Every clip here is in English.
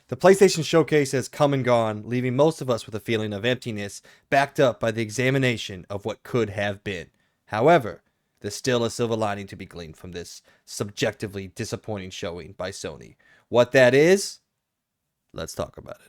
The PlayStation Showcase has come and gone, leaving most of us with a feeling of emptiness, backed up by the examination of what could have been. However, there's still a silver lining to be gleaned from this subjectively disappointing showing by Sony. What that is, let's talk about it.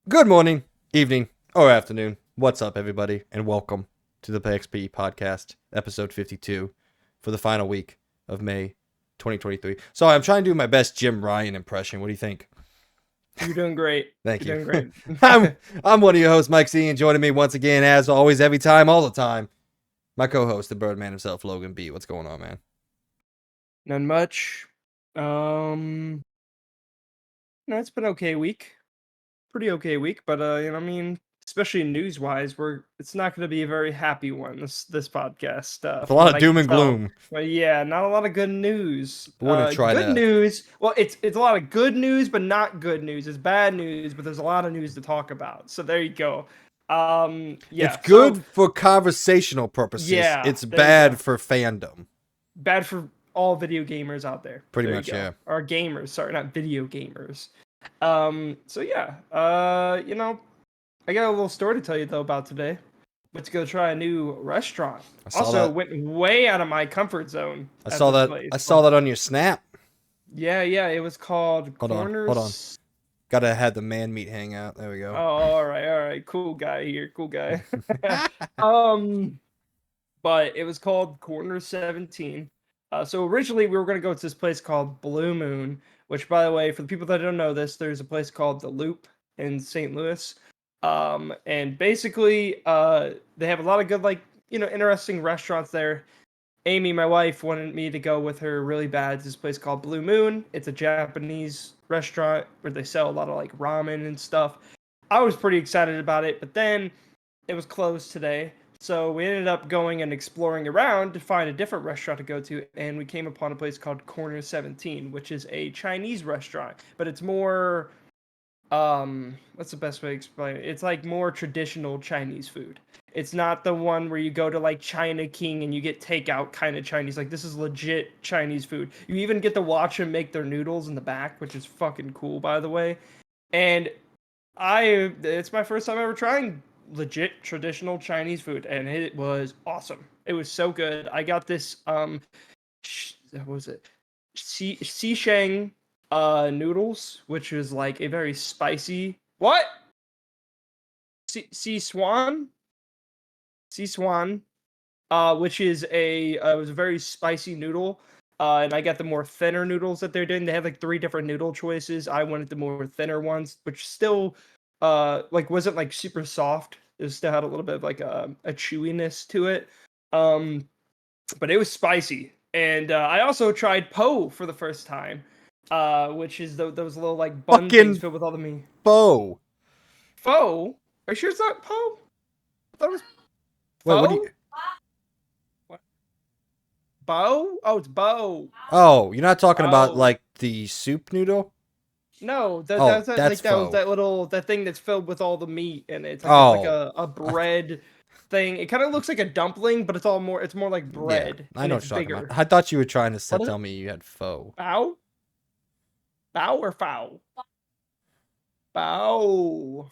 Good morning, evening, or afternoon. What's up, everybody, and welcome to the PXP Podcast, episode 52, for the final week of May 2023. So I'm trying to do my best Jim Ryan impression. What do you think? You're doing great. Thank You're you. doing great. I'm one of your hosts, Mike C, and joining me once again, as always, every time, all the time, my co-host, the Birdman himself, Logan B. What's going on, man? None much. No, it's been okay week. Pretty okay week, but especially news-wise, it's not going to be a very happy one. This podcast. It's a lot of doom and gloom. But yeah, not a lot of good news. We're gonna try good news. Well, it's a lot of good news, but not good news. It's bad news, but there's a lot of news to talk about. So there you go. Yeah, it's good for conversational purposes. Yeah, it's bad for fandom. Bad for all video gamers out there. Pretty there much, yeah. Or gamers, sorry, not video gamers. So yeah, I got a little story to tell you though about today. Went to go try a new restaurant. Also went way out of my comfort zone. I saw that on your snap. Yeah, it was called Corners. Hold on. Gotta have the man meat hangout. There we go. Oh, all right. Cool guy here, cool guy. But it was called Corner 17. So originally we were gonna go to this place called Blue Moon, which, by the way, for the people that don't know this, there's a place called the Loop in St. Louis. And basically, they have a lot of good, interesting restaurants there. Amy, my wife, wanted me to go with her really bad to this place called Blue Moon. It's a Japanese restaurant where they sell a lot of ramen and stuff. I was pretty excited about it, but then it was closed today. So we ended up going and exploring around to find a different restaurant to go to, and we came upon a place called Corner 17, which is a Chinese restaurant, but it's more, what's the best way to explain it? It's more traditional Chinese food. It's not the one where you go to China King and you get takeout kind of Chinese. This is legit Chinese food. You even get to watch them make their noodles in the back, which is fucking cool, by the way. And it's my first time ever trying legit traditional Chinese food, and it was awesome. It was so good. I got this what was it? Xisheng noodles, which is a very spicy Szechuan, which is it was a very spicy noodle. And I got the more thinner noodles that they're doing. They have 3 different noodle choices. I wanted the more thinner ones, which still wasn't super soft. It still had a little bit of a chewiness to it. But it was spicy. And I also tried po for the first time, which is those little bun things filled with all the meat. Pho. Are you sure it's not po? I thought it was Wait, what do you? What? Bo? Oh, it's bo. Oh, you're not talking about the soup noodle? No, that's that thing that's filled with all the meat, and it's a bread thing. It kind of looks like a dumpling, but it's more like bread. Yeah, I know what you're talking about. I thought you were trying to tell me you had pho. Bow? Bow or foul? Bow.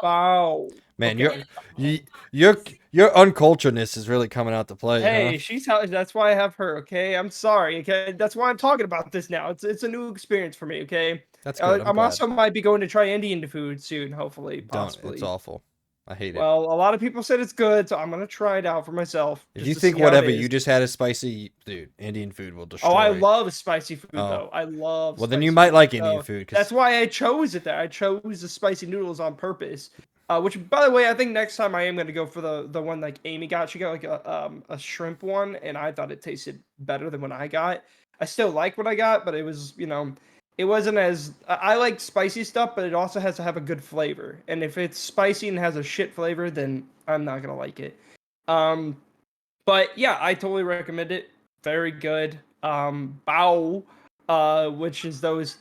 Bow. Man, okay. your unculturedness is really coming out to play. Hey, that's why I have her. Okay, I'm sorry. Okay, that's why I'm talking about this now. It's a new experience for me. Okay, that's good. I'm also might be going to try Indian food soon. Hopefully, possibly. It's awful. I hate it. Well, a lot of people said it's good, so I'm gonna try it out for myself. If you think whatever you just had is spicy, dude, Indian food will destroy. Oh, I love spicy food though. I love. Well, then you might like Indian food. That's why I chose it there. I chose the spicy noodles on purpose. Which, by the way, I think next time I am gonna go for the one Amy got. She got a shrimp one, and I thought it tasted better than what I got. I still like what I got, but it was it wasn't as I like spicy stuff, but it also has to have a good flavor. And if it's spicy and has a shit flavor, then I'm not gonna like it. But yeah, I totally recommend it. Very good. bao, which is those.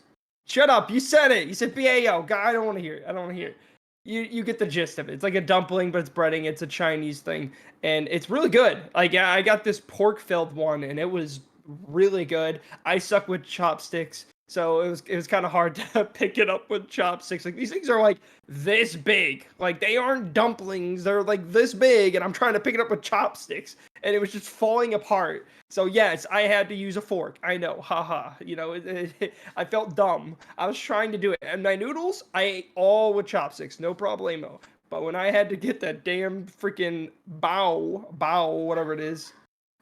Shut up! You said it. You said bao. God, I don't want to hear it. I don't want to hear it. You get the gist of it. It's like a dumpling, but it's breading. It's a Chinese thing, and it's really good. Like, yeah, I got this pork filled one, and it was really good. I suck with chopsticks, so it was kind of hard to pick it up with chopsticks. Like, these things are like this big. Like, they aren't dumplings. They're like this big, and I'm trying to pick it up with chopsticks, and it was just falling apart. So yes, I had to use a fork. I know, haha. You know, I felt dumb. I was trying to do it, and my noodles, I ate all with chopsticks, no problemo. But when I had to get that damn freaking bao, whatever it is,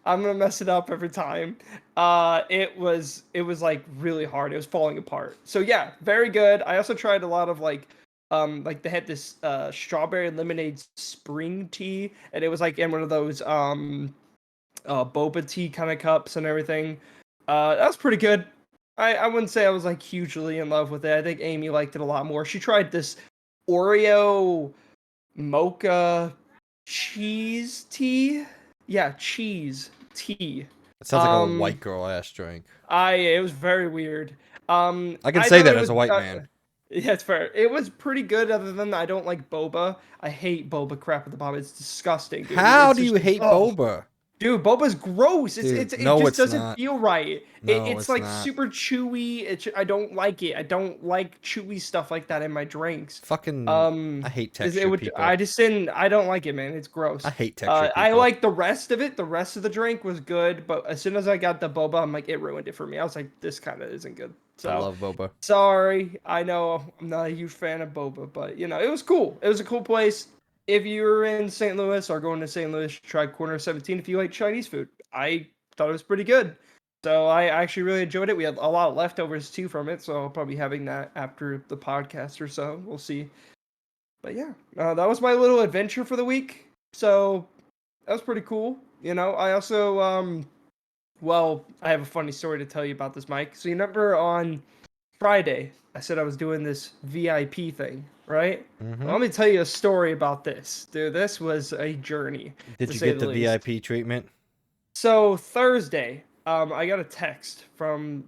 I'm gonna mess it up every time. It was like really hard. It was falling apart. So yeah, very good. I also tried a lot of like they had this strawberry lemonade spring tea, and it was like in one of those boba tea kind of cups and everything. That was pretty good. I wouldn't say I was like hugely in love with it. I think Amy liked it a lot more. She tried this Oreo mocha cheese tea. Yeah, cheese tea. It sounds like a Um, white girl ass drink. it was very weird. I can I say thought that it as was. a white man. Yeah, it's fair. It was pretty good. Other than I don't like boba. I hate boba crap at the bottom. It's disgusting, dude. How It's do just you hate oh. boba? Dude, boba's gross. Dude, It no, just it's doesn't not. feel right. No, It's it's like not. super chewy. I don't like it. I don't like chewy stuff like that in my drinks. Fucking, I hate It texture would. people. I don't like it, man. It's I gross. hate texture I people. like the rest of it. The rest of the drink was good, but as soon as I got the boba, I'm like, it ruined it for me. I was like, this kind of isn't good. I So love boba. sorry. I know I'm not a huge fan of boba, but you know, it was cool. It was a cool place. If you're in St. Louis or going to St. Louis, try Corner 17 if you like Chinese food. I thought it was pretty good. So I actually really enjoyed it. We had a lot of leftovers too from it, so I'll probably be having that after the podcast or so. We'll see. But yeah, that was my little adventure for the week. So that was pretty cool. You know, I also well, I have a funny story to tell you about this, Mike. So you remember on Friday, I said I was doing this VIP thing, right? Mm-hmm. Well, let me tell you a story about this. Dude, this was a journey, Did to you say get the the least. VIP treatment? So Thursday, I got a text from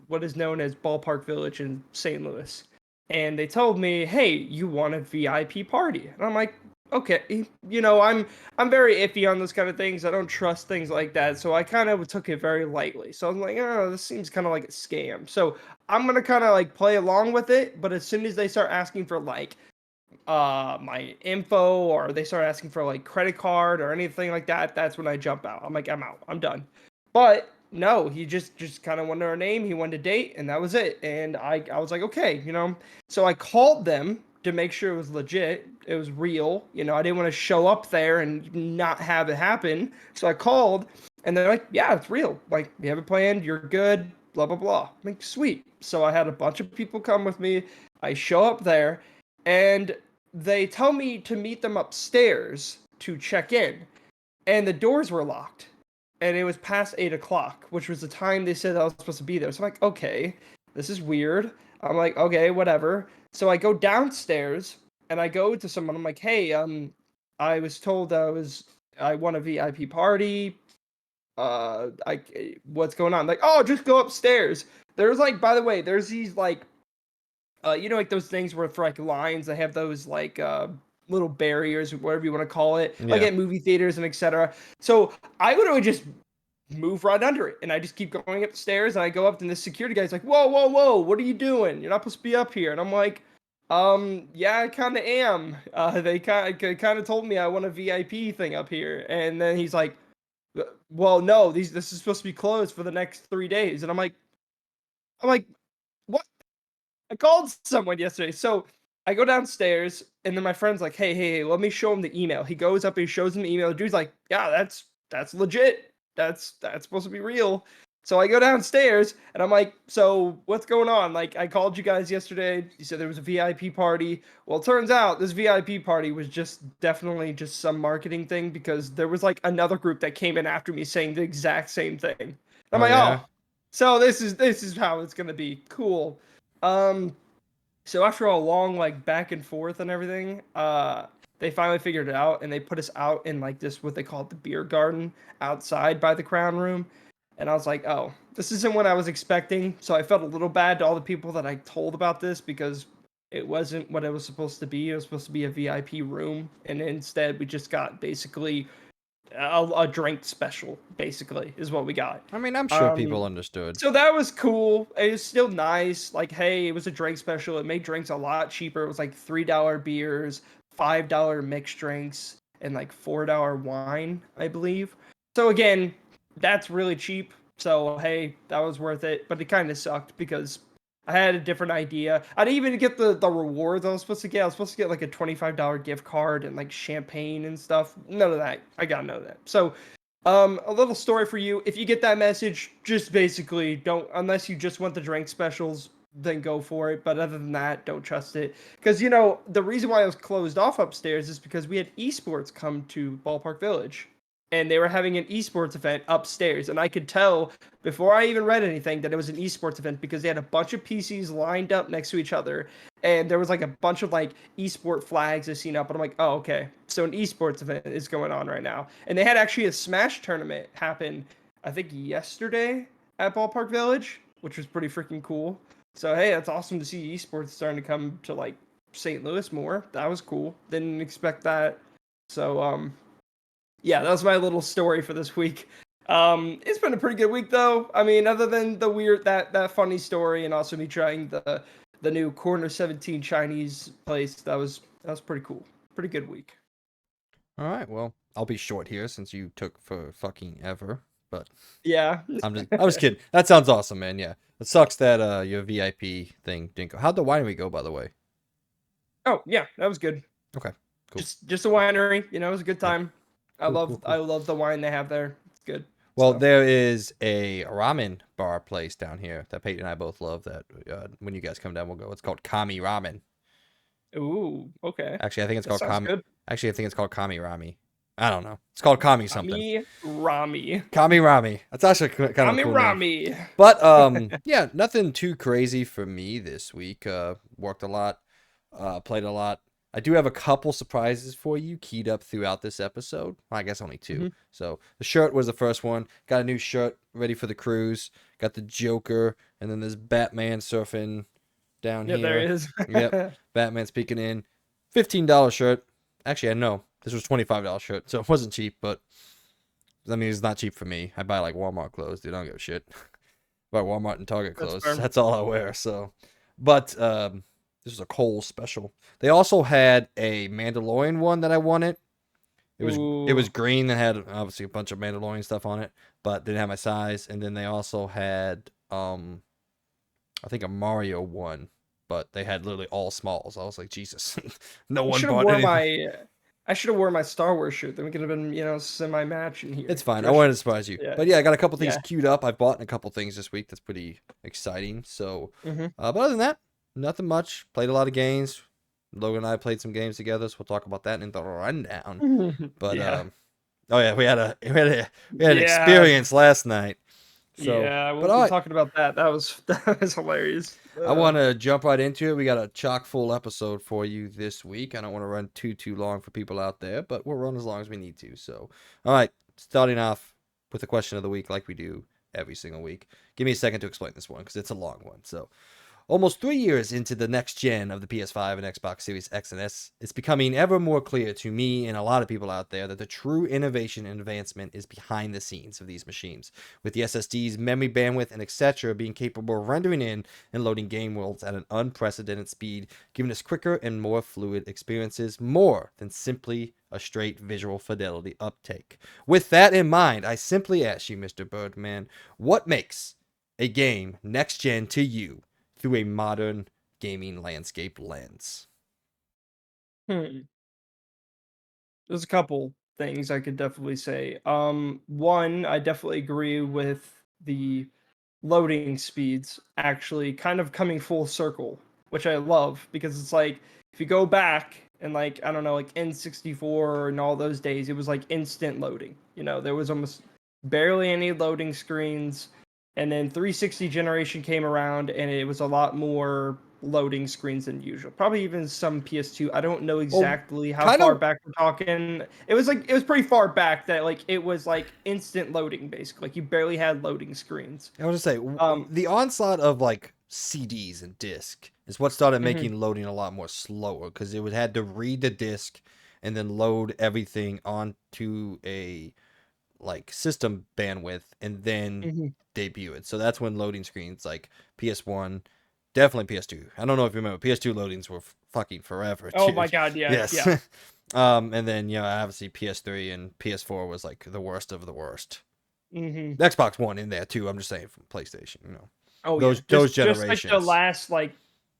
what is known as Ballpark Village in St. Louis, and they told me, "Hey, you want a VIP party?" And I'm like, "Okay." You know, I'm very iffy on those kind of things. I don't trust things like that, so I kind of took it very lightly. So I'm like, "Oh, this seems kind of like a scam." So I'm gonna kind of like play along with it, but as soon as they start asking for like my info or they start asking for like credit card or anything like that, that's when I jump out. I'm like, I'm out. I'm done. But no, he just kind of wanted our name, he wanted a date, and that was it. And I was like, okay, you know. So I called them to make sure it was legit, it was real. You know, I didn't want to show up there and not have it happen. So I called and they're like, yeah, it's real. Like, we have it planned, you're good, blah blah blah. I'm like, sweet. So I had a bunch of people come with me. I show up there and they tell me to meet them upstairs to check in, and the doors were locked, and it was past 8 o'clock, which was the time they said I was supposed to be there. So I'm like, okay, this is weird. I'm like, okay, whatever. So I go downstairs and I go to someone. I'm like, hey, I was told I want a VIP party. What's going on? Like, oh, just go upstairs. There's like, by the way, there's these like you know, like those things where for like lines, they have those like little barriers, whatever you want to call it, like Yeah. at movie theaters and etc. So I literally just move right under it, and I just keep going up the stairs, and I go up, and the security guy's like, "Whoa, whoa, whoa! What are you doing? You're not supposed to be up here." And I'm like, yeah, I kind of am. They kind of told me I want a VIP thing up here, and then he's like, well, no, this is supposed to be closed for the next 3 days," and I'm like, what? I called someone yesterday. So I go downstairs, and then my friend's like, hey, let me show him the email. He goes up and he shows him the email. The dude's like, yeah, that's legit. That's supposed to be real. So I go downstairs, and I'm like, so what's going on? Like, I called you guys yesterday. You said there was a VIP party. Well, it turns out this VIP party was just definitely just some marketing thing, because there was like another group that came in after me saying the exact same thing. And I'm Oh like, yeah. oh, so this is how it's gonna be. Cool. Um, so after a long like back and forth and everything, they finally figured it out, and they put us out in like this what they call the beer garden outside by the Crown Room. And I was like, oh, this isn't what I was expecting. So I felt a little bad to all the people that I told about this because it wasn't what it was supposed to be. It was supposed to be a VIP room. And instead, we just got basically a drink special, basically, is what we got. I mean, I'm sure people understood. So that was cool. It was still nice. Like, hey, it was a drink special. It made drinks a lot cheaper. It was like $3 beers, $5 mixed drinks, and like $4 wine, I believe. So again, that's really cheap. So hey, that was worth it. But it kind of sucked because I had a different idea. I didn't even get the rewards I was supposed to get. I was supposed to get like a $25 gift card and like champagne and stuff. None of that. I got none of that. So a little story for you. If you get that message, just basically don't, unless you just want the drink specials, then go for it. But other than that, don't trust it. Because, you know, the reason why it was closed off upstairs is because we had esports come to Ballpark Village. And they were having an esports event upstairs. And I could tell before I even read anything that it was an esports event because they had a bunch of PCs lined up next to each other. And there was like a bunch of like esport flags I seen up. And I'm like, oh, okay. So an esports event is going on right now. And they had actually a Smash tournament happen, I think yesterday at Ballpark Village, which was pretty freaking cool. So, hey, that's awesome to see esports starting to come to like St. Louis more. That was cool. Didn't expect that. So, yeah, that was my little story for this week. It's been a pretty good week though. I mean, other than the weird that funny story and also me trying the new Corner 17 Chinese place, that was pretty cool. Pretty good week. All right, well, I'll be short here since you took for fucking ever. But Yeah. I'm just kidding. That sounds awesome, man. Yeah, it sucks that your VIP thing didn't go. How'd the winery go, by the way? Oh yeah, that was good. Okay, cool. Just a winery. You know, it was a good Yeah. time. Cool. I love the wine they have there. It's good. Well, So. there is a ramen bar place down here that Peyton and I both love. That when you guys come down, we'll go. It's called Kami Ramen. Ooh, okay. Actually, I think it's That called sounds Kami. good. Actually, I think it's called Kami Rami. I don't know. It's called Kami something. Kami Rami. Kami Rami. That's actually kind of Kami a cool name. Rami. But yeah, nothing too crazy for me this week. Worked a lot, played a lot. I do have a couple surprises for you keyed up throughout this episode. Well, I guess only two. Mm-hmm. So the shirt was the first one. Got a new shirt ready for the cruise. Got the Joker, and then there's Batman surfing down here. There he is. Yep, Batman's peeking in. $15 shirt. Actually, I know this was $25 shirt, so it wasn't cheap. But I mean, it's not cheap for me. I buy like Walmart clothes, dude. I don't give a shit. Buy Walmart and Target clothes. That's all I wear. So, but this was a Kohl's special. They also had a Mandalorian one that I wanted. It was green that had obviously a bunch of Mandalorian stuff on it, but didn't have my size. And then they also had I think a Mario one, but they had literally all smalls. I was like, Jesus, no one bought anything. I should have worn my Star Wars shirt. Then we could have been, you know, semi-match in here. It's fine. I wanted to surprise you. Yeah. But yeah, I got a couple things queued up. I've bought a couple things this week. That's pretty exciting. So, but other than that, nothing much. Played a lot of games. Logan and I played some games together, so we'll talk about that in the rundown. But oh yeah, we had an experience last night. So, yeah, we'll be talking about that. That was hilarious. I want to jump right into it. We got a chock full episode for you this week. I don't want to run too long for people out there, but we'll run as long as we need to. So, all right, starting off with the question of the week, like we do every single week. Give me a second to explain this one because it's a long one. So, almost 3 years into the next gen of the PS5 and Xbox Series X and S, it's becoming ever more clear to me and a lot of people out there that the true innovation and advancement is behind the scenes of these machines, with the SSDs, memory bandwidth, and etc. being capable of rendering in and loading game worlds at an unprecedented speed, giving us quicker and more fluid experiences, more than simply a straight visual fidelity uptake. With that in mind, I simply ask you, Mr. Birdman, what makes a game next gen to you through a modern gaming landscape lens? There's a couple things I could definitely say. One, I definitely agree with the loading speeds actually kind of coming full circle, which I love because it's like if you go back and like I don't know, like N64 and all those days, it was like instant loading. You know, there was almost barely any loading screens. And then 360 generation came around and it was a lot more loading screens than usual. Probably even some PS2. I don't know Well, exactly how kind far of. back we're talking. It was pretty far back that like it was like instant loading basically. Like you barely had loading screens. I was just say Um, the onslaught of like CDs and disc is what started mhm, making loading a lot more slower because it would had to read the disc and then load everything onto a like system bandwidth and then mhm. debut it. So that's when loading screens like PS1, definitely PS2. I don't know if you remember PS2 loadings were fucking forever, Oh my dude. god, yeah, Yes. yeah. And then obviously PS3 and PS4 was like the worst of the worst. Hmm. Xbox One in there too. I'm just saying from PlayStation, Oh yeah, those just like the generations. last like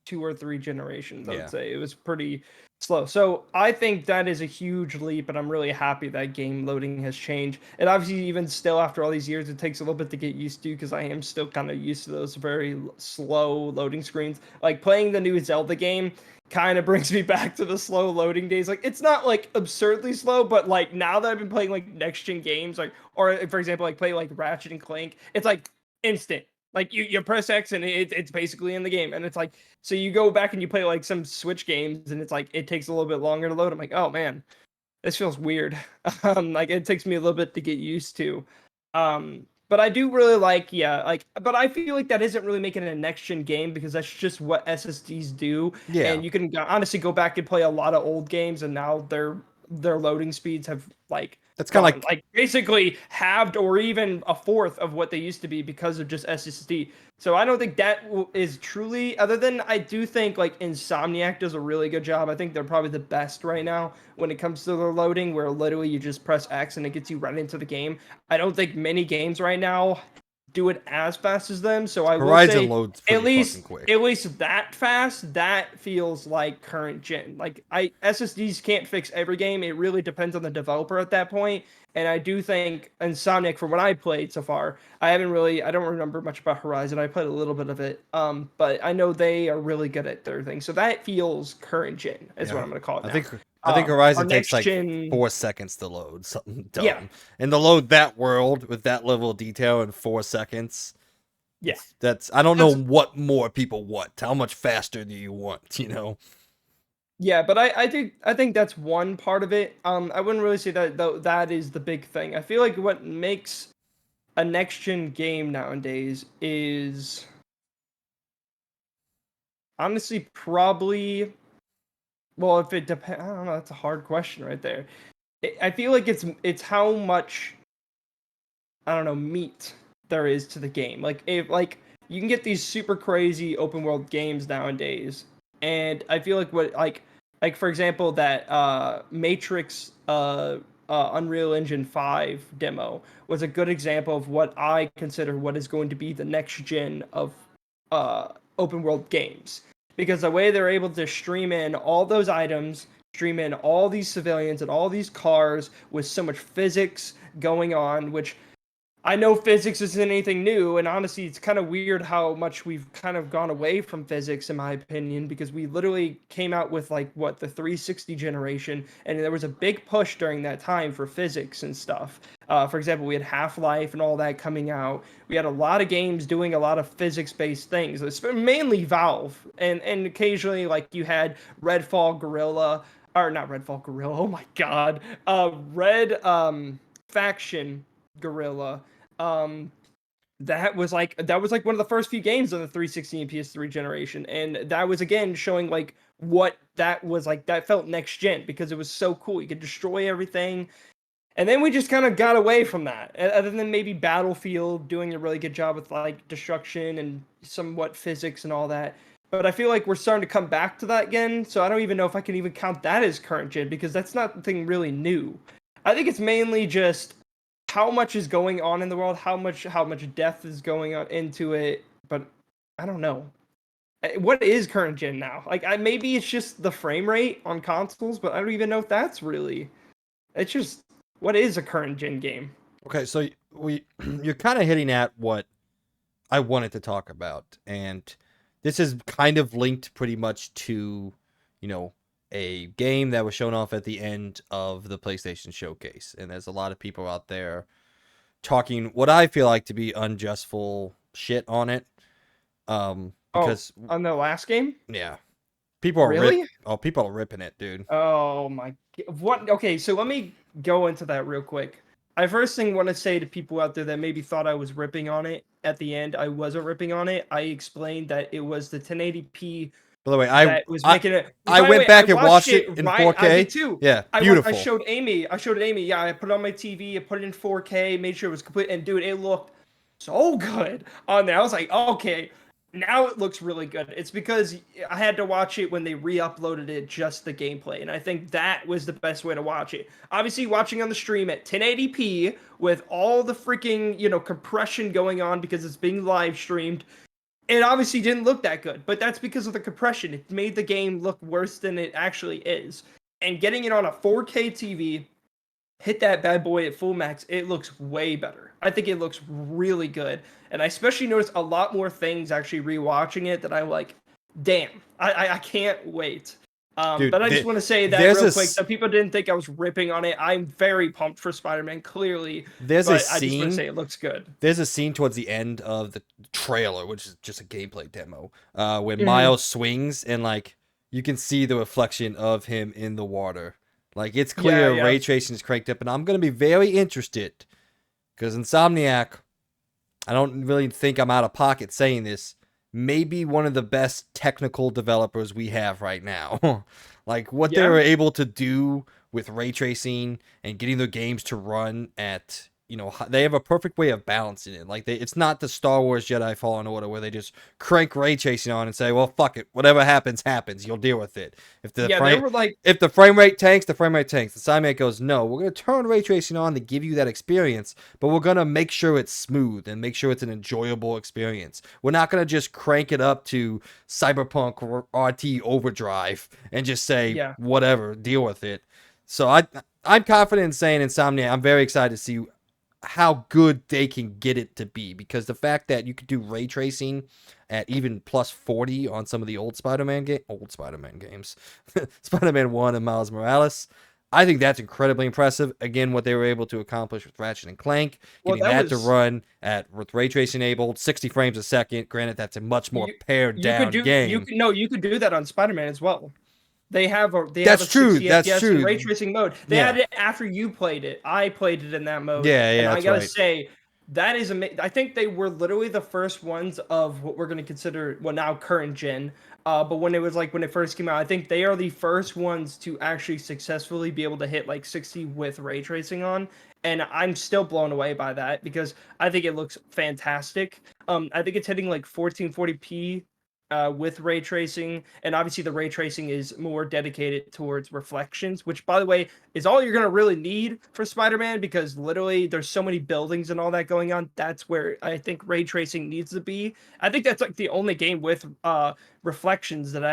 2 or 3 generations, I would Yeah, say it was pretty slow. So I think that is a huge leap, and I'm really happy that game loading has changed. And obviously, even still after all these years, it takes a little bit to get used to because I am still kind of used to those very slow loading screens. Like playing the new Zelda game kind of brings me back to the slow loading days. Like it's not like absurdly slow, but like now that I've been playing like next gen games, like or for example, like play like Ratchet and Clank, it's like instant. Like you press X and it's basically in the game, and it's like so you go back and you play like some Switch games, and it's like it takes a little bit longer to load. I'm like, oh man, this feels weird. Like it takes me a little bit to get used to. But I do really like, yeah, like, but I feel like that isn't really making a next gen game because that's just what SSDs do, yeah. and you can honestly go back and play a lot of old games, and now their loading speeds have like That's kind of gone like like basically halved or even a fourth of what they used to be because of just SSD. So I don't think that is truly, other than I do think like Insomniac does a really good job. I think they're probably the best right now when it comes to their loading, where literally you just press X and it gets you right into the game. I don't think many games right now do it as fast as them. So I will Horizon say loads pretty fucking quick. at least that fast, that feels like current gen. Like I SSDs can't fix every game. It really depends on the developer at that point. And I do think Insomniac, from what I played so far, I don't remember much about Horizon. I played a little bit of it. But I know they are really good at their thing. So that feels current gen, is what Yeah, I'm gonna call it I now. think I think Our Horizon takes next like gen, 4 seconds to load something yeah, dumb, and to load that world with that level of detail in 4 seconds. yeah. That's I don't know That's what more people want. How much faster do you want? Yeah, but I think that's one part of it. I wouldn't really say that though that is the big thing. I feel like what makes a next gen game nowadays is honestly probably, well, if it depends, I don't know, that's a hard question right there. I feel like it's how much, I don't know, meat there is to the game. Like if like you can get these super crazy open world games nowadays, and I feel like what like for example that Matrix Unreal Engine 5 demo was a good example of what I consider what is going to be the next gen of open world games. Because the way they're able to stream in all those items, stream in all these civilians and all these cars with so much physics going on, which I know physics isn't anything new, and honestly, it's kind of weird how much we've kind of gone away from physics, in my opinion, because we literally came out with like what the 360 generation, and there was a big push during that time for physics and stuff. For example, we had Half-Life and all that coming out. We had a lot of games doing a lot of physics-based things. It's mainly Valve, and occasionally like you had Redfall Gorilla, or not Redfall Gorilla. Oh my God, Red Faction Gorilla. um that was like one of the first few games on the 360 and PS3 generation, and that was again showing like what that was like. That felt next gen because it was so cool. You could destroy everything, and then we just kind of got away from that. Other than maybe Battlefield doing a really good job with like destruction and somewhat physics and all that. But I feel like we're starting to come back to that again. So I don't even know if I can even count that as current gen because that's not something really new. I think it's mainly just how much is going on in the world, how much death is going on into it. But I don't know. What is current gen now? Like maybe it's just the frame rate on consoles, but I don't even know if that's really. It's just what is a current gen game? Okay, so we you're kind of hitting at what I wanted to talk about, and this is kind of linked pretty much to, you know, a game that was shown off at the end of the PlayStation showcase, and there's a lot of people out there talking what I feel like to be unjustful shit on it. Oh, because on the last game? yeah, people are Really? people are ripping it, dude. Oh my. What? Okay, so let me go into that real quick. I first thing want to say to people out there that maybe thought I was ripping on it. At the end, I wasn't ripping on it. I explained that it was the 1080p By the way, that was I making it. I By the went way, I back and watched watched it it in right. I did 4K. too. Yeah, I beautiful. showed Amy. I showed it Amy. Yeah, I put it on my TV. I put it in 4K. Made sure it was complete. And dude, it looked so good on there. I was like, okay, now it looks really good. It's because I had to watch it when they re-uploaded it, just the gameplay, and I think that was the best way to watch it. Obviously, watching on the stream at 1080p with all the freaking compression going on because it's being live streamed, it obviously didn't look that good, but that's because of the compression. It made the game look worse than it actually is. And getting it on a 4K TV, hit that bad boy at full max, it looks way better. I think it looks really good. And I especially noticed a lot more things actually rewatching it that I'm like, damn, I can't wait. Dude, But I just want to say that there's real a quick, so people didn't think I was ripping on it. I'm very pumped for Spider-Man, clearly, there's a but I just want to scene say it looks good. there's a scene towards the end of the trailer, which is just a gameplay demo, when Mhm. Miles swings and like you can see the reflection of him in the water. Like it's Yeah, clear yeah. ray tracing is cranked up, and I'm gonna be very interested because Insomniac, I don't really think I'm out of pocket saying this, maybe one of the best technical developers we have right now. Like what they Yeah. were able to do with ray tracing and getting their games to run at, they have a perfect way of balancing it. Like it's not the Star Wars Jedi Fallen Order where they just crank ray tracing on and say, "Well, fuck it, whatever happens, happens. You'll deal with it." If the Yeah, they frame were like, if the frame rate tanks, the frame rate tanks. The Simon goes, "No, we're gonna turn ray tracing on to give you that experience, but we're gonna make sure it's smooth and make sure it's an enjoyable experience. We're not gonna just crank it up to Cyberpunk RT overdrive and just say yeah. whatever, deal with it." So I'm confident in saying Insomnia. I'm very excited to see how good they can get it to be, because the fact that you could do ray tracing at even plus 40 on some of the old Spider-Man games, Spider-Man 1 and Miles Morales, I think that's incredibly impressive. Again, what they were able to accomplish with Ratchet and Clank, Well, getting that that to was run at with ray tracing enabled, 60 frames a second. Granted, that's a much more you. pared You could down do you game. could no, you could do that on Spider-Man as well. They have a That's true. 60 That's FPS in true. ray tracing mode. They Yeah. had it after you played it. I played it in that mode, Yeah, and I that's gotta right. say that is amazing. I think they were literally the first ones of what we're gonna consider, well, now current gen. But when it was like when it first came out, I think they are the first ones to actually successfully be able to hit like 60 with ray tracing on. And I'm still blown away by that because I think it looks fantastic. I think it's hitting like 1440p with ray tracing, and obviously the ray tracing is more dedicated towards reflections, which, by the way, is all you're gonna really need for Spider-Man, because literally there's so many buildings and all that going on. That's where I think ray tracing needs to be. I think that's like the only game with reflections that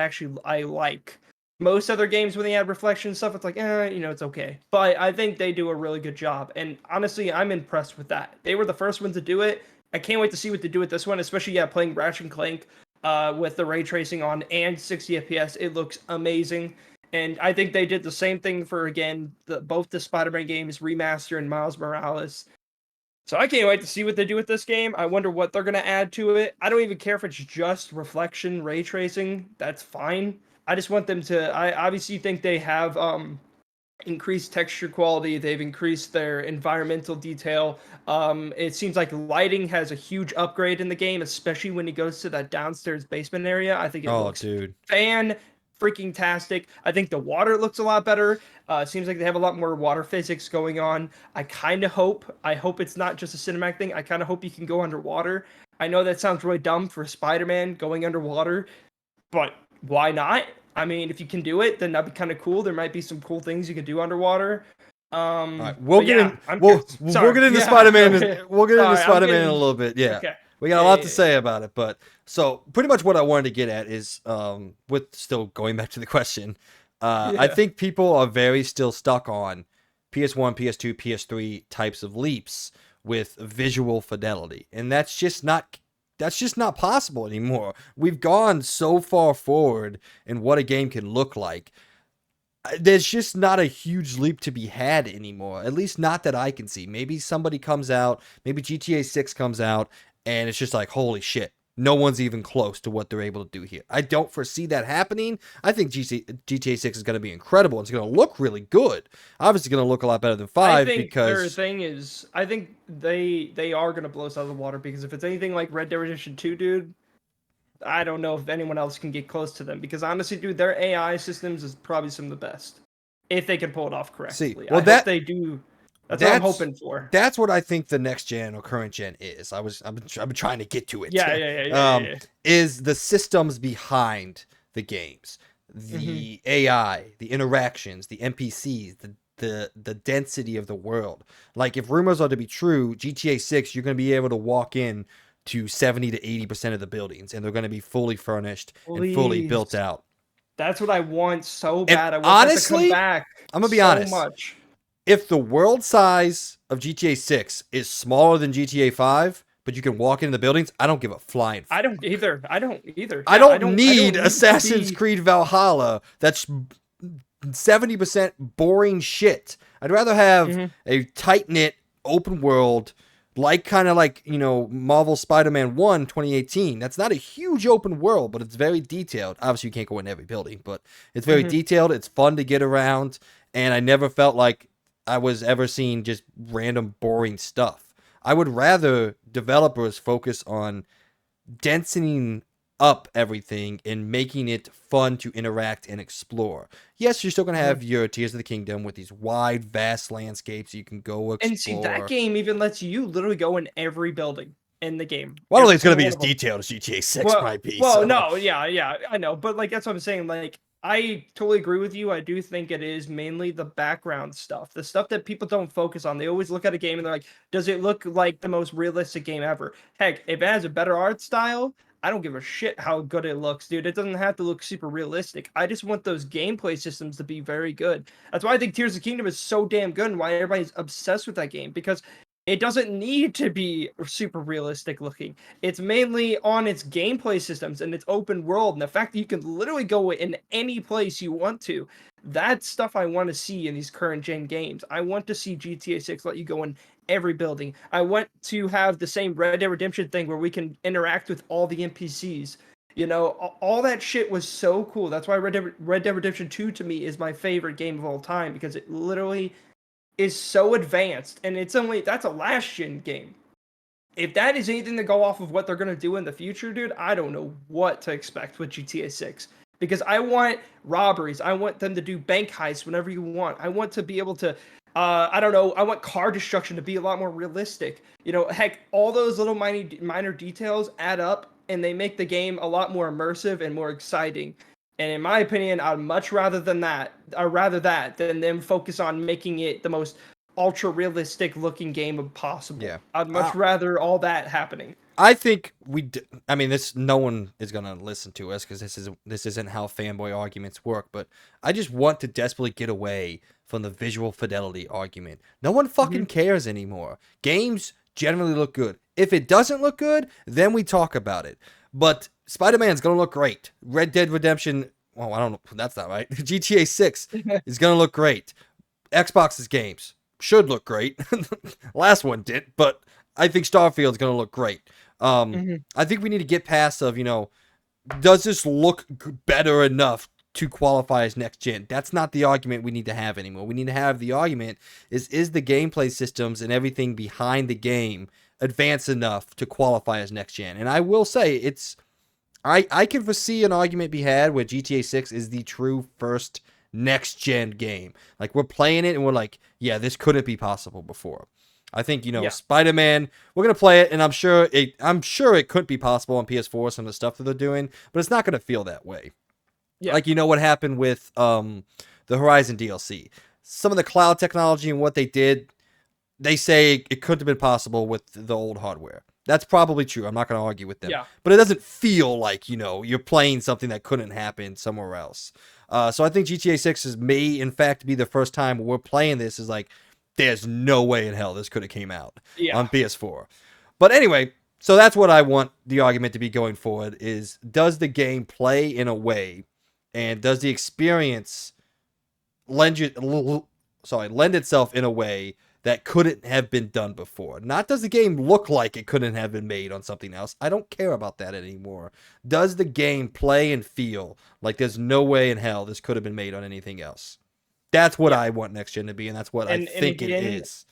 I like. Most other games when they add reflection stuff, it's like, it's okay. But I think they do a really good job, and honestly, I'm impressed with that. They were the first ones to do it. I can't wait to see what they do with this one, especially playing Ratchet and Clank with the ray tracing on and 60 FPS. It looks amazing. And I think they did the same thing for, again, both the Spider-Man games, Remaster and Miles Morales. So I can't wait to see what they do with this game. I wonder what they're going to add to it. I don't even care if it's just reflection ray tracing. That's fine. I just want them to. I obviously think they have increased texture quality. They've increased their environmental detail. It seems like lighting has a huge upgrade in the game, especially when he goes to that downstairs basement area. I think it Oh, looks dude. fan freaking tastic. I think the water looks a lot better. Seems like they have a lot more water physics going on. I hope it's not just a cinematic thing. I kind of hope you can go underwater. I know that sounds really dumb for Spider-Man going underwater, but why not? I mean, if you can do it, then that'd be kind of cool. There might be some cool things you could do underwater. All right, we'll But get yeah, in. I'm We'll curious. we'll Sorry. get into Yeah. Spider-Man. We'll get into Sorry, I'm Spider-Man in a getting. little bit. Yeah, Okay. we got a Yeah, lot yeah, to yeah. say about it. But so pretty much what I wanted to get at is, with still going back to the question, I Yeah. think people are very still stuck on PS1, PS2, PS3 types of leaps with visual fidelity, and that's just not possible anymore. We've gone so far forward in what a game can look like. There's just not a huge leap to be had anymore. At least not that I can see. Maybe somebody comes out, maybe GTA 6 comes out, and it's just like, holy shit. no one's even close to what they're able to do here. I don't foresee that happening. I think GTA 6 is going to be incredible. It's going to look really good. Obviously going to look a lot better than 5 I think their because thing is, I think they are gonna blow us out of the water, because if it's anything like Red Dead Redemption 2, dude, I don't know if anyone else can get close to them, because honestly, dude, their AI systems is probably some of the best if they can pull it off correctly. well, I hope they do. That's what I'm hoping for. That's what I think the next gen or current gen is. I've been trying to get to it. Yeah. Is the systems behind the games, the AI, the interactions, the NPCs, the density of the world. Like, if rumors are to be true, GTA 6, you're going to be able to walk in to 70 to 80% of the buildings, and they're going to be fully furnished and fully built out. That's what I want so And bad. I want honestly, that to come back. I'm gonna be so honest. much. If the world size of GTA 6 is smaller than GTA 5, but you can walk into the buildings, I don't give a flying. I don't either. I don't need to Assassin's Creed Valhalla. That's 70% boring shit. I'd rather have a tight knit open world, like kind of like, you know, Marvel Spider-Man 1 2018. That's not a huge open world, but it's very detailed. Obviously, you can't go in every building, but it's very detailed. It's fun to get around, and I never felt like I was ever seeing just random boring stuff. I would rather developers focus on densening up everything and making it fun to interact and explore. Yes, you're still going to have your Tears of the Kingdom with these wide, vast landscapes you can go explore. And see, that game even lets you literally go in every building in the game. Well, I don't think it's going to be as detailed as GTA 6 might be. Well, no, yeah, I know. But, like, that's what I'm saying. Like, I totally agree with you. I do think it is mainly the background stuff. The stuff that people don't focus on. They always look at a game and they're like, does it look like the most realistic game ever? Heck, if it has a better art style, I don't give a shit how good it looks, dude. It doesn't have to look super realistic. I just want those gameplay systems to be very good. That's why I think Tears of the Kingdom is so damn good and why everybody's obsessed with that game, because it doesn't need to be super realistic looking. It's mainly on its gameplay systems and its open world, and the fact that you can literally go in any place you want to. That's stuff I want to see in these current gen games. I want to see GTA 6 let you go in every building. I want to have the same Red Dead Redemption thing where we can interact with all the NPCs. You know, all that shit was so cool. That's why Red Dead Redemption 2 to me is my favorite game of all time, because it literally is so advanced, and that's a last gen game. If that is anything to go off of what they're going to do in the future, dude, I don't know what to expect with GTA 6. Because I want robberies. I want them to do bank heists whenever you want. I want to be able to, I don't know, I want car destruction to be a lot more realistic. You know, heck, all those little minor details add up, and they make the game a lot more immersive and more exciting. And in my opinion, I'd much rather that than them focus on making it the most ultra realistic looking game possible. Yeah. I'd much rather all that happening. I think I mean, no one is going to listen to us because this isn't how fanboy arguments work, but I just want to desperately get away from the visual fidelity argument. No one fucking cares anymore. Games generally look good. If it doesn't look good, then we talk about it. But Spider-Man's going to look great. Red Dead Redemption, well, I don't know, that's not right. GTA 6 is going to look great. Xbox's games should look great. Last one did, but I think Starfield's going to look great. I think we need to get past of, you know, does this look better enough to qualify as next gen? That's not the argument we need to have anymore. We need to have the argument is the gameplay systems and everything behind the game advanced enough to qualify as next gen? And I will say I can foresee an argument be had where GTA 6 is the true first next gen game. Like, we're playing it and we're like, yeah, this couldn't be possible before. I think, you know, Spider-Man, we're going to play it, and I'm sure it couldn't be possible on PS4, some of the stuff that they're doing, but it's not going to feel that way. Yeah. Like, you know what happened with the Horizon DLC. Some of the cloud technology and what they did, they say it couldn't have been possible with the old hardware. That's probably true. I'm not going to argue with them. Yeah. But it doesn't feel like, you know, you're playing something that couldn't happen somewhere else. So I think GTA 6 may, in fact, be the first time we're playing this is like, there's no way in hell this could have came out on PS4. But anyway, so that's what I want the argument to be going forward is, does the game play in a way, and does the experience lend itself in a way that couldn't have been done before. Not does the game look like it couldn't have been made on something else. I don't care about that anymore. Does the game play and feel like there's no way in hell this could have been made on anything else? That's what I want next gen to be, and that's what I And think it again, is.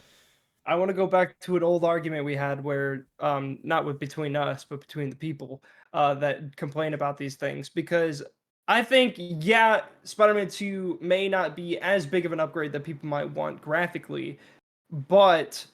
I want to go back to an old argument we had where, not with between us, but between the people that complain about these things. Because I think, yeah, Spider-Man 2 may not be as big of an upgrade that people might want graphically, but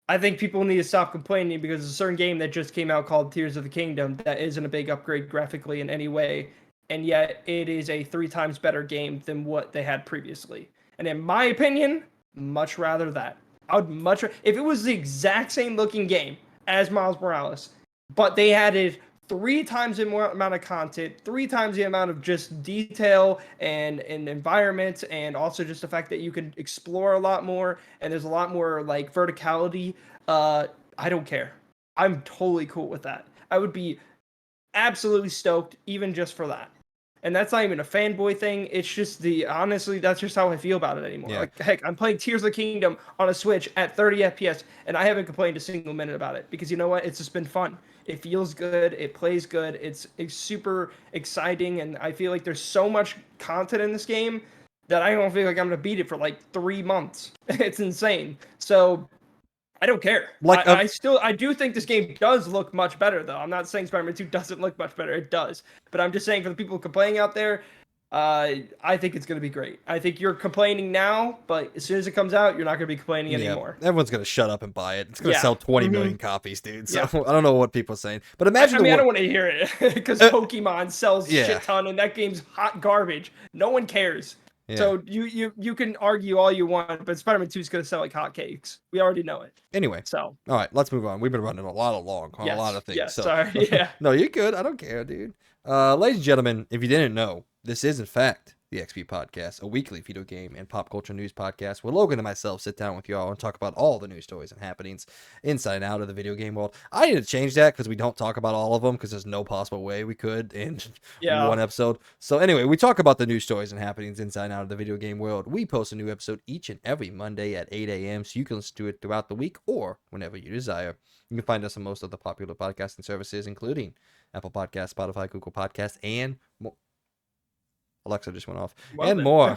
I think people need to stop complaining because there's a certain game that just came out called Tears of the Kingdom that isn't a big upgrade graphically in any way, and yet it is a 3 times better game than what they had previously. And in my opinion, much rather that. I would if it was the exact same looking game as Miles Morales, but they added 3 times the more amount of content, 3 times the amount of just detail and environment, and also just the fact that you can explore a lot more and there's a lot more like verticality. I don't care. I'm totally cool with that. I would be absolutely stoked even just for that. And that's not even a fanboy thing. It's just honestly, that's just how I feel about it anymore. Yeah. Like, heck, I'm playing Tears of the Kingdom on a Switch at 30 FPS, and I haven't complained a single minute about it because you know what? It's just been fun. It feels good. It plays good. It's super exciting, and I feel like there's so much content in this game that I don't feel like I'm gonna beat it for like 3 months. It's insane. So I don't care. Like I do think this game does look much better though. I'm not saying Spider-Man 2 doesn't look much better. It does. But I'm just saying for the people complaining out there, I think it's going to be great. I think you're complaining now, but as soon as it comes out, you're not going to be complaining anymore. Everyone's gonna shut up and buy it. It's gonna sell 20 million copies, dude. So I don't know what people are saying, but imagine. I don't want to hear it because Pokemon sells shit ton, and that game's hot garbage. No one cares. Yeah. So you can argue all you want, but Spider-Man 2 is going to sell like hotcakes. We already know it. Anyway, all right, let's move on. We've been running a lot of a lot of things. Yes, so. Sorry. Yeah. No, you're good. I don't care, dude. Ladies and gentlemen, if you didn't know, this is in fact the XP Podcast, a weekly video game and pop culture news podcast where Logan and myself sit down with y'all and talk about all the news stories and happenings inside and out of the video game world. I need to change that because we don't talk about all of them because there's no possible way we could in one episode. So anyway, we talk about the news stories and happenings inside and out of the video game world. We post a new episode each and every Monday at 8 a.m. so you can listen to it throughout the week or whenever you desire. You can find us on most of the popular podcasting services, including Apple Podcasts, Spotify, Google Podcasts, and more. Alexa just went off. And more.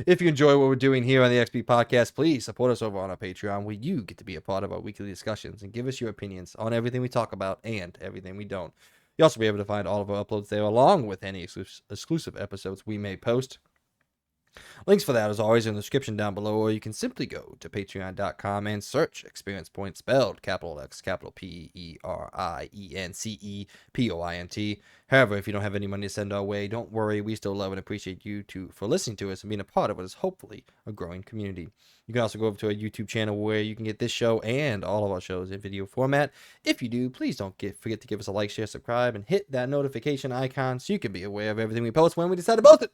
If you enjoy what we're doing here on the XP Podcast, please support us over on our Patreon, where you get to be a part of our weekly discussions and give us your opinions on everything we talk about and everything we don't. You'll also be able to find all of our uploads there, along with any exclusive episodes we may post. Links for that, as always, in the description down below, or you can simply go to patreon.com and search Experience Point, spelled capital X, capital PERIENCEPOINT. However, if you don't have any money to send our way, don't worry. We still love and appreciate you for listening to us and being a part of what is hopefully a growing community. You can also go over to our YouTube channel where you can get this show and all of our shows in video format. If you do, please don't forget to give us a like, share, subscribe, and hit that notification icon so you can be aware of everything we post when we decide to post it.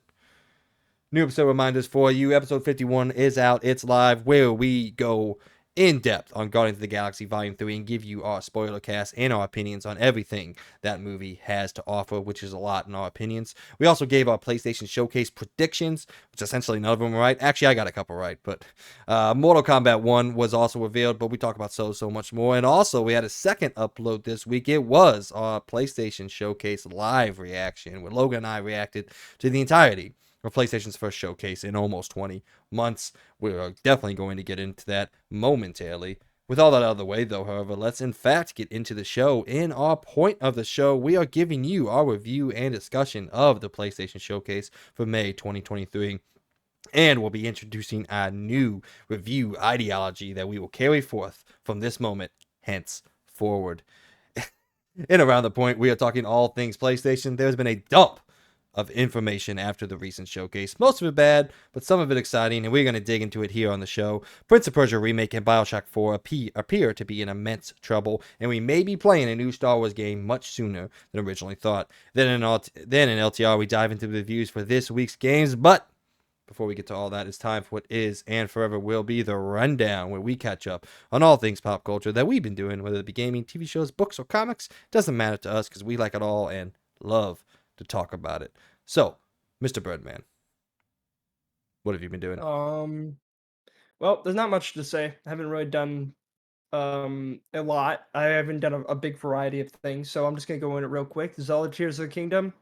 New episode reminders for you. Episode 51 is out. It's live, where we go in depth on Guardians of the Galaxy Volume 3 and give you our spoiler cast and our opinions on everything that movie has to offer, which is a lot in our opinions. We also gave our PlayStation Showcase predictions, which essentially none of them were right. Actually, I got a couple right, but Mortal Kombat 1 was also revealed, but we talk about so much more. And also, we had a second upload this week. It was our PlayStation Showcase live reaction, where Logan and I reacted to the entirety or PlayStation's first showcase in almost 20 months. We're definitely going to get into that momentarily. With all that out of the way, though, however, let's in fact get into the show. In our point of the show, we are giving you our review and discussion of the PlayStation Showcase for May 2023. And we'll be introducing our new review ideology that we will carry forth from this moment henceforward. And around the point, we are talking all things PlayStation. There's been a dump of information after the recent showcase. Most of it bad, but some of it exciting, and we're going to dig into it here on the show. Prince of Persia Remake and Bioshock 4 appear to be in immense trouble, and we may be playing a new Star Wars game much sooner than originally thought. Then in LTR, we dive into the reviews for this week's games, but before we get to all that, it's time for what is and forever will be the rundown, where we catch up on all things pop culture that we've been doing, whether it be gaming, TV shows, books, or comics. Doesn't matter to us because we like it all and love to talk about it. So, Mr. Birdman, what have you been doing? Well, there's not much to say. I haven't really done a lot. I haven't done a big variety of things, so I'm just gonna go in it real quick. Zelda Tears of the Kingdom.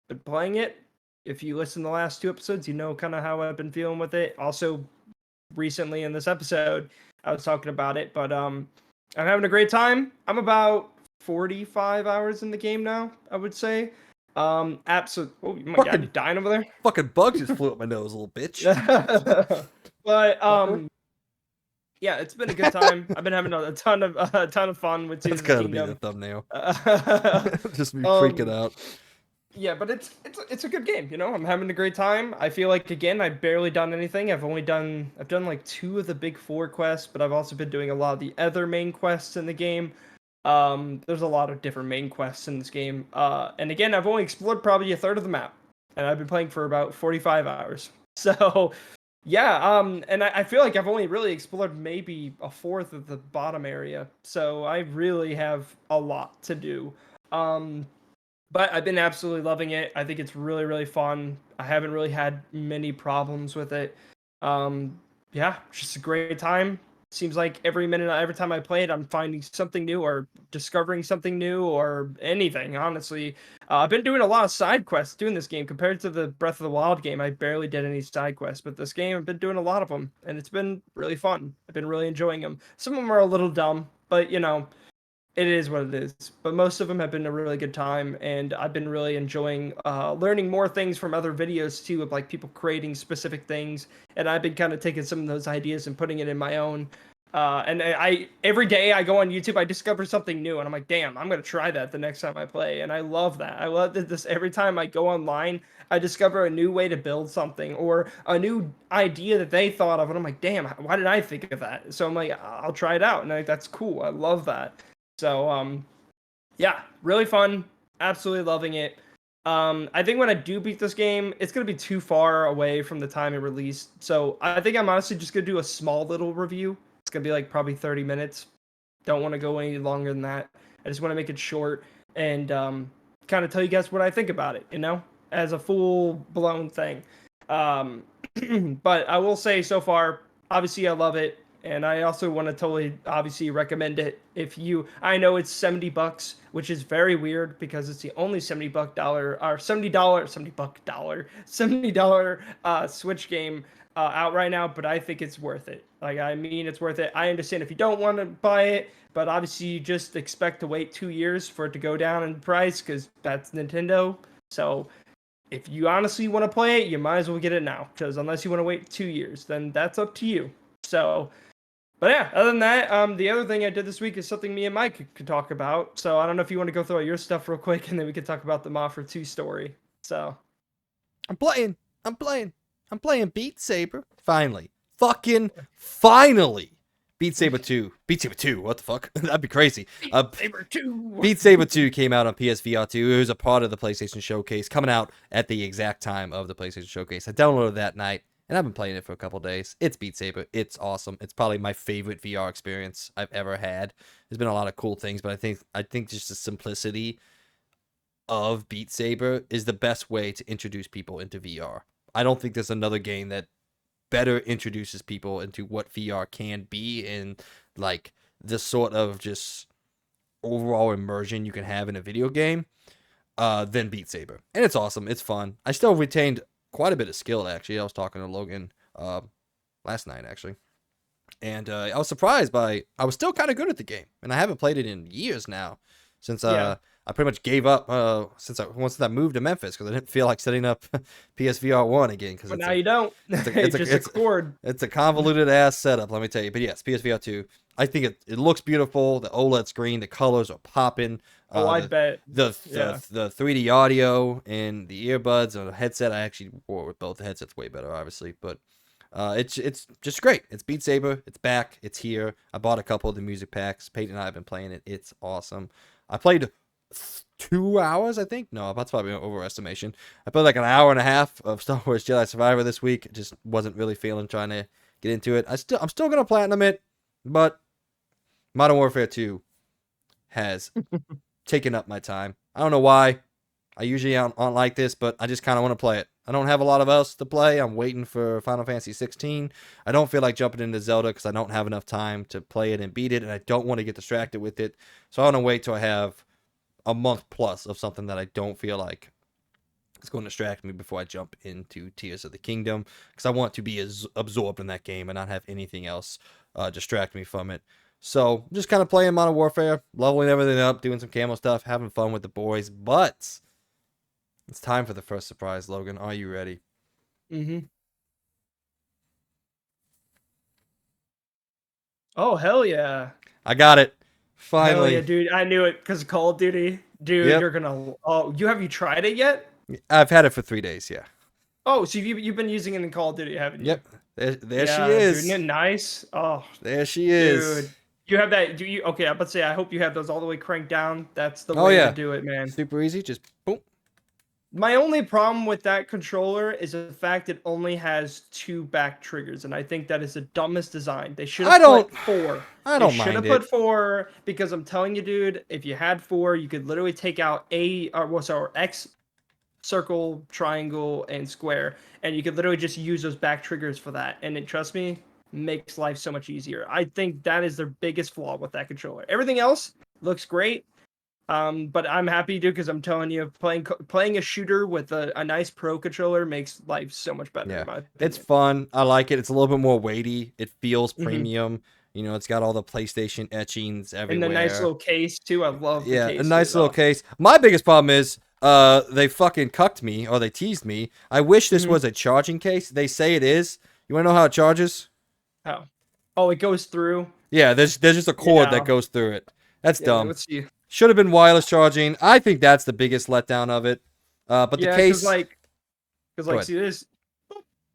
Been playing it. If you listen to the last 2 episodes, you know kind of how I've been feeling with it. Also, recently in this episode, I was talking about it, but I'm having a great time. I'm about 45 hours in the game now, I would say. Absolutely. Oh my god, you Fucking dying over there? fucking bug just flew up my nose, little bitch. But Fucker. yeah, it's been a good time. I've been having a ton of fun with That's Tears of the gotta be the Kingdom. thumbnail. Uh, Just me freaking um, out. yeah, but it's a good game. You know, I'm having a great time. I feel like again, I've barely done anything. I've done like 2 of the big 4 quests, but I've also been doing a lot of the other main quests in the game. There's a lot of different main quests in this game. And again, I've only explored probably a third of the map, and I've been playing for about 45 hours. So yeah, and I feel like I've only really explored maybe a fourth of the bottom area. So I really have a lot to do. Um, but I've been absolutely loving it. I think it's really, really fun. I haven't really had many problems with it. Um, yeah, just a great time. Seems like every time I play it, I'm finding something new or discovering something new or anything, honestly. I've been doing a lot of side quests doing this game compared to the Breath of the Wild game. I barely did any side quests, but this game, I've been doing a lot of them, and it's been really fun. I've been really enjoying them. Some of them are a little dumb, but you know, it is what it is, but most of them have been a really good time, and I've been really enjoying learning more things from other videos too, of like people creating specific things, and I've been kind of taking some of those ideas and putting it in my own. And I every day I go on YouTube, I discover something new, and I'm like, damn, I'm gonna try that the next time I play, and I love that. I love that this every time I go online, I discover a new way to build something or a new idea that they thought of, and I'm like, damn, why did I think of that? So I'm like, I'll try it out, and that's cool. I love that. So yeah, really fun. Absolutely loving it. I think when I do beat this game, it's gonna be too far away from the time it released. So I think I'm honestly just gonna do a small little review. It's gonna be like probably 30 minutes. Don't want to go any longer than that. I just want to make it short and kind of tell you guys what I think about it, you know, as a full blown thing. Um, but I will say so far, obviously I love it, and I also want to totally obviously recommend it. If you, I know it's $70, which is very weird because it's the only $70 or $70 Switch game out right now, but I think it's worth it. Like, I mean, it's worth it. I understand if you don't want to buy it, but obviously you just expect to wait 2 years for it to go down in price because that's Nintendo. So if you honestly want to play it, you might as well get it now, because unless you want to wait 2 years, then that's up to you. So, but yeah, other than that, the other thing I did this week is something me and Mike could talk about. So I don't know if you want to go through all your stuff real quick, and then we could talk about the Mafra 2 story. So I'm playing. I'm playing. I'm playing Beat Saber. Finally. Fucking finally. Beat Saber 2. Beat Saber 2. What the fuck? That'd be crazy. Saber 2. Beat Saber 2 came out on PSVR 2. It was a part of the PlayStation Showcase, coming out at the exact time of the PlayStation Showcase. I downloaded that night, and I've been playing it for a couple days. It's Beat Saber. It's awesome. It's probably my favorite VR experience I've ever had. There's been a lot of cool things, but I think just the simplicity of Beat Saber is the best way to introduce people into VR. I don't think there's another game that better introduces people into what VR can be and like the sort of just overall immersion you can have in a video game than Beat Saber. And it's awesome. It's fun. I still retained quite a bit of skill, actually. I was talking to Logan last night, actually. And I was surprised I was still kind of good at the game. And I haven't played it in years now since Yeah, I pretty much gave up once I moved to Memphis because I didn't feel like setting up PSVR 1 again because but now you don't. it's a, You it's a, just it's explored. it's a convoluted ass setup, let me tell you. But yes, PSVR 2. I think it looks beautiful. The OLED screen, the colors are popping. Oh, I bet. Yeah. The 3D audio and the earbuds and the headset. I actually wore with both. The headset's way better, obviously, but it's just great. It's Beat Saber. It's back. It's here. I bought a couple of the music packs. Peyton and I have been playing it. It's awesome. I played 2 hours, I think. No, that's probably an overestimation. I played like an hour and a half of Star Wars Jedi Survivor this week. Just wasn't really feeling trying to get into it. I'm still gonna platinum it, but Modern Warfare 2 has taken up my time. I don't know why. I usually aren't like this, but I just kind of want to play it. I don't have a lot of else to play. I'm waiting for Final Fantasy 16. I don't feel like jumping into Zelda because I don't have enough time to play it and beat it, and I don't want to get distracted with it. So I want to wait till I have a month plus of something that I don't feel like is going to distract me before I jump into Tears of the Kingdom, because I want to be as absorbed in that game and not have anything else distract me from it. So just kind of playing Modern Warfare, leveling everything up, doing some camo stuff, having fun with the boys, but it's time for the first surprise, Logan. Are you ready? Mm-hmm. Oh, hell yeah. I got it. Hell yeah, Finally. dude. I knew it because Call of Duty. Dude, Yep. you're gonna. Oh, have you tried it yet? I've had it for 3 days, yeah. Oh, so you've been using it in Call of Duty, haven't you? Yep. There she Yeah, dude. Isn't is. it nice? Oh, There she is. dude. You have that. Do you? Okay, I'm about to say. I hope you have those all the way cranked down. That's the Oh, way to yeah. do it, man. Super easy. Just boom. My only problem with that controller is the fact it only has 2 back triggers, and I think that is the dumbest design. They should I have don't put 4. I They don't should have mind put it. 4 because I'm telling you, dude, if you had 4, you could literally take out X, circle, triangle, and square, and you could literally just use those back triggers for that. And trust me, makes life so much easier. I think that is their biggest flaw with that controller. Everything else looks great. But I'm happy to because I'm telling you, playing a shooter with a nice pro controller makes life so much better, Yeah. in my It's opinion. fun. I like it. It's a little bit more weighty. It feels Hmm. premium. You know, it's got all the PlayStation etchings And the nice everywhere. little case too. I love the Yeah, a case, dude. nice little Oh. case. My biggest problem is they fucking cucked me or they teased me. I wish this Hmm. was a charging case. They say it is. You want to know how it charges? Oh. Oh, it goes through. Yeah, there's just a cord that Yeah. goes through it. That's Yeah. dumb. Let's see. Should have been wireless charging. I think that's the biggest letdown of it. But the Yeah, case. cause Go like, ahead. see this,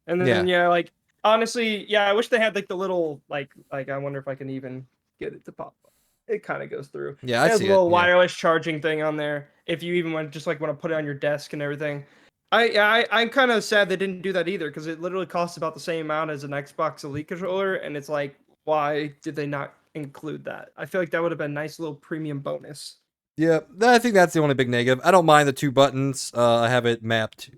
and Yeah. then yeah, like honestly, yeah, I wish they had like the little like I wonder if I can even get it to pop up. It kind of goes through. Yeah, I It has a see it. little Yeah. wireless charging thing on there. If you even want to put it on your desk and everything. I'm kind of sad they didn't do that either because it literally costs about the same amount as an Xbox Elite controller, and it's like, why did they not include that? I feel like that would have been a nice little premium bonus. Yeah, I think that's the only big negative. I don't mind the 2 buttons. I have it mapped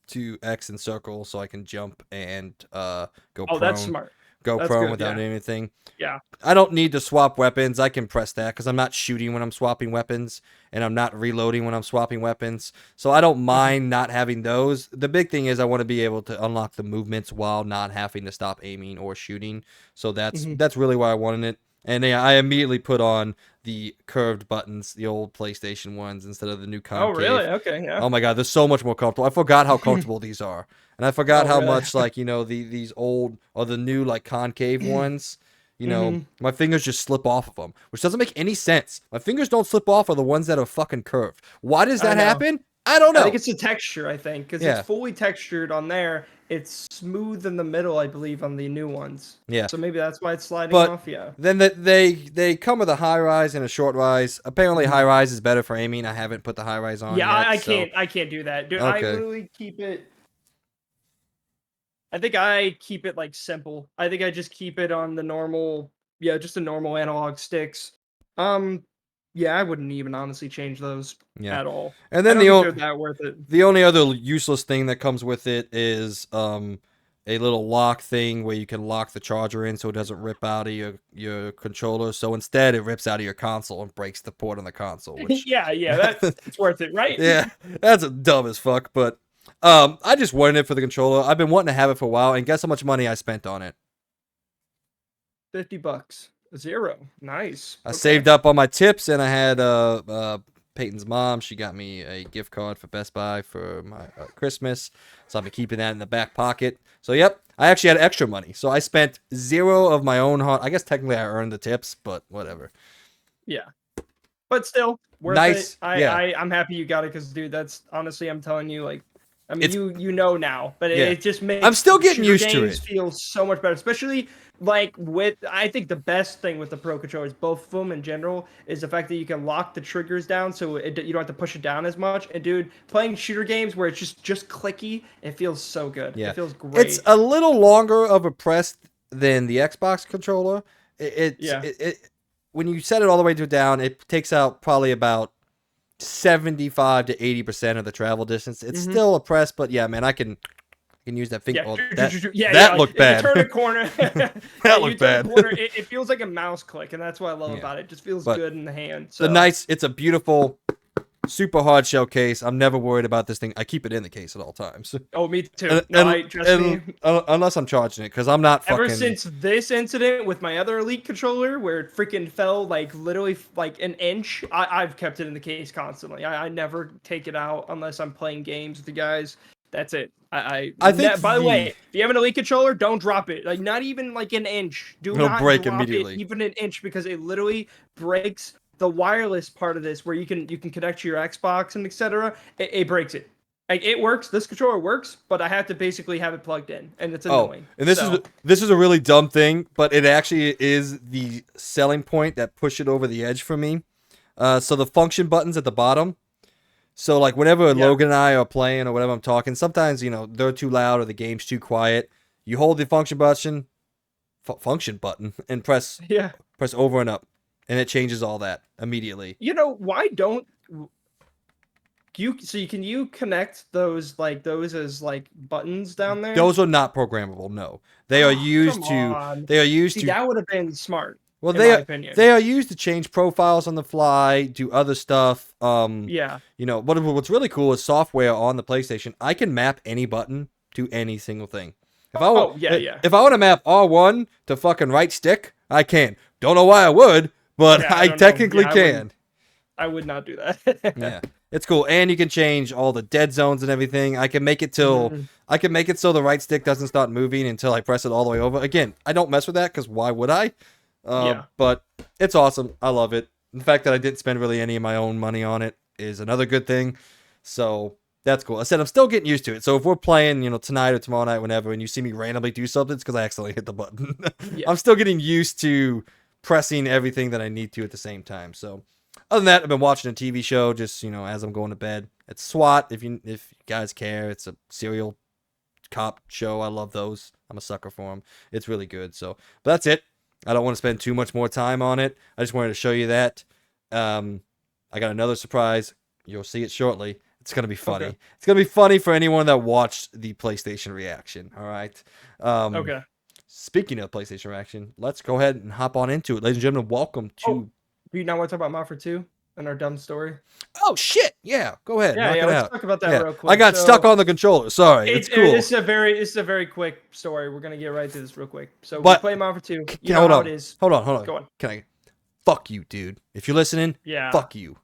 to X and circle so I can jump and go Oh, that's prone. smart. Go That's prone good. without Yeah. anything. Yeah. I don't need to swap weapons. I can press that because I'm not shooting when I'm swapping weapons and I'm not reloading when I'm swapping weapons. So I don't Mhm. mind not having those. The big thing is I want to be able to unlock the movements while not having to stop aiming or shooting. So Mhm. that's really why I wanted it. And yeah, I immediately put on the curved buttons, the old PlayStation ones instead of the new Oh, really? concave. Okay. Yeah. Oh my god, they're so much more comfortable. I forgot how comfortable these are. And I forgot Oh, how really? much like, these old or the new like concave ones, Hmm. my fingers just slip off of them, which doesn't make any sense. My fingers don't slip off of the ones that are fucking curved. Why does I that know. happen? I don't I think know. it's the texture. I think because it's Yeah. fully textured on there. It's smooth in the middle, I believe, on the new ones. Yeah. So maybe that's why it's sliding But off. Yeah. then they come with a high rise and a short rise. Apparently high Hmm. rise is better for aiming. I haven't put the high rise on Yeah. yet, I so can't. I can't do that, dude. I okay. literally keep it. I think I keep it like simple. I think I just keep it on the normal. Yeah, just the normal analog sticks. Um. Yeah, I wouldn't even honestly change those Yeah. at all. And I then don't think they're that worth it. the only other useless thing that comes with it is a little lock thing where you can lock the charger in so it doesn't rip out of your controller. So instead it rips out of your console and breaks the port on the console, which Yeah, yeah, that's worth it, right? yeah, that's dumb as fuck, but I just wanted it for the controller. I've been wanting to have it for a while, and guess how much money I spent on it? $50. 0. Nice. I Okay. saved up on my tips, and I had Peyton's mom. She got me a gift card for Best Buy for my Christmas, so I've been keeping that in the back pocket. So yep, I actually had extra money, so I spent 0 of my own hard. I guess technically I earned the tips, but whatever. Yeah. But still worth it. Nice, yeah. I'm happy you got it because dude, that's honestly I'm telling you, like I mean It's you know now, but yeah. it just I'm makes still getting shooter used to games it. feel so much better. Especially like with I think the best thing with the Pro controllers, both of them in general, is the fact that you can lock the triggers down so you don't have to push it down as much. And dude, playing shooter games where it's just clicky, it feels so good. Yeah, It feels it's great. a little longer of a press than the Xbox controller. Yeah. When you set it all the way to down, it takes out probably about 75 to 80% of the travel distance. It's still a press, but yeah, man, I can use that finger. Yeah, Oh, yeah, that like, looked if bad. you turn a corner, That looked bad. it feels like a mouse click, and that's what I love Yeah. about it. It just feels But good in the hand. the So it's a beautiful, super hard shell case. I'm never worried about this thing. I keep it in the case at all times. oh, me too. No, I trust me. Unless I'm charging it, because I'm not Ever fucking. since this incident with my other Elite controller, where it freaking fell like literally like an inch, I've kept it in the case constantly. I never take it out unless I'm playing games with the guys. That's it. I think By the way, if you have an Elite controller, don't drop it. Like not even like an inch. Do it'll not break drop it immediately. even an inch because it literally breaks the wireless part of this, where you can connect to your Xbox and etc. It breaks it. Like it works. This controller works, but I have to basically have it plugged in, and it's annoying. And this is a really dumb thing, but it actually is the selling point that pushed it over the edge for me. So the function buttons at the bottom. So like whenever Logan and I are playing or whatever I'm talking, sometimes they're too loud or the game's too quiet. You hold the function button, and press over and up, and it changes all that immediately. Why don't can you connect those as like buttons down there? Those are not programmable. No, they are used to. They are used to. That would have been smart. Well, in my opinion. they are used to change profiles on the fly, do other stuff. Yeah. What's really cool is software on the PlayStation. I can map any button to any single thing. If I want to map R1 to fucking right stick, I can. Don't know why I would, but I technically can. I would not do that. Yeah. It's cool, and you can change all the dead zones and everything. I can make it so the right stick doesn't start moving until I press it all the way over. Again, I don't mess with that because why would I? But it's awesome. I love it. The fact that I didn't spend really any of my own money on it is another good thing. So that's cool. I said I'm still getting used to it. So if we're playing, tonight or tomorrow night, whenever, and you see me randomly do something, it's because I accidentally hit the button. I'm still getting used to pressing everything that I need to at the same time. So other than that, I've been watching a TV show just, as I'm going to bed. It's SWAT, if you guys care. It's a serial cop show. I love those. I'm a sucker for them. It's really good. So, but that's it. I don't want to spend too much more time on it. I just wanted to show you that. I got another surprise. You'll see it shortly. It's going to be funny. Okay. It's going to be funny for anyone that watched the PlayStation reaction. All right. Okay. Speaking of PlayStation reaction, let's go ahead and hop on into it. Ladies and gentlemen, welcome to... Do you not want to talk about Mafia 2 and our dumb story? Oh, shit. Yeah, go ahead. Let's talk about that real quick. I got stuck on the controller. Sorry. It's cool. It's a very quick story. We're going to get right to this real quick. So we play Mafia 2. You know how it is. Hold on. Go on. Can I... Fuck you, dude. If you're listening, fuck you.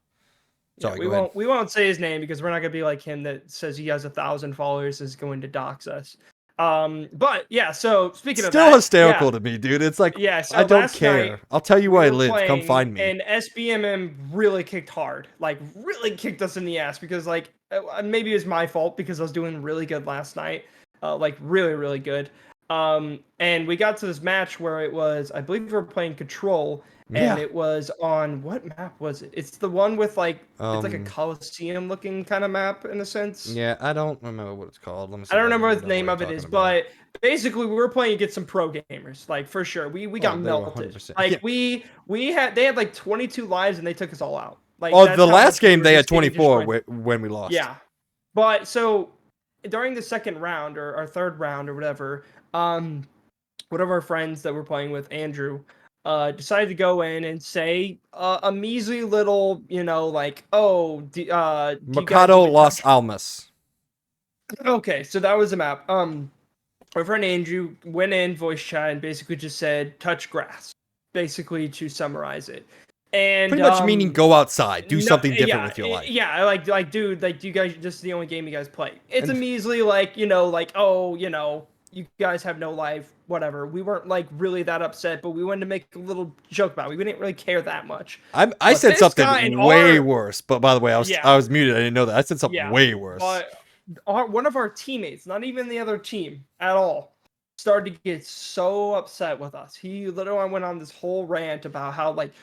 Sorry, we won't say his name because we're not going to be like him that says he has 1,000 followers is going to dox us. But yeah, so speaking of that, still hysterical to me, dude. It's like, so I don't care. I'll tell you where I live. Come find me. And SBMM really kicked hard, like really kicked us in the ass because like maybe it was my fault because I was doing really good last night, like really good. And we got to this match where it was, I believe we were playing Control. And it was on, what map was it? It's the one with like, it's like a Coliseum looking kind of map in a sense. Yeah, I don't remember what it's called. Let me see. I don't remember what the name of it is, but basically we were playing against some pro gamers, like for sure. We got melted. Like they had like 22 lives and they took us all out. Like the last game they had 24 when we lost. Yeah. But so during the second round or our third round or whatever, one of our friends that we're playing with, Andrew, decided to go in and say a measly little, Mercado Las Almas. Okay, so that was the map. My friend Andrew went in voice chat and basically just said touch grass, basically to summarize it. And pretty much meaning go outside, do something different with your life. Yeah, like dude, like you guys, this is the only game you guys play. It's a measly you guys have no life, whatever. We weren't like really that upset, but we wanted to make a little joke about it. We didn't really care that much. I said something way worse, but by the way, I was muted. I didn't know that. I said something way worse. But one of our teammates, not even the other team at all, started to get so upset with us. He literally went on this whole rant about how like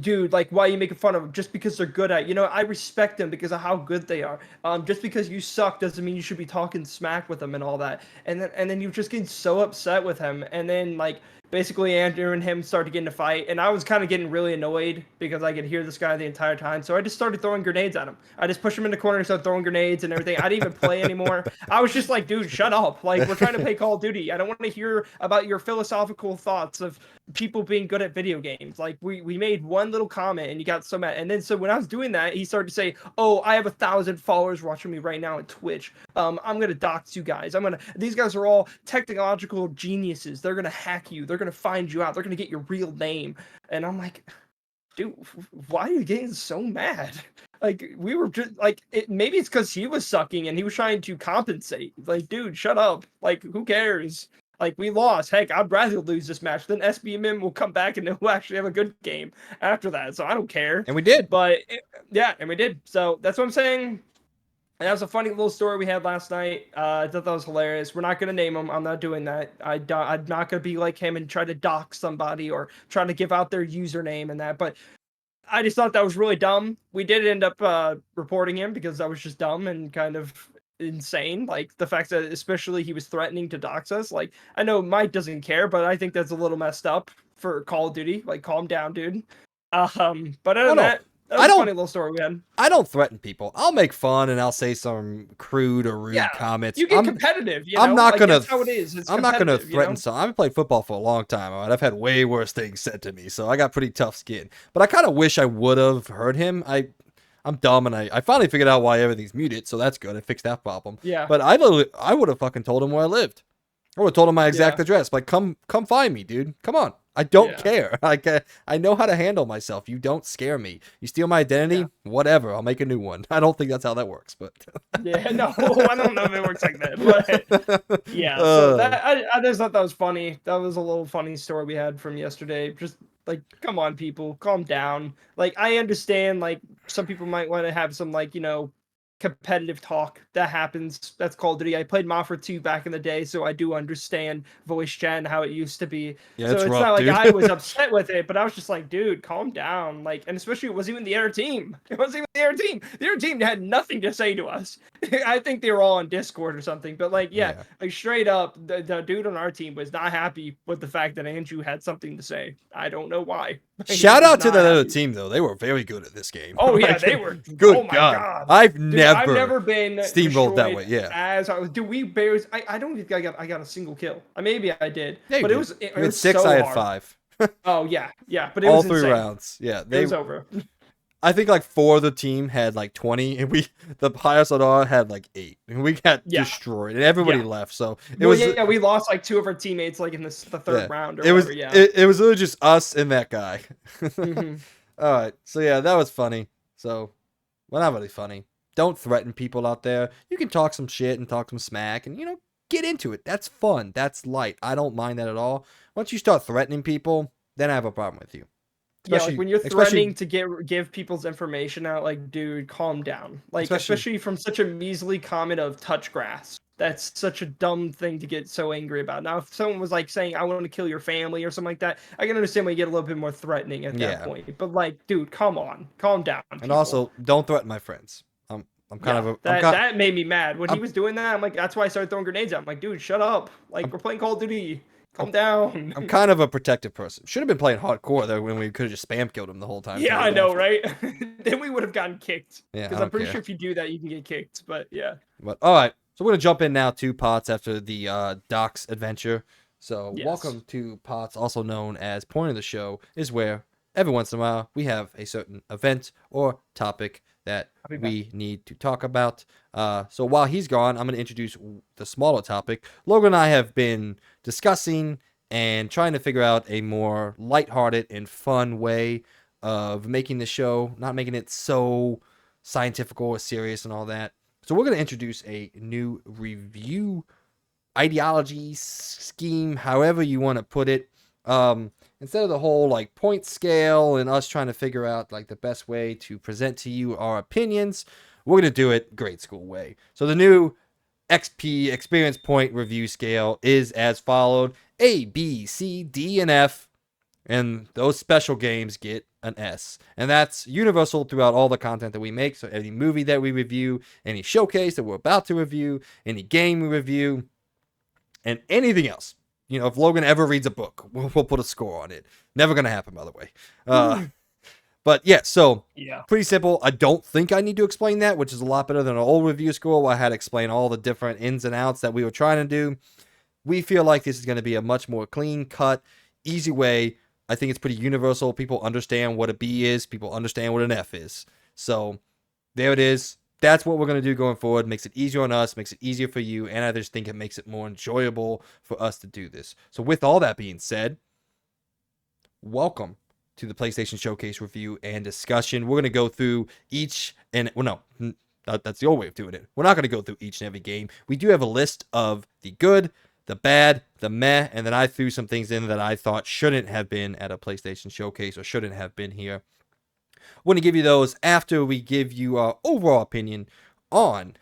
dude, like, why are you making fun of them just because they're good at, I respect them because of how good they are. Just because you suck doesn't mean you should be talking smack with them and all that. And then you just getting so upset with him, and then like basically Andrew and him started getting a fight, and I was kind of getting really annoyed because I could hear this guy the entire time. So I just started throwing grenades at him. I just pushed him in the corner and started throwing grenades and everything. I didn't even play anymore. I was just like, dude, shut up. Like, we're trying to play Call of Duty. I don't want to hear about your philosophical thoughts of people being good at video games. Like, we made one little comment and you got so mad. And then so when I was doing that, he started to say, oh, I have 1,000 followers watching me right now on Twitch. I'm gonna dox you guys. These guys are all technological geniuses. They're gonna hack you. They're gonna find you out. They're gonna get your real name. And I'm like, dude, why are you getting so mad? Like, we were just like, maybe it's because he was sucking and he was trying to compensate. Like, dude, shut up. Like, who cares? Like, we lost. Heck, I'd rather lose this match. Then SBMM will come back and we'll actually have a good game after that. So I don't care. And we did. But yeah, and we did. So that's what I'm saying. And that was a funny little story we had last night. I thought that was hilarious. We're not going to name him. I'm not doing that. I'm not going to be like him and try to dox somebody or trying to give out their username and that. But I just thought that was really dumb. We did end up reporting him because that was just dumb and kind of insane. Like, the fact that especially he was threatening to dox us. Like, I know Mike doesn't care, but I think that's a little messed up for Call of Duty. Like, calm down, dude. But other than that, that was a funny little story we had. I don't threaten people. I'll make fun and I'll say some crude or rude comments. You get competitive. I'm not gonna. That's how it is. I'm not gonna threaten some. I've played football for a long time. All right, I've had way worse things said to me, so I got pretty tough skin. But I kind of wish I would have heard him. I'm dumb, and I finally figured out why everything's muted, so that's good. I fixed that problem. Yeah. But I would have fucking told him where I lived. I would have told him my exact address. Like, come find me, dude. Come on. I don't care. Like, I know how to handle myself. You don't scare me. You steal my identity, whatever. I'll make a new one. I don't think that's how that works, but yeah, no, I don't know if it works like that. But yeah, so I just thought that was funny. That was a little funny story we had from yesterday. Just like, come on, people, calm down. Like, I understand. Like, some people might want to have some, like, competitive talk that happens. That's Call of Duty. I played Mafia 2 back in the day, so I do understand voice chat and how it used to be. Yeah, so it's rough, not like dude. I was upset with it, but I was just like, dude, calm down. Like, and especially it wasn't even the other team. It wasn't even the other team. The other team had nothing to say to us. I think they were all on Discord or something. But like, like straight up, the dude on our team was not happy with the fact that Andrew had something to say. I don't know why. Shout out to that other team though. They were very good at this game. Oh yeah, they were. Good. Oh my God. I've never been steamrolled that way. Yeah. As I was, dude, we barely. I don't think I got a single kill. Maybe I did, but it was. It had was 6. so I had hard. 5. Oh yeah, but it all was 3 insane. rounds. Yeah, it was over. I think like 4 of the team had like 20, and the highest on our had like 8, and we got destroyed, and everybody left. So it was. Yeah, we lost like 2 of our teammates like in the third round. Or it was. Whatever, it was literally just us and that guy. Mm-hmm. All right, so yeah, that was funny. So, well, not really funny. Don't threaten people out there. You can talk some shit and talk some smack, and get into it. That's fun. That's light. I don't mind that at all. Once you start threatening people, then I have a problem with you. Like when you're threatening to give people's information out, like, dude, calm down. Like, especially from such a measly comment of touch grass. That's such a dumb thing to get so angry about. Now, if someone was like saying, I want to kill your family or something like that, I can understand why you get a little bit more threatening at that point. But like, dude, come on. Calm down. And people. Also, don't threaten my friends. I'm kind of that made me mad. When he was doing that, I'm like, that's why I started throwing grenades at him. I'm like, dude, shut up. Like, we're playing Call of Duty. Calm down. I'm kind of a protective person. Should have been playing hardcore though when we could have just spam killed him the whole time. Yeah, I know, right? Then we would have gotten kicked. Yeah, because I'm pretty sure if you do that, you can get kicked. But yeah. But all right, so we're gonna jump in now to Pots after the Doc's adventure. So welcome to Pots, also known as Point of the Show, is where every once in a while we have a certain event or topic that we need to talk about. So while he's gone, I'm going to introduce the smaller topic. Logan and I have been discussing and trying to figure out a more lighthearted and fun way of making the show, not making it so scientific or serious and all that. So we're going to introduce a new review ideology scheme, however you want to put it. Instead of the whole like point scale and us trying to figure out like the best way to present to you our opinions, we're going to do it grade school way. So the new XP experience point review scale is as followed: A, B, C, D, and F. And those special games get an S. And that's universal throughout all the content that we make. So any movie that we review, any showcase that we're about to review, any game we review, and anything else. You know, if Logan ever reads a book, we'll put a score on it. Never going to happen, by the way. But yeah, so Yeah. pretty simple. I don't think I need to explain that, which is a lot better than an old review score where I had to explain all the different ins and outs that we were trying to do. We feel like this is going to be a much more clean cut, easy way. I think it's pretty universal. People understand what a B is. People understand what an F is. So there it is. That's what we're going to do going forward. Makes it easier on us. Makes it easier for you. And I just think it makes it more enjoyable for us to do this. So with all that being said, welcome to the PlayStation Showcase review and discussion. We're going to go through each and, well, no, that's the old way of doing it. We're not going to go through each and every game. We do have a list of the good, the bad, the meh, and then I threw some things in that I thought shouldn't have been at a PlayStation Showcase or shouldn't have been here. We're going to give you those after we give you our overall opinion on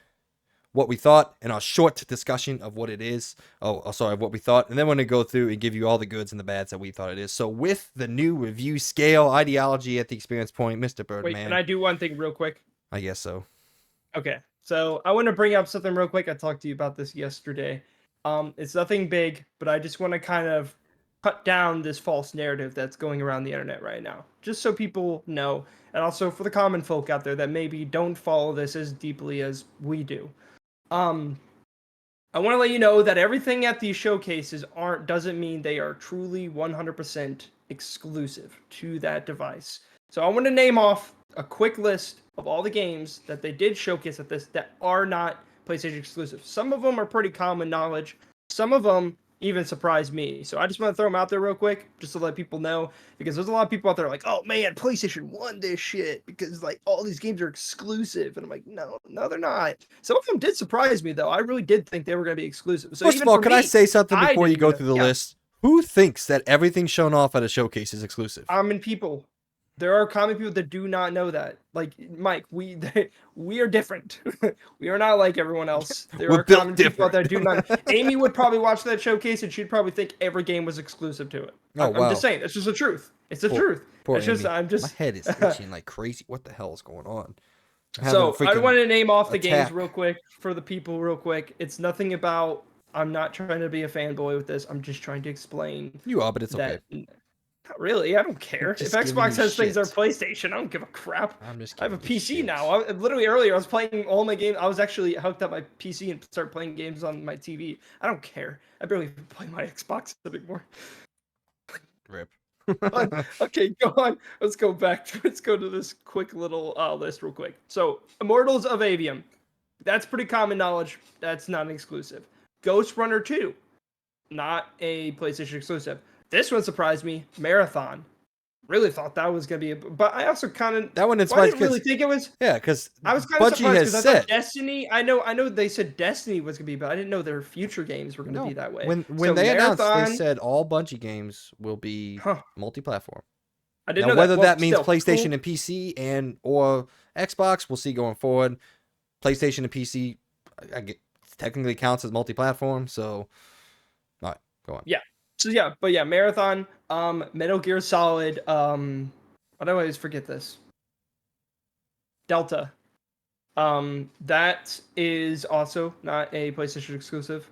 what we thought and our short discussion of what it is. Of what we thought. And then we're going to go through and give you all the goods and the bads that we thought it is. So with the new review scale ideology at the experience point, Mr. Birdman. Wait, can I do one thing real quick? I guess so. Okay. So I want to bring up something real quick. I talked to you about this yesterday. It's nothing big, but I just want to kind of cut down this false narrative that's going around the internet right now. Just so people know, and also for the common folk out there that maybe don't follow this as deeply as we do. I want to let you know that everything at these showcases doesn't mean they are truly 100% exclusive to that device. So I want to name off a quick list of all the games that they did showcase at this that are not PlayStation exclusive. Some of them are pretty common knowledge. Some of them even surprised me. So I just want to throw them out there real quick, just to let people know, because there's a lot of people out there like, oh man, PlayStation won this shit because like all these games are exclusive. And I'm like, no, they're not. Some of them did surprise me though. I really did think they were going to be exclusive. So first of all, can I say something before you go through the list? Who thinks that everything shown off at a showcase is exclusive? Common people. There are common people that do not know that. Like Mike, we are different. We are not like everyone else. There are common people out there that do not. Amy would probably watch that showcase and she'd probably think every game was exclusive to it. Oh, wow. I'm just saying, it's just the truth. It's the truth. Poor it's just, Amy. My head is itching like crazy. What the hell is going on? So I wanted to name off the games real quick for the people real quick. It's nothing about. I'm not trying to be a fanboy with this. I'm just trying to explain. You are, but it's okay. Not really. I don't care. If Xbox has things on PlayStation, I don't give a crap. I'm just I have a PC now. Literally earlier, I was playing all my games. I was actually hooked up my PC and started playing games on my TV. I don't care. I barely even play my Xbox anymore. Rip. Okay, go on. Let's go back. Let's go to this quick little list real quick. So, Immortals of Avium. That's pretty common knowledge. That's not an exclusive. Ghost Runner 2. Not a PlayStation exclusive. This one surprised me. Marathon. Really thought that was gonna be, but I also kind of that one. I didn't really think it was. Yeah, because I was kind of surprised because I thought Destiny. I know they said Destiny was gonna be, but I didn't know their future games were gonna be that way. When they announced, they said all Bungie games will be multi-platform. I didn't know whether that means PlayStation and PC or Xbox. We'll see going forward. PlayStation and PC, technically counts as multi-platform. So, all right, go on. Yeah. So Marathon, Metal Gear Solid, I always forget this. Delta. That is also not a PlayStation exclusive.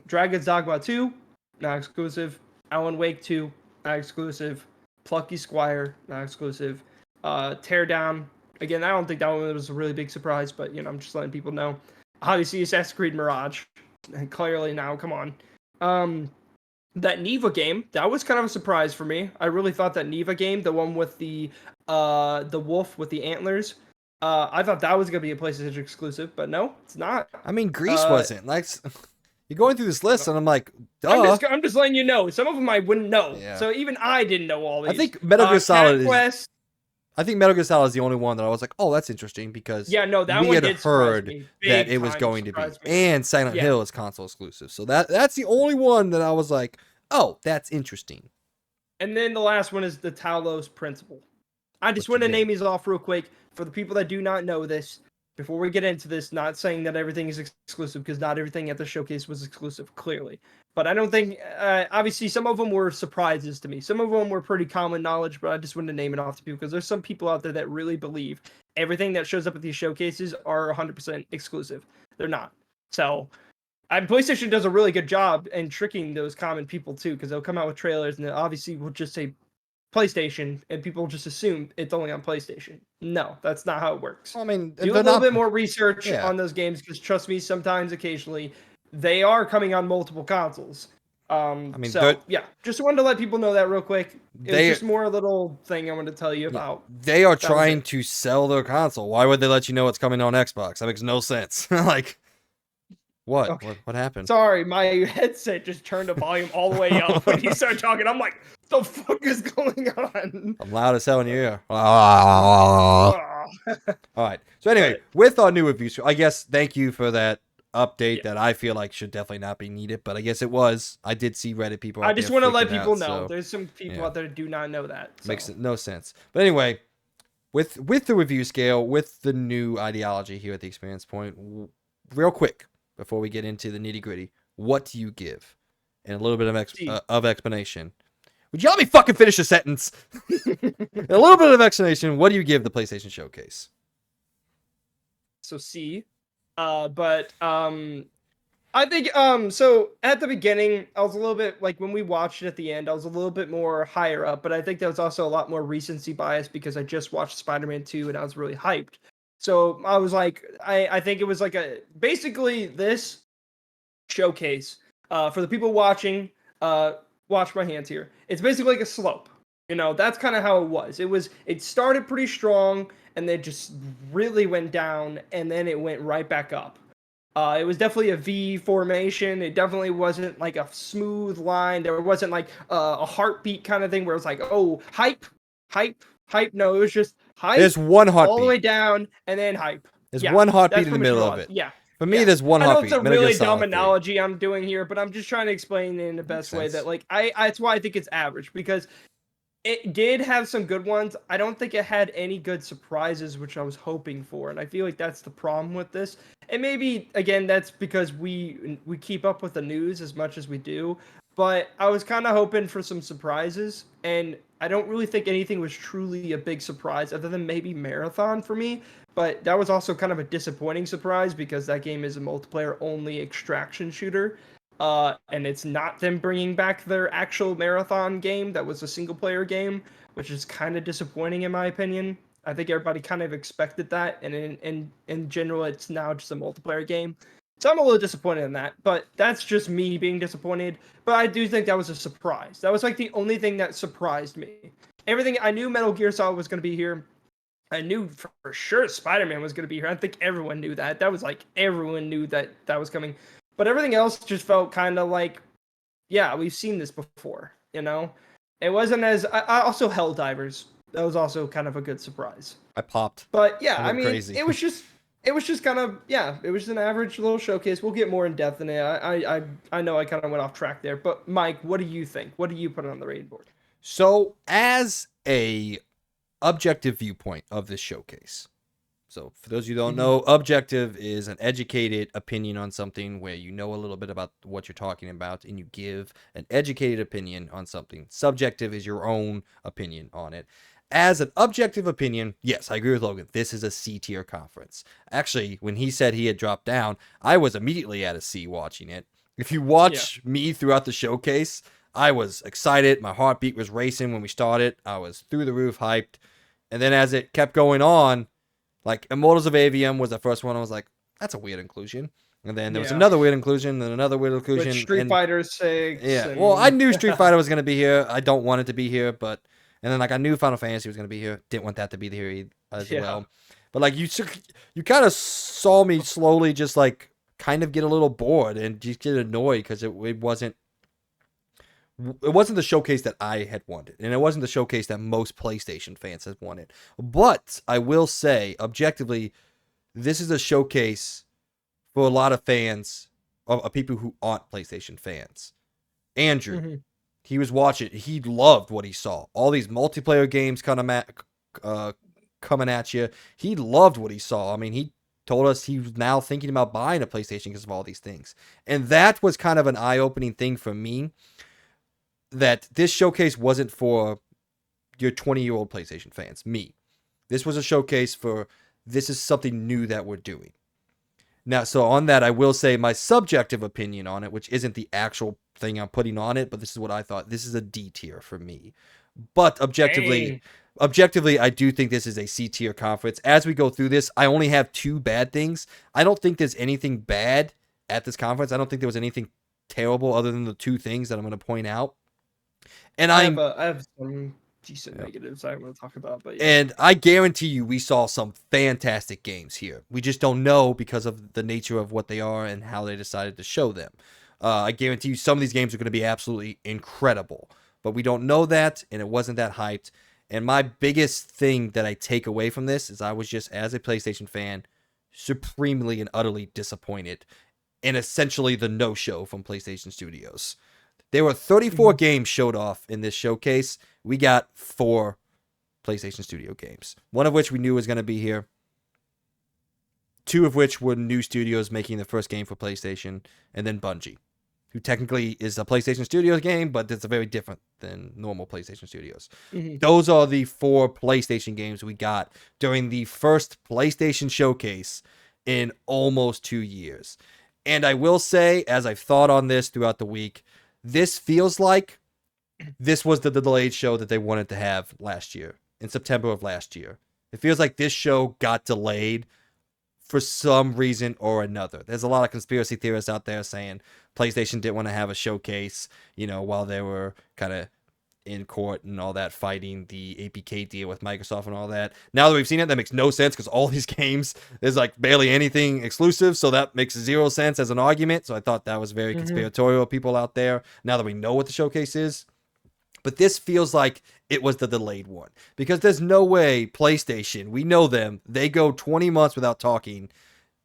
Dragon's Dogma 2, not exclusive. Alan Wake 2, not exclusive. Plucky Squire, not exclusive. Teardown. Again, I don't think that one was a really big surprise, but I'm just letting people know. Obviously, Assassin's Creed Mirage. And clearly now, come on. That Neva game, that was kind of a surprise for me. I really thought that Neva game, the one with the wolf with the antlers, I thought that was gonna be a PlayStation exclusive, but no, it's not. I mean, Greece wasn't. Like, you're going through this list, and I'm like, duh. I'm just letting you know. Some of them I wouldn't know. Yeah. So even I didn't know all these. I think Metal Gear Solid is. I think Metal Gear Solid is the only one that I was like, oh, that's interesting because that we one had did heard that it was going to be, and Silent Hill is console exclusive. So that's the only one that I was like, oh, that's interesting. And then the last one is the Talos Principle. I just want to name these off real quick for the people that do not know this. before we get into this, not saying that everything is exclusive, because not everything at the showcase was exclusive, clearly. But I don't think, obviously, some of them were surprises to me. Some of them were pretty common knowledge, but I just wanted to name it off to people because there's some people out there that really believe everything that shows up at these showcases are 100% exclusive. They're not. So, PlayStation does a really good job in tricking those common people too, because they'll come out with trailers and obviously will just say PlayStation, and people just assume it's only on PlayStation. No, that's not how it works. I mean, Do a little bit more research on those games, because trust me, sometimes, occasionally, they are coming on multiple consoles. I mean, so yeah, just wanted to let people know that real quick. It was just more a little thing I wanted to tell you about. They are trying to sell their console. Why would they let you know it's coming on Xbox? That makes no sense. Like, what? Okay. What happened? Sorry, my headset just turned the volume all the way up when you started talking. I'm like, the fuck is going on? I'm loud as hell in your ear. All right. So anyway, with our new reviews, I guess thank you for that update that I feel like should definitely not be needed, but I guess it was. I did see Reddit people. I just want to let people know. So, there's some people out there that do not know that. So. Makes no sense. But anyway, with the review scale, with the new ideology here at the Experience Point, real quick before we get into the nitty gritty, what do you give? And a little bit of explanation. Would you let me fucking finish a sentence? A little bit of explanation. What do you give the PlayStation Showcase? So C. But I think so at the beginning I was a little bit like, when we watched it at the end, I was a little bit more higher up, but I think that was also a lot more recency bias because I just watched Spider-Man 2 and I was really hyped. So I was like, I think it was like basically this showcase, for the people watching, watch my hands here. It's basically like a slope. You know, that's kind of how it was. It started pretty strong and then just really went down, and then it went right back up. It was definitely a V formation. It definitely wasn't like a smooth line. There wasn't like a heartbeat kind of thing where it's like, oh, hype, hype, hype. No, it was just hype. There's one heartbeat all the way down, and then hype. There's one heartbeat in the middle of it. Yeah. For me, there's one heartbeat. I know it's a really dumb analogy I'm doing here, but I'm just trying to explain it in the best way that, like, that's why I think it's average, because it did have some good ones. I don't think it had any good surprises, which I was hoping for, and I feel like that's the problem with this. And maybe, again, that's because we keep up with the news as much as we do, but I was kind of hoping for some surprises, and I don't really think anything was truly a big surprise other than maybe Marathon for me. But that was also kind of a disappointing surprise because that game is a multiplayer-only extraction shooter. And it's not them bringing back their actual Marathon game that was a single-player game, which is kind of disappointing in my opinion. I think everybody kind of expected that, and in general, it's now just a multiplayer game. So I'm a little disappointed in that, but that's just me being disappointed. But I do think that was a surprise. That was like the only thing that surprised me. Everything, I knew Metal Gear Solid was going to be here. I knew for sure Spider-Man was going to be here. I think everyone knew that. That was like, everyone knew that was coming. But everything else just felt kind of like, yeah, we've seen this before, you know? It wasn't as... I also Helldivers. That was also kind of a good surprise. I popped. But yeah, I mean, crazy. It was just kind of, yeah, it was just an average little showcase. We'll get more in depth in it. I know I kind of went off track there. But Mike, what do you think? What do you put on the rating board? So, as a objective viewpoint of this showcase. So for those of you who don't know, objective is an educated opinion on something where you know a little bit about what you're talking about and you give an educated opinion on something. Subjective is your own opinion on it. As an objective opinion, yes, I agree with Logan. This is a C tier conference. Actually, when he said he had dropped down, I was immediately at a C watching it. If you watch me throughout the showcase, I was excited. My heartbeat was racing when we started. I was through the roof hyped. And then as it kept going on, like Immortals of Avium was the first one. I was like, that's a weird inclusion. And then there was another weird inclusion, then another weird inclusion. With Street Fighter 6. Yeah. Well, I knew Street Fighter was going to be here. I don't want it to be here, but... And then, like, I knew Final Fantasy was going to be here. Didn't want that to be here as well. But, like, you kind of saw me slowly just, like, kind of get a little bored and just get annoyed because it wasn't the showcase that I had wanted. And it wasn't the showcase that most PlayStation fans had wanted. But I will say, objectively, this is a showcase for a lot of fans, of people who aren't PlayStation fans. Andrew, he was watching. He loved what he saw. All these multiplayer games coming at you. He loved what he saw. I mean, told us he was now thinking about buying a PlayStation because of all these things. And that was kind of an eye-opening thing for me, that this showcase wasn't for your 20-year-old PlayStation fans, me. This was a showcase for, this is something new that we're doing. Now, so on that, I will say my subjective opinion on it, which isn't the actual thing I'm putting on it, but this is what I thought. This is a D tier for me. But objectively, I do think this is a C tier conference. As we go through this, I only have 2 bad things. I don't think there's anything bad at this conference. I don't think there was anything terrible other than the 2 things that I'm going to point out. And I have some decent negatives I want to talk about, but and I guarantee you we saw some fantastic games here. We just don't know because of the nature of what they are and how they decided to show them. I guarantee you some of these games are going to be absolutely incredible, but we don't know that, and it wasn't that hyped. And my biggest thing that I take away from this is I was just, as a PlayStation fan, supremely and utterly disappointed in essentially the no-show from PlayStation Studios. There were 34 games showed off in this showcase. We got 4 PlayStation Studio games, one of which we knew was going to be here, 2 of which were new studios making the first game for PlayStation, and then Bungie, who technically is a PlayStation Studios game, but it's very different than normal PlayStation Studios. Those are the 4 PlayStation games we got during the first PlayStation showcase in almost 2 years. And I will say, as I've thought on this throughout the week, this feels like this was the delayed show that they wanted to have last year, in September of last year. It feels like this show got delayed for some reason or another. There's a lot of conspiracy theorists out there saying PlayStation didn't want to have a showcase, while they were kind of in court and all that, fighting the APK deal with Microsoft and all that. Now that we've seen it, that makes no sense because all these games, there's like barely anything exclusive, so that makes 0 sense as an argument. So I thought that was very conspiratorial, people out there, now that we know what the showcase is. But this feels like it was the delayed one, because there's no way PlayStation, we know them, they go 20 months without talking,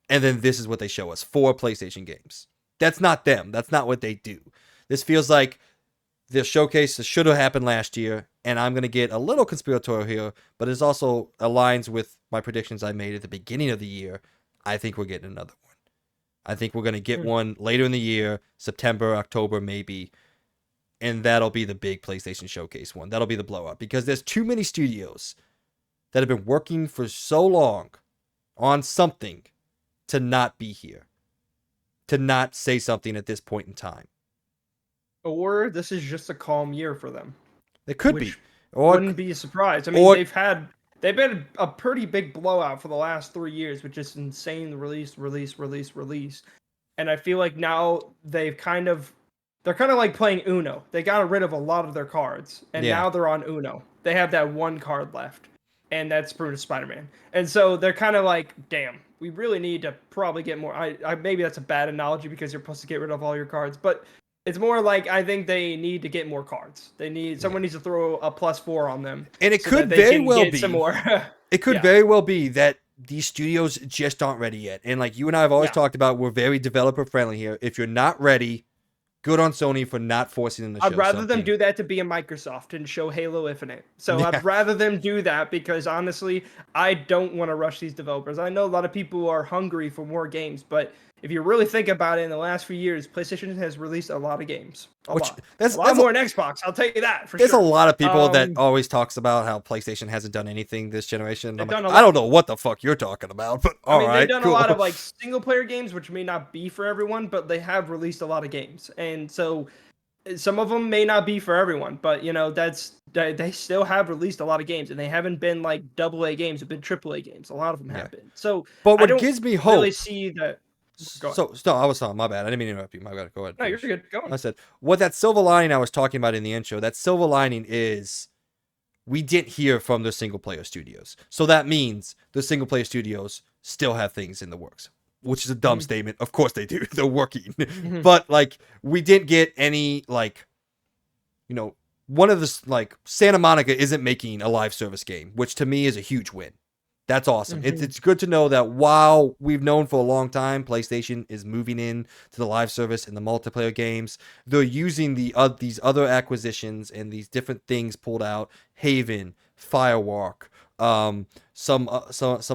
and then this is what they show us, 4 PlayStation games. That's not them. That's not what they do. This feels like the showcase should have happened last year, and I'm going to get a little conspiratorial here, but it also aligns with my predictions I made at the beginning of the year. I think we're getting another one. I think we're going to get one later in the year, September, October, maybe, and that'll be the big PlayStation showcase one. That'll be the blowout, because there's too many studios that have been working for so long on something to not be here, to not say something at this point in time. Or this is just a calm year for them. It could be. Or wouldn't be a surprise. I mean, they've been a pretty big blowout for the last 3 years, which is insane. Release. And I feel like now they're kind of like playing Uno. They got rid of a lot of their cards, and now they're on Uno. They have that one card left, and that's Brutus Spider-Man. And so they're kind of like, damn, we really need to probably get more. I maybe that's a bad analogy because you're supposed to get rid of all your cards, but it's more like I think they need to get more cards. Someone needs to throw a +4 on them, and it could very well be some more. It could very well be that these studios just aren't ready yet. And like you and I have always talked about, we're very developer friendly here. If you're not ready, good on Sony for not forcing them to show I'd rather them do that to be a Microsoft and show Halo Infinite. So I'd rather them do that, because honestly, I don't want to rush these developers. I know a lot of people are hungry for more games, but if you really think about it, in the last few years, PlayStation has released a lot of games. A lot more than Xbox, I'll tell you that for sure. There's a lot of people that always talks about how PlayStation hasn't done anything this generation. I don't know what the fuck you're talking about, but they've done a lot of like single-player games, which may not be for everyone, but they have released a lot of games. And so some of them may not be for everyone, but they still have released a lot of games, and they haven't been like AA games, they've been AAA games. A lot of them have been. So, but what gives me hope, really see that. I was on. My bad. I didn't mean to interrupt you. My bad. Go ahead. No, you're good. Go on. I said, what that silver lining I was talking about in the intro, that silver lining is we didn't hear from the single player studios. So that means the single player studios still have things in the works, which is a dumb statement. Of course they do. They're working. But like, we didn't get any like, one of the, like, Santa Monica isn't making a live service game, which to me is a huge win. That's awesome. It's good to know that while we've known for a long time PlayStation is moving in to the live service and the multiplayer games, they're using these other acquisitions and these different things pulled out, Haven, Firewalk, some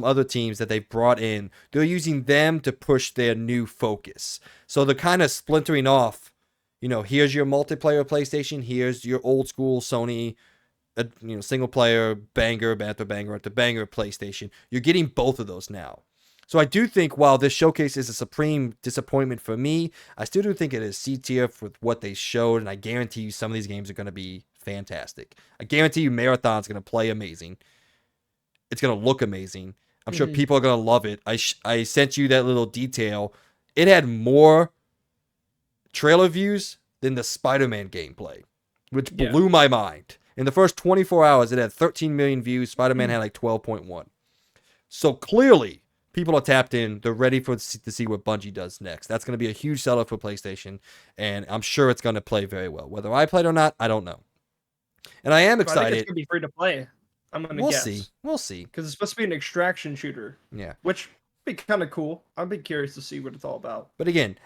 other teams that they've brought in. They're using them to push their new focus. So they're kind of splintering off. Here's your multiplayer PlayStation. Here's your old school Sony, single player banger after banger after banger PlayStation. You're getting both of those now. So I do think while this showcase is a supreme disappointment for me, I still do think it is C tier for what they showed, and I guarantee you some of these games are going to be fantastic. I guarantee you Marathon's going to play amazing. It's going to look amazing. I'm sure people are going to love it. I sent you that little detail. It had more trailer views than the Spider-Man gameplay, which blew my mind. In the first 24 hours, it had 13 million views. Spider-Man had like 12.1. So clearly, people are tapped in. They're ready to see what Bungie does next. That's going to be a huge seller for PlayStation, and I'm sure it's going to play very well. Whether I play it or not, I don't know. And I am excited. I think it's going to be free to play. I'm going to guess. We'll see. Because it's supposed to be an extraction shooter. Yeah. Which would be kind of cool. I'd be curious to see what it's all about. But again,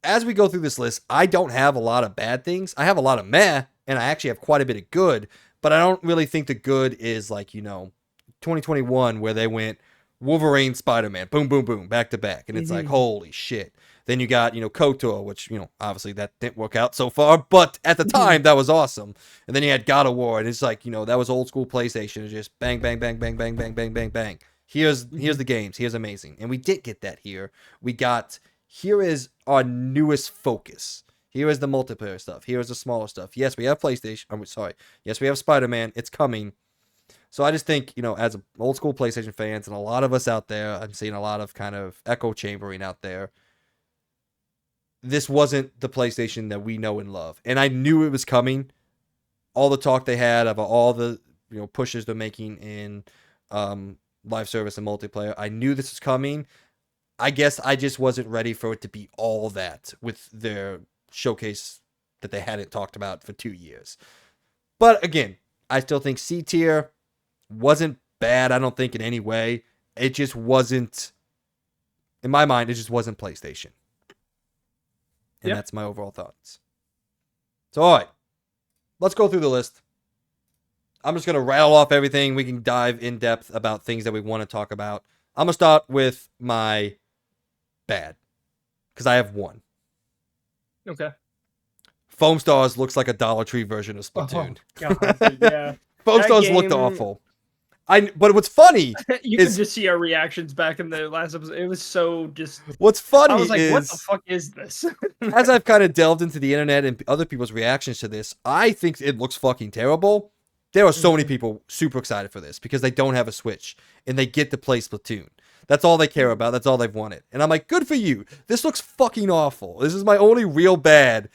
as we go through this list, I don't have a lot of bad things. I have a lot of meh, and I actually have quite a bit of good. But I don't really think the good is like, 2021 where they went Wolverine, Spider-Man, boom, boom, boom, back to back. And it's like, holy shit. Then you got, KOTOR, which, obviously that didn't work out so far. But at the time, that was awesome. And then you had God of War. And it's like, that was old school PlayStation. It's just bang, bang, bang, bang, bang, bang, bang, bang, bang. Here's the games. Here's amazing. And we did get that here. Here is our newest focus. Here is the multiplayer stuff. Here is the smaller stuff. Yes, we have PlayStation. Yes, we have Spider-Man. It's coming. So I just think, as old school PlayStation fans and a lot of us out there, I'm seeing a lot of kind of echo chambering out there. This wasn't the PlayStation that we know and love. And I knew it was coming. All the talk they had about all the, pushes they're making in live service and multiplayer. I knew this was coming. I guess I just wasn't ready for it to be all that with their showcase that they hadn't talked about for 2 years. But again, I still think C tier wasn't bad, I don't think, in any way. It just wasn't, in my mind, it just wasn't PlayStation. And that's my overall thoughts. So, all right. Let's go through the list. I'm just going to rattle off everything. We can dive in depth about things that we want to talk about. I'm going to start with my bad, because I have one. Okay. Foam Stars looks like a Dollar Tree version of Splatoon. Oh, God, yeah. Foam Stars looked awful. But what's funny you can just see our reactions back in the last episode. It was so just. What's funny I was like, is, what the fuck is this? as I've kind of delved into the internet and other people's reactions to this, I think it looks fucking terrible. There are so many people super excited for this because they don't have a Switch and they get to play Splatoon. That's all they care about. That's all they've wanted. And I'm like, good for you. This looks fucking awful. This is my only real bad.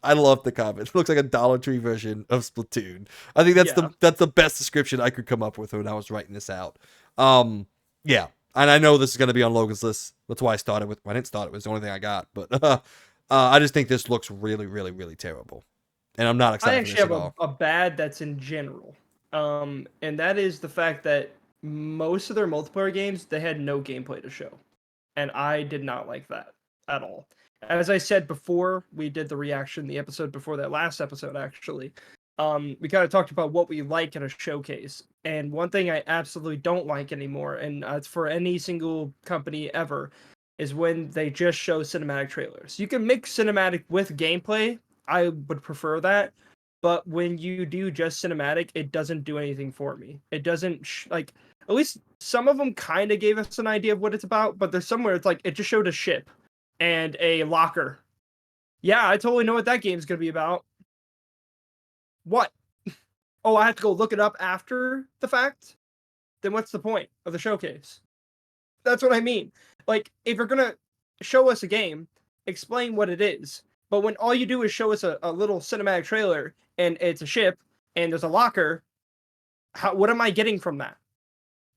I love the comment. It looks like a Dollar Tree version of Splatoon. I think that's the best description I could come up with when I was writing this out. Yeah. And I know this is going to be on Logan's list. That's why I started with. I didn't start it. It was the only thing I got. But I just think this looks really, really, really terrible. And I'm not excited for this at all. I actually have a bad that's in general. And that is the fact that most of their multiplayer games, they had no gameplay to show. And I did not like that at all. As I said before, we did the reaction, the episode before that last episode, actually. We kind of talked about what we like in a showcase. And one thing I absolutely don't like anymore, and it's for any single company ever, is when they just show cinematic trailers. You can mix cinematic with gameplay. I would prefer that. But when you do just cinematic, it doesn't do anything for me. It doesn't, at least some of them kind of gave us an idea of what it's about, but there's somewhere it's like, it just showed a ship and a locker. Yeah, I totally know what that game's going to be about. What? Oh, I have to go look it up after the fact? Then what's the point of the showcase? That's what I mean. Like, if you're going to show us a game, explain what it is. But when all you do is show us a little cinematic trailer and it's a ship and there's a locker, what am I getting from that?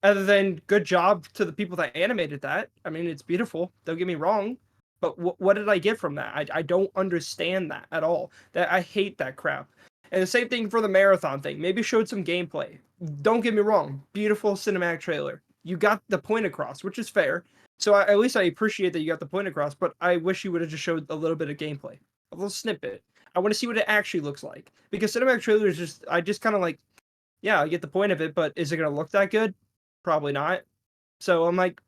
Other than good job to the people that animated that. I mean, it's beautiful. Don't get me wrong. But what did I get from that? I don't understand that at all. I hate that crap. And the same thing for the marathon thing. Maybe showed some gameplay. Don't get me wrong. Beautiful cinematic trailer. You got the point across, which is fair. So at least I appreciate that you got the point across, but I wish you would have just showed a little bit of gameplay. A little snippet. I want to see what it actually looks like. Because cinematic trailers I just kind of like, yeah, I get the point of it, but is it going to look that good? Probably not. So I'm like,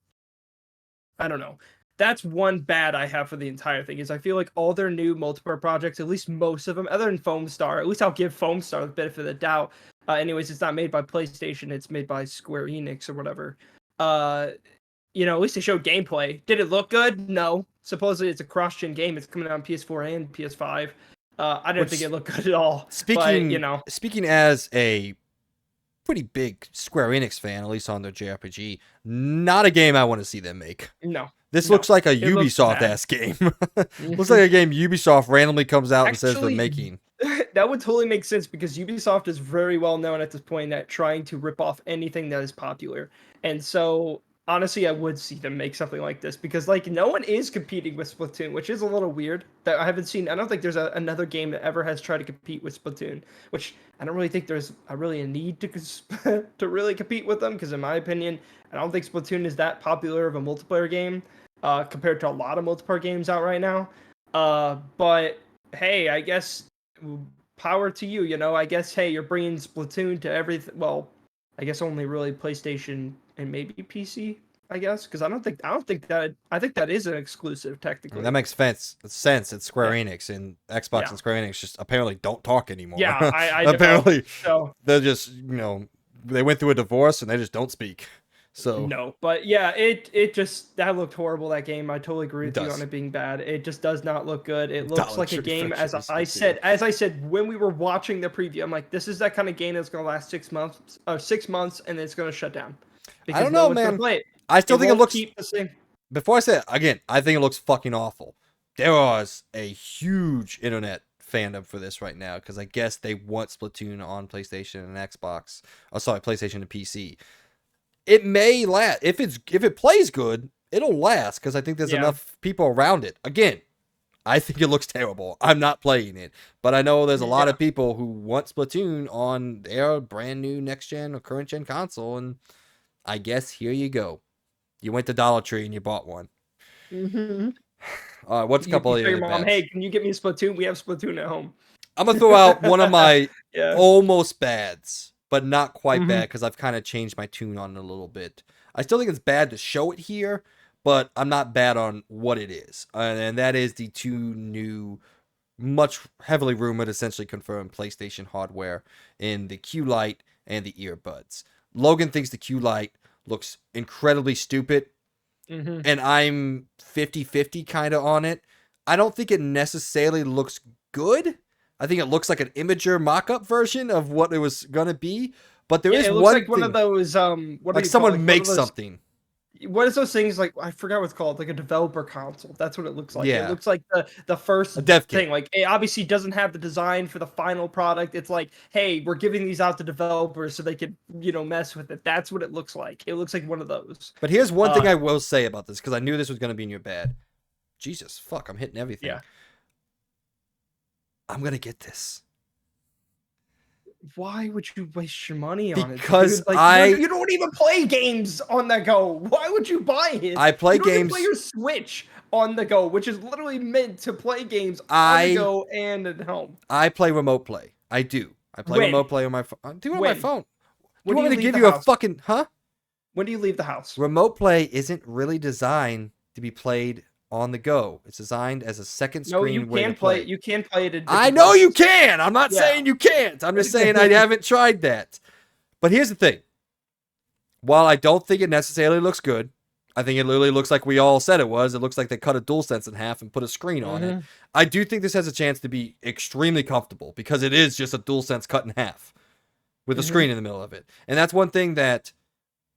I don't know. That's one bad I have for the entire thing is I feel like all their new multiplayer projects, at least most of them, other than Foam Star, at least I'll give Foam Star the benefit of the doubt. Anyways, it's not made by PlayStation; it's made by Square Enix or whatever. Uh, at least they showed gameplay. Did it look good? No. Supposedly it's a cross-gen game. It's coming out on PS4 and PS5. I didn't think it looked good at all. Speaking as a pretty big Square Enix fan, at least on their JRPG, not a game I want to see them make. No. This looks like a Ubisoft-ass game. Looks like a game Ubisoft randomly comes out and says they're making. That would totally make sense because Ubisoft is very well known at this point at trying to rip off anything that is popular. And so, honestly, I would see them make something like this because, like, no one is competing with Splatoon, which is a little weird. That I haven't seen. I don't think there's another game that ever has tried to compete with Splatoon, which I don't really think there's a need to to really compete with them because, in my opinion, I don't think Splatoon is that popular of a multiplayer game compared to a lot of multiplayer games out right now. But hey, I guess power to you. I guess hey, you're bringing Splatoon to everything. Well, I guess only really PlayStation and maybe PC. I guess because I think that is an exclusive technically. That makes sense. It's Square Enix, and Xbox and Square Enix just apparently don't talk anymore. Yeah, I apparently so they're just they went through a divorce and they just don't speak. So no, but yeah, it just that looked horrible. That game, I totally agree with you on it being bad. It just does not look good. It looks like a game as I said when we were watching the preview. I'm like, this is that kind of game that's gonna last 6 months, and it's gonna shut down. I don't know, man. I still think it looks. Before I say it again, I think it looks fucking awful. There was a huge internet fandom for this right now because I guess they want Splatoon on PlayStation and Xbox. Oh, sorry, PlayStation and PC. It may last if it plays good. It'll last because I think there's enough people around it. Again, I think it looks terrible. I'm not playing it, but I know there's a lot of people who want Splatoon on their brand new next gen or current gen console, and I guess here you go. You went to Dollar Tree and you bought one. Mm-hmm. All right, what's a couple of your mom? Hey, can you get me a Splatoon? We have Splatoon at home. I'm gonna throw out one of my almost bads, but not quite bad because I've kind of changed my tune on it a little bit. I still think it's bad to show it here, but I'm not bad on what it is, and that is the two new, much heavily rumored, essentially confirmed PlayStation hardware in the Q Lite and the earbuds. Logan thinks the Q Lite looks incredibly stupid, and I'm 50-50 kind of on it. I don't think it necessarily looks good. I think it looks like an Imager mock-up version of what it was going to be, but there is it looks one like thing, one of those like someone makes something. What is those things like? I forgot what it's called. Like a developer console. That's what it looks like. Yeah. It looks like the first dev thing. kit. Like it obviously doesn't have the design for the final product. It's like, hey, we're giving these out to developers so they can, mess with it. That's what it looks like. It looks like one of those. But here's one thing I will say about this, because I knew this was going to be in your bad. Jesus, fuck, I'm hitting everything. Yeah. I'm going to get this. Why would you waste your money on it? Because you don't even play games on the go. Why would you buy it? I play games. You play your Switch on the go, which is literally meant to play games on the go and at home. I play remote play. I do. I play remote play on my phone. I do it on my phone. When you want me to give you a fucking When do you leave the house? Remote play isn't really designed to be played on the go. It's designed as a second screen way to play. You can play it. I know you can. I'm not saying you can't. I'm just saying I haven't tried that. But here's the thing. While I don't think it necessarily looks good, I think it literally looks like we all said it was. It looks like they cut a DualSense in half and put a screen on it. I do think this has a chance to be extremely comfortable because it is just a DualSense cut in half with a screen in the middle of it. And that's one thing that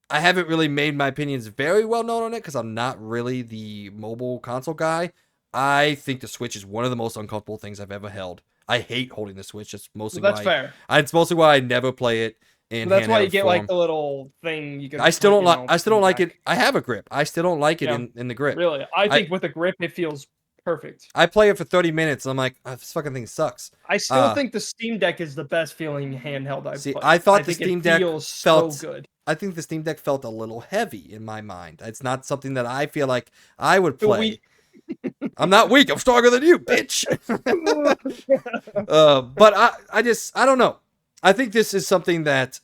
I haven't really made my opinions very well known on it because I'm not really the mobile console guy. I think the Switch is one of the most uncomfortable things I've ever held. I hate holding the Switch. That's mostly fair. It's mostly why I never play it in that's why you get form. like the little thing you can. I still don't like it. I have a grip. I still don't like it in the grip. Really, I think with a grip it feels perfect. I play it for 30 minutes and I'm like, this fucking thing sucks. I still think the Steam Deck is the best feeling handheld I've played. I thought the Steam Deck felt so good. I think the Steam Deck felt a little heavy in my mind. It's not something that I feel like I would play. I'm not weak. I'm stronger than you, bitch. But I don't know. I think this is something that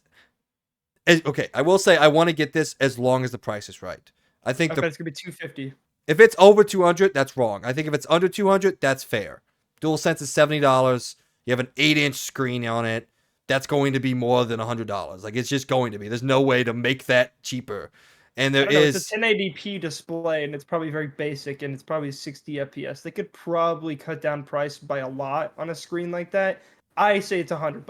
Okay, I will say I want to get this as long as the price is right. I think Okay, it's gonna be 250. if it's over 200, that's wrong. I think if it's under 200, that's fair. DualSense is $70. You have an 8-inch screen on it. That's going to be more than $100. Like, it's just going to be. There's no way to make that cheaper. And I there don't know. It's a is 1080p display, and it's probably very basic, and it's probably 60 FPS. They could probably cut down price by a lot on a screen like that. I say it's $100.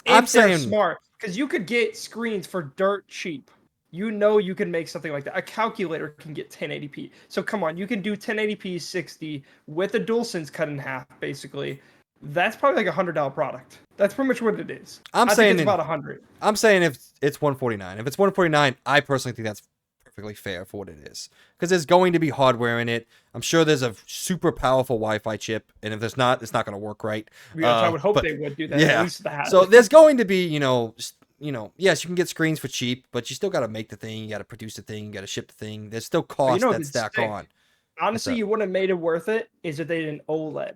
I'm If they're saying smart, because you could get screens for dirt cheap. You know you can make something like that. A calculator can get 1080p. So come on, you can do 1080p 60 with a DualSense cut in half, basically. That's probably like $100 product. That's pretty much what it is. I'm I saying think it's about 100. I'm saying if it's 149. If it's 149, I personally think that's perfectly fair for what it is. Because there's going to be hardware in it. I'm sure there's a super powerful Wi-Fi chip, and if there's not, it's not going to work right. I would hope but they would do that. yeah. At least that. So there's going to be, yes, you can get screens for cheap, but you still got to make the thing. You got to produce the thing. You got to ship the thing. There's still costs that stack on. Honestly, you wouldn't have made it worth it is if they did an OLED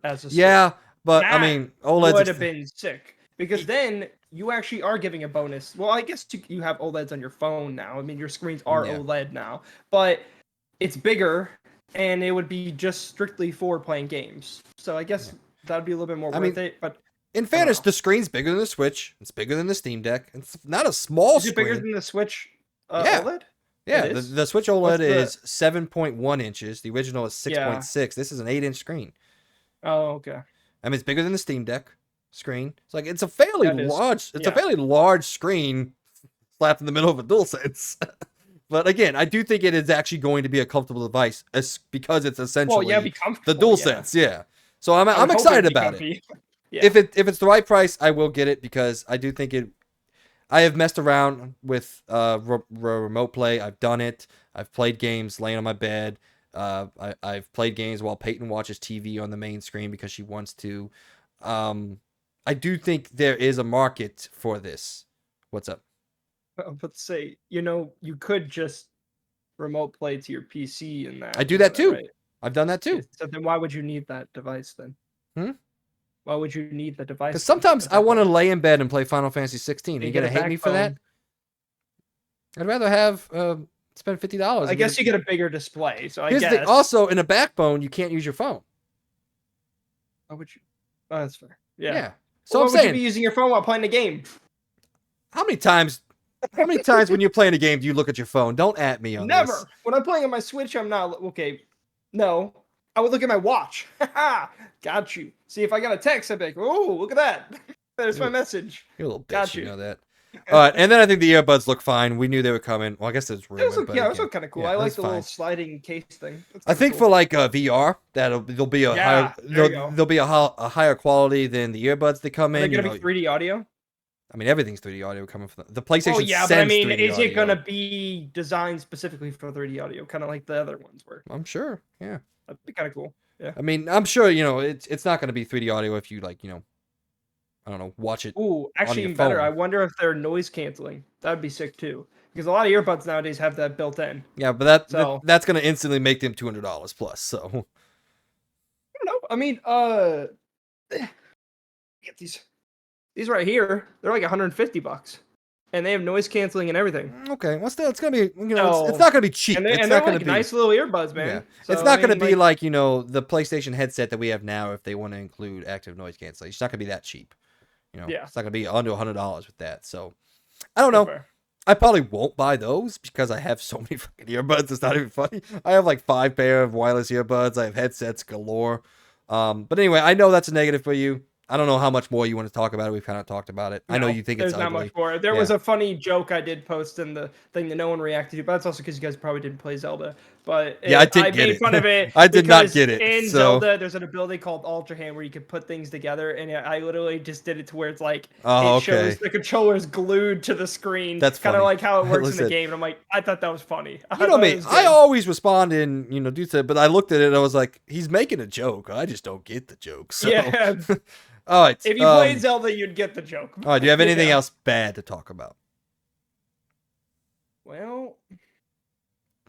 as a yeah, stick. but That I mean, OLEDs would have been sick because then you actually are giving a bonus. Well, I guess you have OLEDs on your phone now. I mean, your screens are OLED now, but it's bigger and it would be just strictly for playing games. So I guess that'd be a little bit more worth it. But in fairness, the screen's bigger than the Switch. It's bigger than the Steam Deck. It's not a small screen. Is it bigger than the Switch yeah. OLED? Yeah, the Switch OLED is 7.1 inches. The original is 6.6. Yeah. This is an 8-inch screen. Oh, okay. I mean, it's bigger than the Steam Deck screen. It's like it's a fairly large. It's a fairly large screen slapped in the middle of a DualSense. But again, I do think it is actually going to be a comfortable device, because it's essentially the DualSense. Yeah. So I'm excited about it. Yeah. If it's the right price, I will get it because I do think it. I have messed around with remote play. I've done it. I've played games laying on my bed. I've played games while Peyton watches TV on the main screen because she wants to. I do think there is a market for this. What's up? Let's say, you could just remote play to your PC and that. I do that too. Right? I've done that too. So then why would you need that device then? Why would you need the device? Because sometimes I want to lay in bed and play Final Fantasy 16. Are you gonna hate me for that? I'd rather have spend $50. I guess you get a bigger display. So I guess also in a backbone you can't use your phone. Why would you? Oh, that's fair. Yeah. Yeah. So why would you be using your phone while playing a game? How many times when you're playing a game do you look at your phone? Don't at me on Never. this. When I'm playing on my Switch, I'm not okay. No. I would look at my watch. Got you. See, if I got a text, I'd be like, oh, look at that. There's my message. You're a little bitch, Got you. Know that. All right, and then I think the earbuds look fine. We knew they were coming. Well, I guess it's rumored. It was kind of cool. Yeah, I like the little sliding case thing. I think for like VR, there'll be a higher, there'll be a higher quality than the earbuds that come in. Are they gonna be 3D audio? I mean, everything's 3D audio coming from the PlayStation. Oh yeah, but I mean, is it gonna be designed specifically for 3D audio, kind of like the other ones were? I'm sure. Yeah, that'd be kind of cool. Yeah. I mean, I'm sure it's not going to be 3D audio if you I don't know, watch it. Ooh, actually, even better. I wonder if they're noise canceling. That'd be sick too, because a lot of earbuds nowadays have that built in. Yeah, but that's going to instantly make them $200 plus. So I don't know. I mean, get these right here. They're like $150. And they have noise canceling and everything. Okay, well, still, it's gonna be it's not gonna be cheap. And they're like nice little earbuds, man. Yeah. So, it's not gonna be like the PlayStation headset that we have now. If they want to include active noise cancellation, it's not gonna be that cheap. It's not gonna be under $100 with that. So I don't know. Fair. I probably won't buy those because I have so many fucking earbuds. It's not even funny. I have like 5 pair of wireless earbuds. I have headsets galore. But anyway, I know that's a negative for you. I don't know how much more you want to talk about it. We've kind of talked about it. No, I know you think it's ugly. There's not much more. There was a funny joke I did post in the thing that no one reacted to, but that's also because you guys probably didn't play Zelda. But I made fun of it. I did not get it. In Zelda, there's an ability called Ultra Hand where you can put things together, and I literally just did it to where it's like it shows the controller's glued to the screen. That's kind of like how it works in the game. And I'm like, I thought that was funny. You know me. I always respond in dude said, but I looked at it and I was like, he's making a joke. I just don't get the joke. So. Yeah. All right. If you played Zelda, you'd get the joke. All right. Do you have anything else bad to talk about? Well,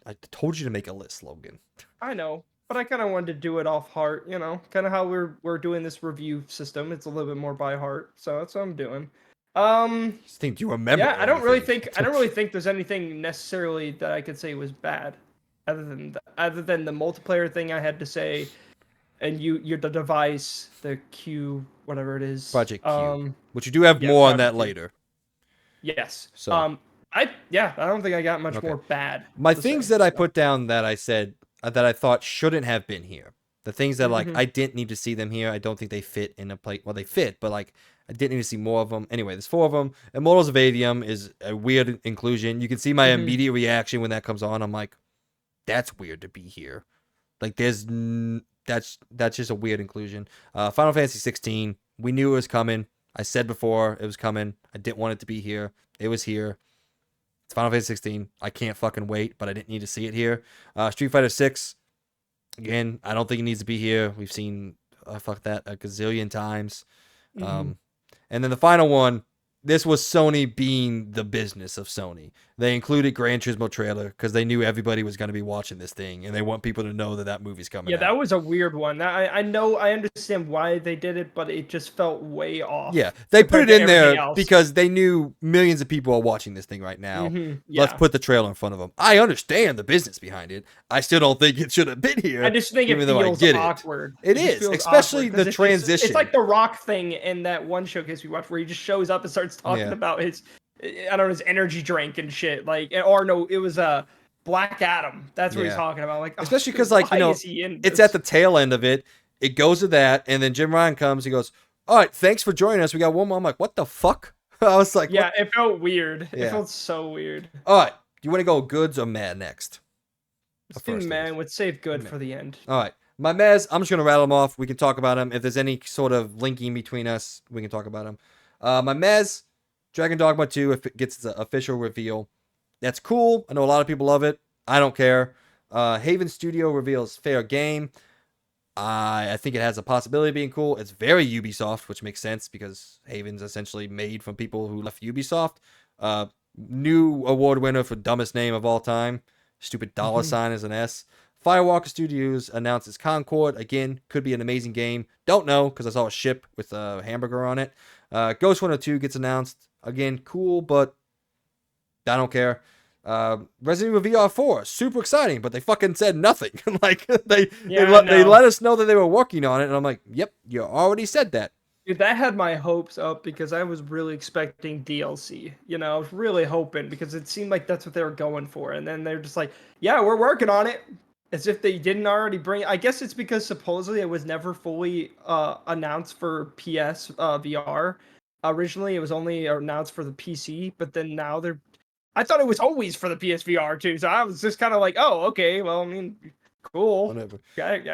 I told you to make a list, Logan. I know, but I kind of wanted to do it off heart. Kind of how we're doing this review system. It's a little bit more by heart, so that's what I'm doing. Do you remember Yeah, anything? I don't really think there's anything necessarily that I could say was bad, other than the multiplayer thing I had to say, and you're the device, the Q, whatever it is. Project Q, which you do have Yeah, more on that Project Q. later. Yes. So I don't think I got much okay, more bad my to things say. that I So. put down that I said that I thought shouldn't have been here. The things that like Hmm. I didn't need to see them here. I don't think they fit in a plate. Well, they fit, but like I didn't need to see more of them. Anyway, there's 4 of them. Immortals of Adium is a weird inclusion. You can see my Hmm. immediate reaction when that comes on. I'm like, that's weird to be here. Like that's just a weird inclusion. Final Fantasy 16. We knew it was coming. I said before it was coming. I didn't want it to be here. It was here. It's Final Fantasy 16. I can't fucking wait, but I didn't need to see it here. Street Fighter 6. Again, I don't think it needs to be here. We've seen fuck that a gazillion times. Hmm. Um, and then the final one, this was Sony being the business of Sony. They included Gran Turismo trailer because they knew everybody was going to be watching this thing, and they want people to know that that movie's coming Yeah, that out. was a weird one. I know I understand why they did it, but it just felt way Yeah, off they put compared it to in everything there else. because they knew millions of people are watching this thing right now. Let's Yeah. put the trailer in front of them. I understand the business behind it. I still don't think it should have been I here, just think it even though I feels get it. awkward. It It just is, feels especially awkward the because it's transition. like the Rock thing in that one showcase we watched where he just shows up and starts talking Yeah. about his I don't know his energy drink and shit. Like or no, it was Black Adam. That's what he's Yeah. talking about. Like, oh, Especially because, dude, like, why is he in it's at this? the tail end of it. It goes to that, and then Jim Ryan comes. He goes, "All right, thanks for joining us. We got one more." I'm like, "What the fuck?" I was like, "What?" Yeah, it felt weird. It Yeah. felt so weird. All right. Do you want to go goods or mad next? Let's do First, I guess. man. Let's save good Meh. for the end. All right. My mez, I'm just going to rattle them off. We can talk about them. If there's any sort of linking between us, we can talk about them. My mez, Dragon Dogma 2, if it gets its official reveal. That's cool. I know a lot of people love it. I don't care. Haven Studio reveals fair game. I think it has a possibility of being cool. It's very Ubisoft, which makes sense because Haven's essentially made from people who left Ubisoft. New award winner for dumbest name of all time. Stupid dollar sign is an S. Firewalker Studios announces Concord. Again, could be an amazing game. Don't know because I saw a ship with a hamburger on it. Ghost Runner 2 gets announced. Again, cool, but I don't care. Resident Evil VR 4, super exciting, but they fucking said nothing. Like Yeah, I they know. let us know that they were working on it, and I'm like, yep, you already said that. Dude, that had my hopes up because I was really expecting DLC. You know, I was really hoping because it seemed like that's what they were going for. And then they're just like, yeah, we're working on it. As if they didn't already bring it. I guess it's because supposedly it was never fully announced for PS VR. Originally, it was only announced for the PC, but then now they're. I thought it was always for the PSVR too, so I was just kind of like, oh, okay, well, I mean, cool. Whatever. Okay, you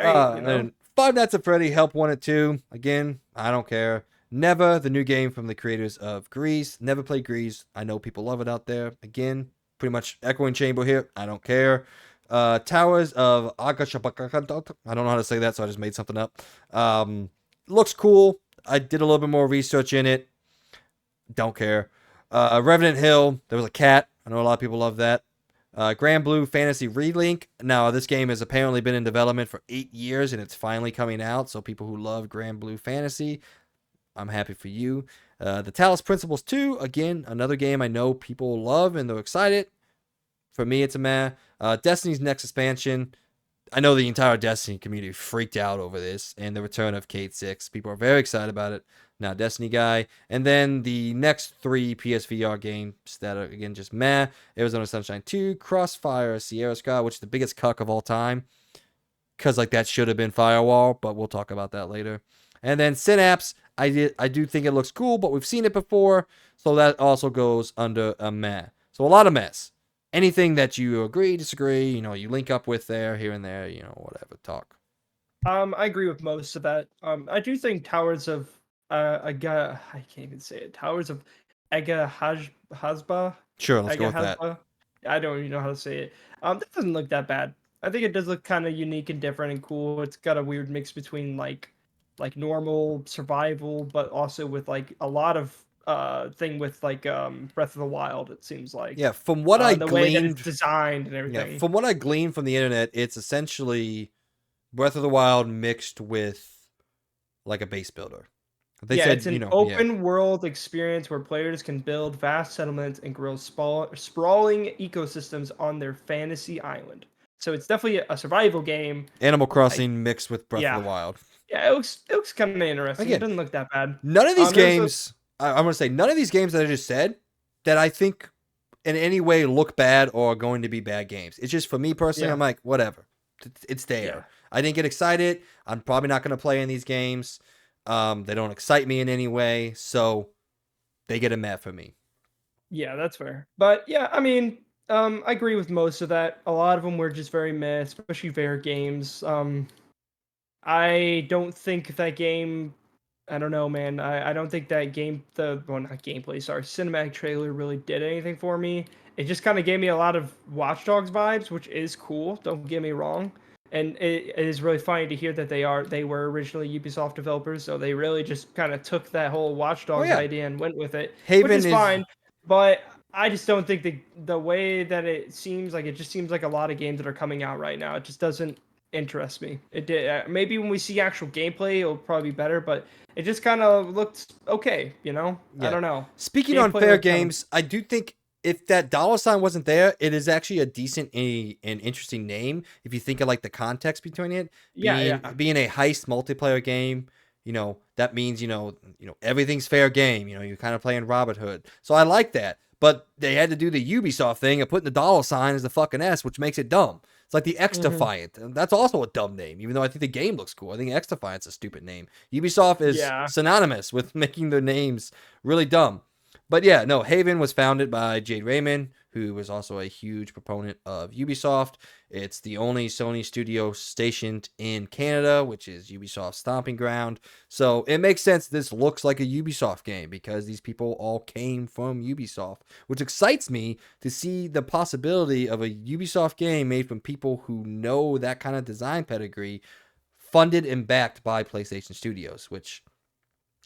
know. And Five Nights at Freddy Help Wanted 2. Again, I don't care. Never, the new game from the creators of Grease. Never played Grease. I know people love it out there. Again, pretty much echoing chamber here. I don't care. Towers of Agashapakakadot. I don't know how to say that, so I just made something up. Looks cool. I did a little bit more research in it. Don't care. Revenant Hill. There was a cat. I know a lot of people love that. Grand Blue Fantasy Relink. Now, this game has apparently been in development for 8 years, and it's finally coming out. So people who love Grand Blue Fantasy, I'm happy for you. The Talos Principles 2. Again, another game I know people love, and they're excited. For me, it's a meh. Destiny's next expansion. I know the entire Destiny community freaked out over this and the return of Cade 6. People are very excited about it. Not Destiny guy. And then the next 3 PSVR games that are, again, just meh. Arizona Sunshine 2, Crossfire, Sierra Sky, which is the biggest cuck of all time. Because, like, that should have been Firewall, but we'll talk about that later. And then Synapse, I do think it looks cool, but we've seen it before. So that also goes under a meh. So a lot of mess. Anything that you agree, disagree, you link up with there, here and there, whatever, talk. I agree with most of that. I do think Towers of Aga, I can't even say it. Towers of Hasba. Sure, let's go Aga with that. Hasba. I don't even know how to say it. That doesn't look that bad. I think it does look kind of unique and different and cool. It's got a weird mix between like normal survival, but also with like a lot of thing with like Breath of the Wild. It seems like Yeah, from what I the way that it's gleaned, designed and yeah, everything. from what I gleaned from the internet, it's essentially Breath of the Wild mixed with like a base builder. They Yeah, said, it's an yeah. open world experience where players can build vast settlements and grow sprawling ecosystems on their fantasy island. So it's definitely a survival game. Animal I Crossing mixed with Breath of yeah. the Wild. Yeah, it looks kind of interesting. It Again, doesn't look that bad. none of these There's a games, I'm going to say, none of these games that I just said that I think in any way look bad or are going to be bad games. It's just for me personally, yeah, I'm like, whatever. It's yeah. there. I didn't get excited. I'm probably not going to play in these games. They don't excite me in any way. So they get a meh for me. Yeah, that's fair. But yeah, I mean, I agree with most of that. A lot of them were just very meh, especially fair games. I don't think that game. I don't know, man. I don't think that game, not gameplay, sorry, cinematic trailer really did anything for me. It just kind of gave me a lot of Watch Dogs vibes, which is cool. Don't get me wrong. And it is really funny to hear that they were originally Ubisoft developers, so they really just kind of took that whole Watch Oh Dogs yeah, idea and went with it, which Haven is is. fine. But I just don't think the way that it just seems like a lot of games that are coming out right now. It just doesn't interest me. It did. Maybe when we see actual gameplay, it'll probably be better. But it just kind of looked okay. I Yeah. don't know. Speaking on Gameplay fair looked kind of games, I do think if that dollar sign wasn't there, it is actually a decent and interesting name. If you think of like the context between it yeah, yeah. being a heist multiplayer game, that means everything's fair game. You're kind of playing Robin Hood, so I like that. But they had to do the Ubisoft thing of putting the dollar sign as the fucking S, which makes it dumb. It's like the X Hmm. Defiant. And that's also a dumb name, even though I think the game looks cool. I think X Defiant's a stupid name. Ubisoft is Yeah. synonymous with making their names really dumb. But yeah, no, Haven was founded by Jade Raymond, who was also a huge proponent of Ubisoft. It's the only Sony studio stationed in Canada, which is Ubisoft's stomping ground. So it makes sense this looks like a Ubisoft game because these people all came from Ubisoft, which excites me to see the possibility of a Ubisoft game made from people who know that kind of design pedigree, funded and backed by PlayStation Studios, which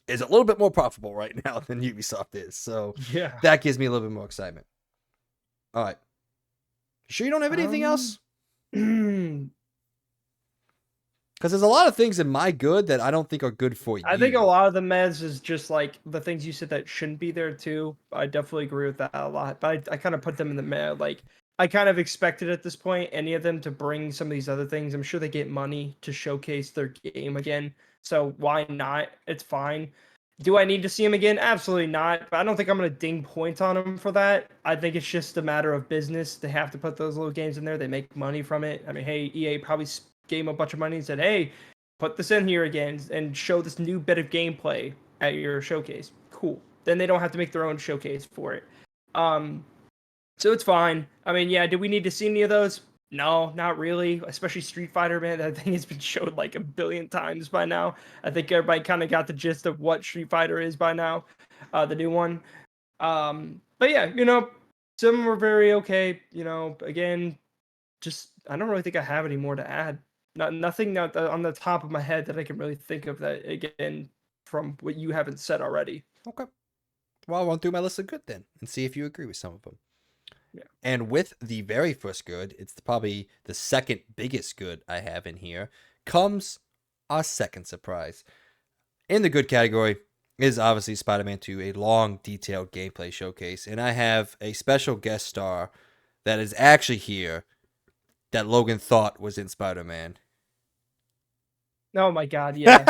is a little bit more profitable right now than Ubisoft is. So Yeah. that gives me a little bit more excitement. All right. Sure you don't have anything Um. else? Because there's a lot of things in my good that I don't think are good for I think a you. lot of the meds is just like the things you said that shouldn't be there too. I definitely agree with that a lot. But I kind of put them in the med. Like I kind of expected at this point any of them to bring some of these other things. I'm sure they get money to showcase their game again. So why not? It's fine. Do I need to see them again? Absolutely not. But I don't think I'm gonna ding points on them for that. I think it's just a matter of business. They have to put those little games in there. They make money from it. I mean, hey, EA probably gave them a bunch of money and said, "Hey, put this in here again and show this new bit of gameplay at your showcase." Cool. Then they don't have to make their own showcase for it. Um, so it's fine. I mean, yeah, do we need to see any of those? No, not really. Especially Street Fighter, man. That thing has been showed like a billion times by now. I think everybody kind of got the gist of what Street Fighter is by now, the new one. But yeah, some were very okay. Again, just I don't really think I have any more to add. Nothing on the top of my head that I can really think of that again from what you haven't said already. Okay. Well, I'll run through my list of good then and see if you agree with some of them. Yeah. And with the very first good, it's probably the second biggest good I have in here, comes our second surprise. In the good category is obviously Spider-Man 2, a long, detailed gameplay showcase. And I have a special guest star that is actually here that Logan thought was in Spider-Man. Oh my god, yeah.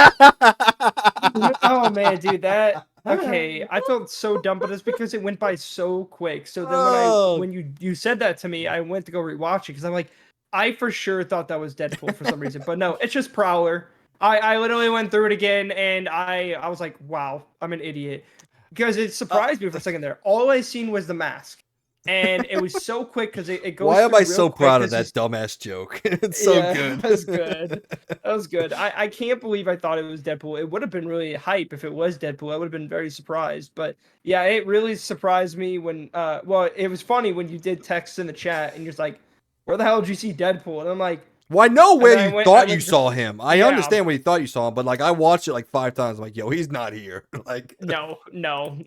Oh man, dude, that okay. I felt so dumb, but it's because it went by so quick. So then Oh. when you said that to me, I went to go rewatch it because I'm like, I for sure thought that was Deadpool for some reason, but no, it's just Prowler. I literally went through it again and I was like, wow, I'm an idiot because it surprised me for a second there. All I seen was the mask, and it was so quick because it Why goes am through I real so quick proud of because you that dumbass joke? It's so yeah, good. that was good. That was good. I can't believe I thought it was Deadpool. It would have been really hype if it was Deadpool. I would have been very surprised. But yeah, it really surprised me when well, it was funny when you did text in the chat and you're just like, where the hell did you see Deadpool? And I'm like, Well, I know and where then you I thought you went to saw him. I yeah, understand where you thought you saw him, but like I watched it like 5 times. I'm like, yo, he's not here. Like, no.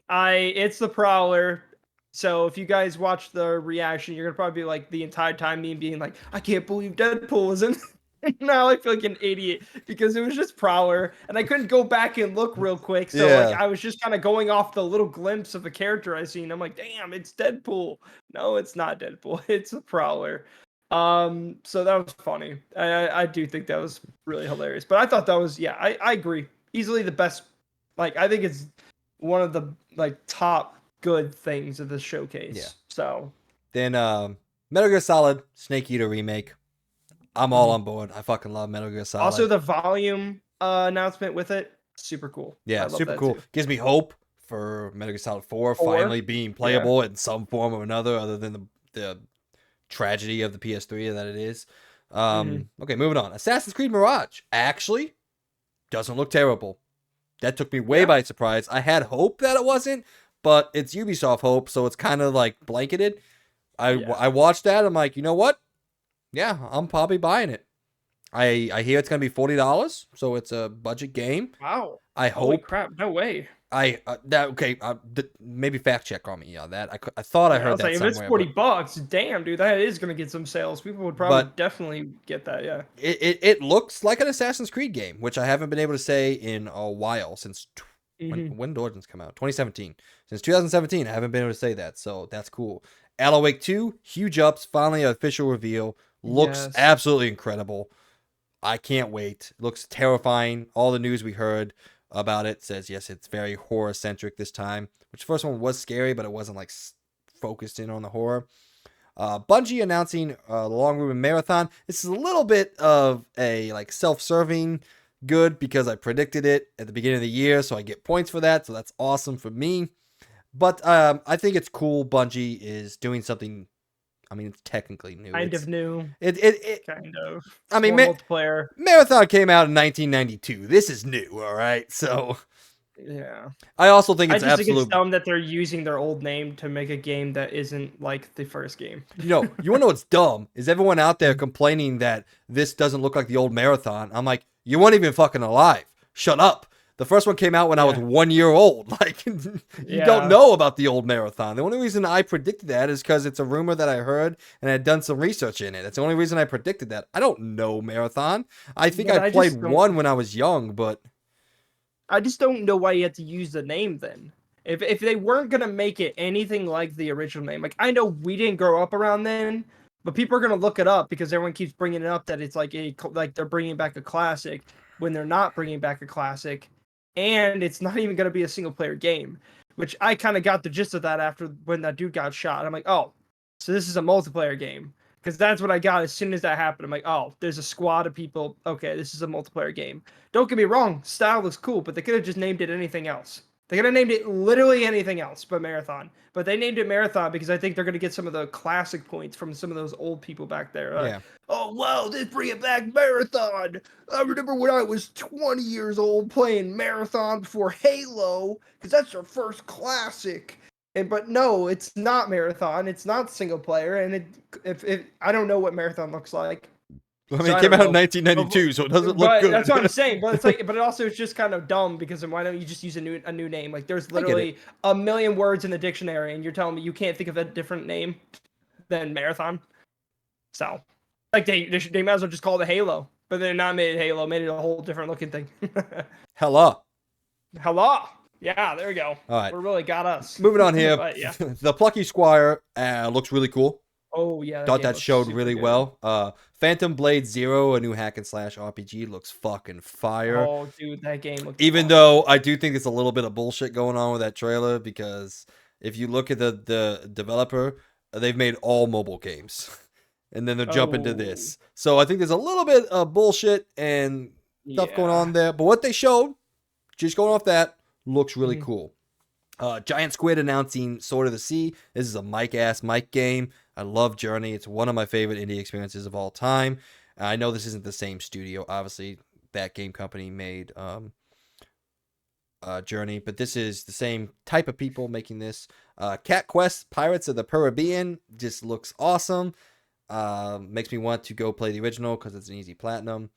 It's the Prowler. So if you guys watch the reaction, you're gonna probably be like the entire time me being like, I can't believe Deadpool is in. Now I feel like an idiot because it was just Prowler, and I couldn't go back and look real quick. So like Yeah. I was just kind of going off the little glimpse of a character I seen. I'm like, damn, it's Deadpool. No, it's not Deadpool. It's a Prowler. So that was funny. I do think that was really hilarious. But I thought that was I agree. Easily the best. Like I think it's one of the like top good things of the showcase. Yeah. So Then Metal Gear Solid Snake Eater remake. I'm all Mhm. on board. I fucking love Metal Gear Solid. Also the volume announcement with it, super cool. Yeah, I love super that cool. too. Gives me hope for Metal Gear Solid 4 Four, finally being yeah. playable in some form or another, other than the tragedy of the PS3 that it is. Okay, moving on. Assassin's Creed Mirage actually doesn't look terrible. That took me way Yeah. by surprise. I had hope that it wasn't, but it's Ubisoft hope, so it's kind of like blanketed. I watched that. I'm like, you know what? Yeah, I'm probably buying it. I hear it's gonna be $40, so it's a budget game. Wow. I Holy hope crap! No way. maybe fact check on me on that. I thought I Yeah, I heard was that like, if it's somewhere, $40, damn, dude, that is gonna get some sales. People would probably but definitely get that. Yeah. it looks like an Assassin's Creed game, which I haven't been able to say in a while since Mhm. when did Origins come out? 2017. Since 2017, I haven't been able to say that, so that's cool. Alan Wake 2, huge ups, finally an official reveal. Looks Yes. absolutely incredible. I can't wait. Looks terrifying. All the news we heard about it says yes, it's very horror centric this time. Which the first one was scary, but it wasn't like focused in on the horror. Bungie announcing the Long Ruin Marathon. This is a little bit of a like self-serving good because I predicted it at the beginning of the year, so I get points for that. So that's awesome for me. But I think it's cool. Bungie is doing something. I mean, it's technically new. Kind of new. It Kind of. I It's mean, more multiplayer. Marathon came out in 1992. This is new, all right? So Yeah. I also think I it's just think it's absolute. dumb that they're using their old name to make a game that isn't like the first game. You want to know what's dumb? Is everyone out there complaining that this doesn't look like the old Marathon? I'm like, you weren't even fucking alive. Shut up. The first one came out when I was Yeah. 1 year old. Like, you don't Yeah. know about the old Marathon. The only reason I predicted that is because it's a rumor that I heard and I had done some research in it. That's the only reason I predicted that. I don't know Marathon. I think Yeah, I but I played just don't. one when I was young, but I just don't know why you had to use the name then. If they weren't gonna make it anything like the original name, like I know we didn't grow up around then, but people are gonna look it up because everyone keeps bringing it up that it's like like they're bringing back a classic when they're not bringing back a classic, and it's not even gonna be a single player game, which I kind of got the gist of that after when that dude got shot. I'm like, oh, so this is a multiplayer game because that's what I got as soon as that happened. I'm like, oh, there's a squad of people. Okay, this is a multiplayer game. Don't get me wrong, style looks cool, but they could have just named it anything else. They could have named it literally anything else but Marathon. But they named it Marathon because I think they're going to get some of the classic points from some of those old people back there. Like, yeah. oh, wow, let's bring it back Marathon. I remember when I was 20 years old playing Marathon before Halo because that's our first classic. But no, it's not Marathon. It's not single player. And if I don't know what Marathon looks like. I mean, So it I came don't out in know. 1992, so it doesn't look But good. that's what I'm saying. But it's like, but it also is just kind of dumb because then why don't you just use a new name? Like there's I get it. literally a million words in the dictionary, and you're telling me you can't think of a different name than Marathon. So, like they might as well just call it Halo, but they're not made it Halo, made it a whole different looking thing. Hella. Hello. Yeah, there we go. All right. We really got us. Moving on here. But, yeah. The Plucky Squire looks really cool. Oh yeah. Thought that looks showed super really good. well. Phantom Blade Zero, a new hack and slash RPG, looks fucking fire. Oh, dude, that game looks. Even awesome. though I do think it's a little bit of bullshit going on with that trailer, because if you look at the developer, they've made all mobile games, and then they're jumping to this. So I think there's a little bit of bullshit and stuff going on there. But what they showed, just going off that, looks really cool. Giant Squid announcing Sword of the Sea. This is a Mike game. I love Journey. It's one of my favorite indie experiences of all time. I know this isn't the same studio. Obviously, that game company made Journey, but this is the same type of people making this. Cat Quest Pirates of the Caribbean just looks awesome. Makes me want to go play the original because it's an easy platinum.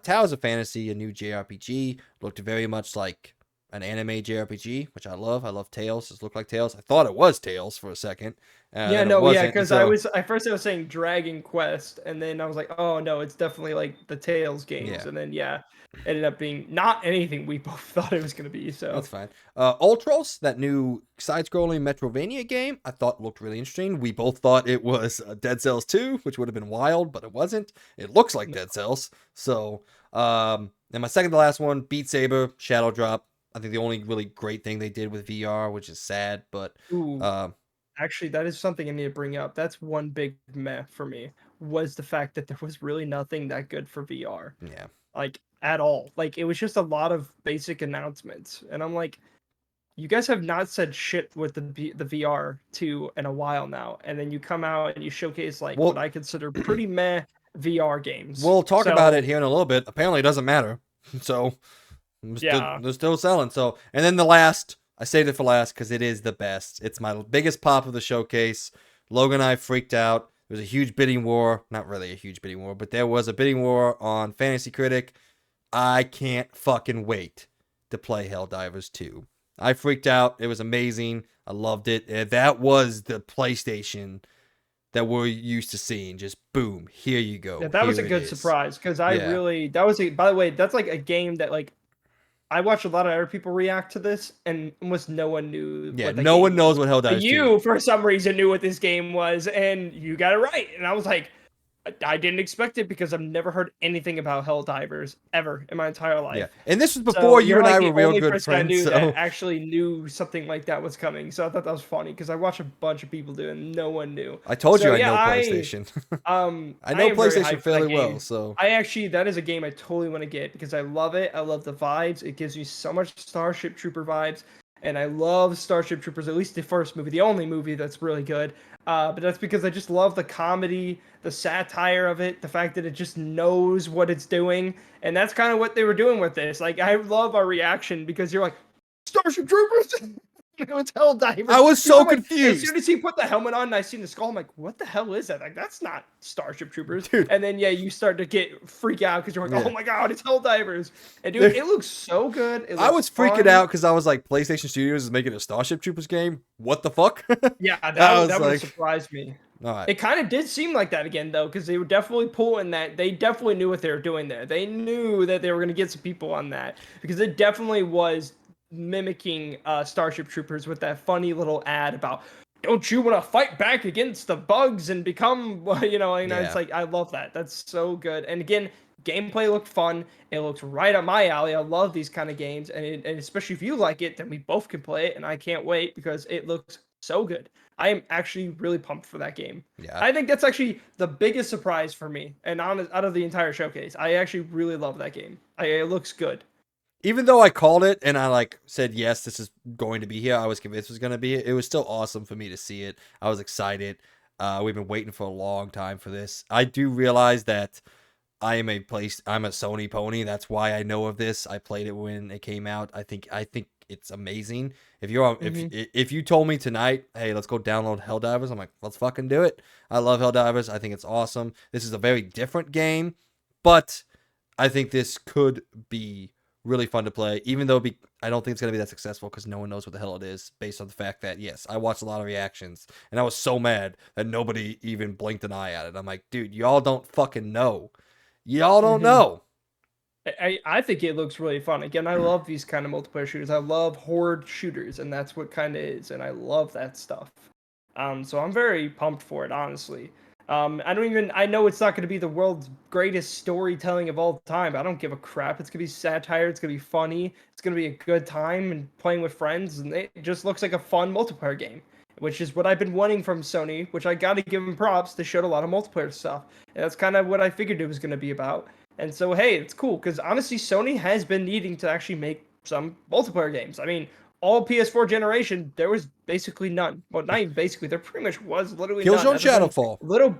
Towers of Fantasy, a new JRPG, looked very much like an anime JRPG, which I love. I love Tales. It looked like Tales. I thought it was Tales for a second, and Yeah, then it no, yeah, wasn't. And because so at first I was saying Dragon Quest, and then I was like, oh no, it's definitely like the Tales yeah, games, and then yeah, ended up being not anything we both thought it was gonna be. that's So fine. Ultros, that new side-scrolling Metrovania game, I thought looked really interesting. We both thought it was Dead Cells 2, which would have been wild, but it wasn't. It looks like no. Dead Cells. So, and my second to last one, Beat Saber, Shadow Drop. I think the only really great thing they did with VR, which is sad, but Ooh, uh, actually, that is something I need to bring up. That's one big meh for me, was the fact that there was really nothing that good for VR, yeah. like at all. Like it was just a lot of basic announcements, and I'm like, you guys have not said shit with the VR 2 in a while now, and then you come out and you showcase like what Well, I consider pretty meh VR games. we'll talk about it So here in a little bit. Apparently, it doesn't matter. So yeah, they're still selling. So, and then the last, I saved it for last because it is the best. It's my biggest pop of the showcase. Logan and I freaked out. There was a huge bidding war. Not really a huge bidding war, but there was a bidding war on Fantasy Critic. I can't fucking wait to play Helldivers 2. I freaked out. It was amazing. I loved it. That was the PlayStation that we're used to seeing. Just boom, here you yeah, go. that was Here a it good is. surprise because I Yeah. really that was a by the way that's like a game that like I watched a lot of other people react to this, and almost no one knew Yeah, what the no game one knows was. what But Helldivers 2. you, for some reason, knew what this game was, and you got it right. And I was like, I didn't expect it because I've never heard anything about Helldivers ever in my entire Yeah. life. And this was So before you you're and like I the were real only good person I friends, knew that so actually knew something like that was coming. So I thought that was funny because I watched a bunch of people do it and no one knew. I told So you I yeah, know PlayStation. I I know am very PlayStation hyped for that fairly well, game. so I actually that is a game I totally want to get because I love it. I love the vibes. It gives me so much Starship Trooper vibes. And I love Starship Troopers, at least the first movie, the only movie that's really good. But that's because I just love the comedy, the satire of it, the fact that it just knows what it's doing. And that's kind of what they were doing with this. Like, I love our reaction because you're like, Starship Troopers! It was I Helldivers. was Because so I'm like, as soon confused. as he put the helmet on and I seen the skull, I'm like, what the hell is that? Like, that's not Starship Troopers. Dude, And then, yeah, you start to freak out because you're like, yeah. oh my God, it's Helldivers. And dude, There, it looks so good. It I looks was freaking fun. out because I was like, PlayStation Studios is making a Starship Troopers game. What the fuck? Yeah, I was that would have like, surprised me. all right. It kind of did seem like that again though, because they were definitely pulling that. They definitely knew what they were doing there. They knew that they were going to get some people on that because it definitely was mimicking Starship Troopers with that funny little ad about don't you want to fight back against the bugs and become it's Yeah. like I love that. That's so good. And again, gameplay looked fun. It looks right up my alley. I love these kind of games, and especially if you like it, then we both can play it. And I can't wait because it looks so good. I am actually really pumped for that game. Yeah. I think that's actually the biggest surprise for me, and out of the entire showcase, I actually really love that game. It looks good. Even though I called it and I like said yes, this is going to be here. I was convinced it was going to be. It was still awesome for me to see it. I was excited. We've been waiting for a long time for this. I do realize that I'm a Sony pony. That's why I know of this. I played it when it came out. I think it's amazing. Hmm. If you told me tonight, hey, let's go download Helldivers, I'm like, let's fucking do it. I love Helldivers. I think it's awesome. This is a very different game, but I think this could be really fun to play, even though I don't think it's going to be that successful because no one knows what the hell it is, based on the fact that, yes, I watched a lot of reactions, and I was so mad that nobody even blinked an eye at it. I'm like, dude, y'all don't fucking know. Y'all don't Hmm. know. I think it looks really fun. Again, I love these kind of multiplayer shooters. I love horde shooters, and that's what kind of is, and I love that stuff. So I'm very pumped for it, honestly. I know it's not going to be the world's greatest storytelling of all time, but I don't give a crap. It's going to be satire, it's going to be funny, it's going to be a good time and playing with friends, and it just looks like a fun multiplayer game, which is what I've been wanting from Sony, which I got to give them props. They showed a lot of multiplayer stuff, and that's kind of what I figured it was going to be about. And so, hey, it's cool, because honestly, Sony has been needing to actually make some multiplayer games. I mean, all PS4 generation, there was basically none. Well, not even basically, there pretty much was literally none, Killzone other than Shadowfall. little